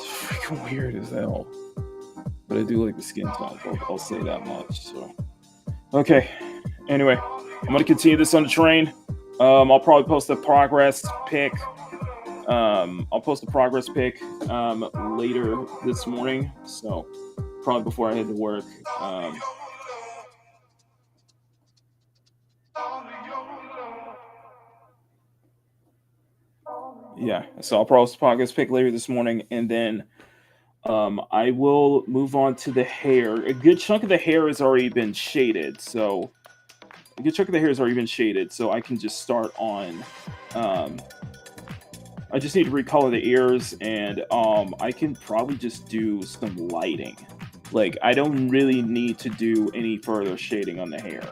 freaking weird as hell. But I do like the skin tones. I'll say that much. So, okay. Anyway, I'm gonna continue this on the train. I'll probably post a progress pic. I'll post a progress pic later this morning. So probably before I head to work. Yeah. So I'll post a progress pic later this morning, and then I will move on to the hair. A good chunk of the hair has already been shaded, so I can just start on. I just need to recolor the ears, and I can probably just do some lighting. Like, I don't really need to do any further shading on the hair.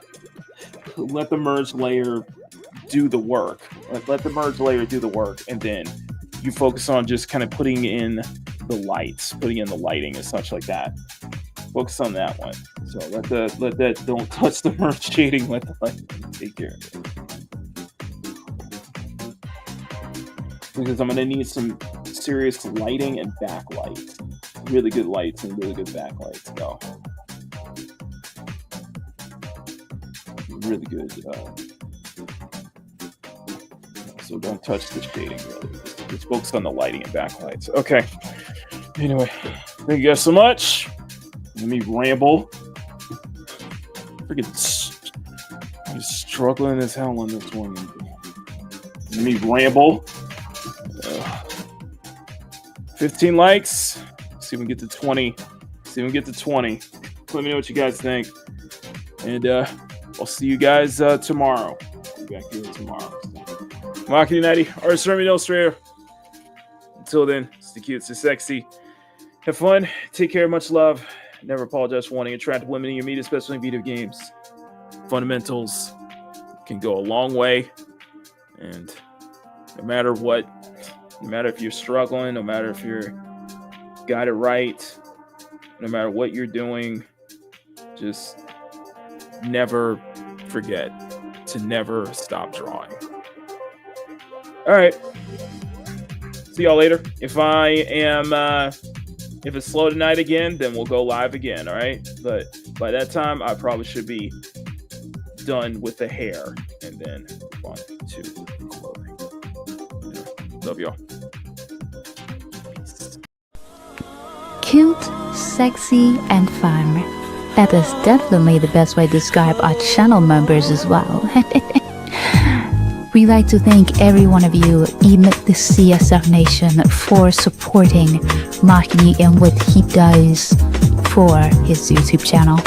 Let the merge layer do the work. Let the merge layer do the work, and then you focus on just kind of putting in the lights, putting in the lighting and such like that. Focus on that one. So let that don't touch the merge shading. Let the lighting take care of it. Because I'm gonna need some serious lighting and backlight. Really good lights and really good backlights, though. Really good. So don't touch the shading, really. Just focus on the lighting and backlights. Okay. Anyway, thank you guys so much. Let me ramble. Freaking I'm just struggling as hell on this one. Let me ramble. 15 likes. See if we can get to 20. Let me know what you guys think. And I'll see you guys tomorrow. I'll be back here tomorrow. Makini 90, artist, illustrator. Until then, stay cute, stay sexy. Have fun. Take care. Much love. Never apologize for wanting attractive women in your media, especially in video games. Fundamentals can go a long way. And no matter what, no matter if you're struggling, no matter if you're got it right, no matter what you're doing, just never forget to never stop drawing. All right. See y'all later. If it's slow tonight again, then we'll go live again. All right. But by that time, I probably should be done with the hair and then on to clothing. Love y'all. Cute, sexy, and fun. That is definitely the best way to describe our channel members as well. We'd like to thank every one of you in the CSF Nation for supporting Makini and what he does for his YouTube channel.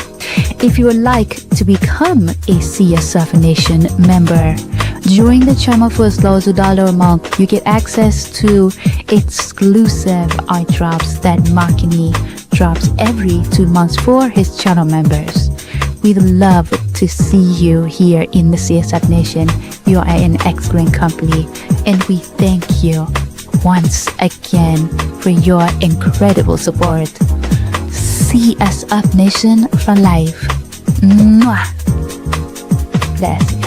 If you would like to become a CSF Nation member, join the channel for as low as $1 a month. You get access to exclusive art drops that Makini drops every 2 months for his channel members. We'd love to see you here in the CSF Nation. You are an excellent company, and we thank you once again for your incredible support. CSF Nation for life. Mwah. Gracias.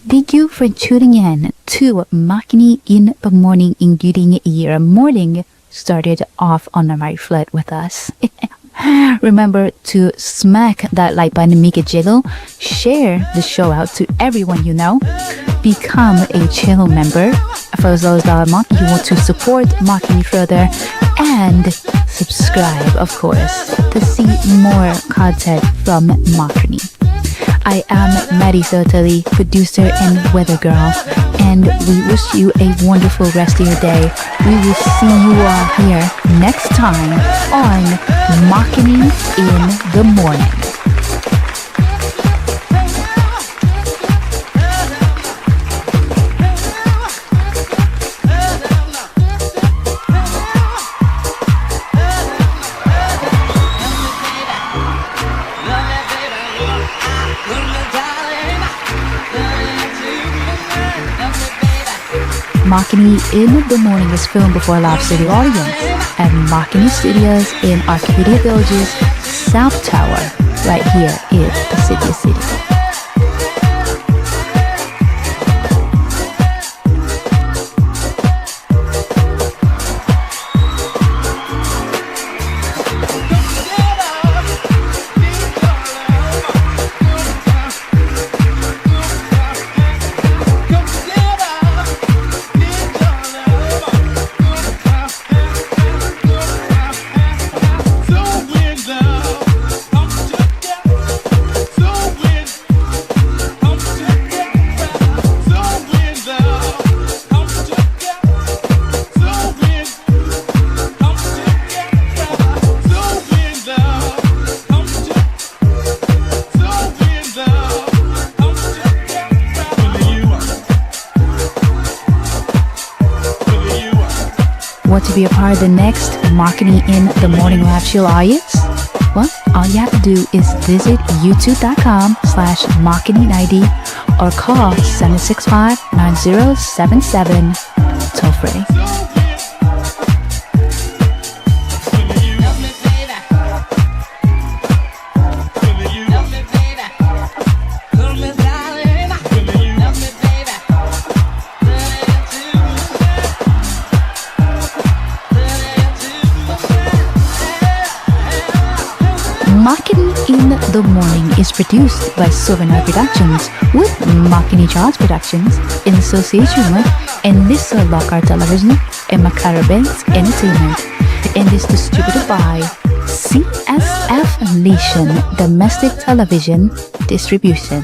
Thank you for tuning in to Makini in the morning, including your morning started off on the right foot with us. Remember to smack that like button, make it jiggle, share the show out to everyone you know, become a channel member for those that you want to support Makini further, and subscribe, of course, to see more content from Makini. I am Maddie Soteli, producer and weather girl, and we wish you a wonderful rest of your day. We will see you all here next time on Makini in the Morning. Makini in the Morning is filmed before a live studio audience at Makini Studios in Arcadia Village's South Tower, right here in the City of City. Want to be a part of the next Makini in the Morning live show audience? Well, all you have to do is visit youtube.com/Makini90 or call 765-9077 toll free. Makini in the Morning is produced by Souvenir Productions with Makini Charles Productions in association with Enlisa Lockhart Television and Makara Banks Entertainment, and is distributed by CSF Nation Domestic Television Distribution.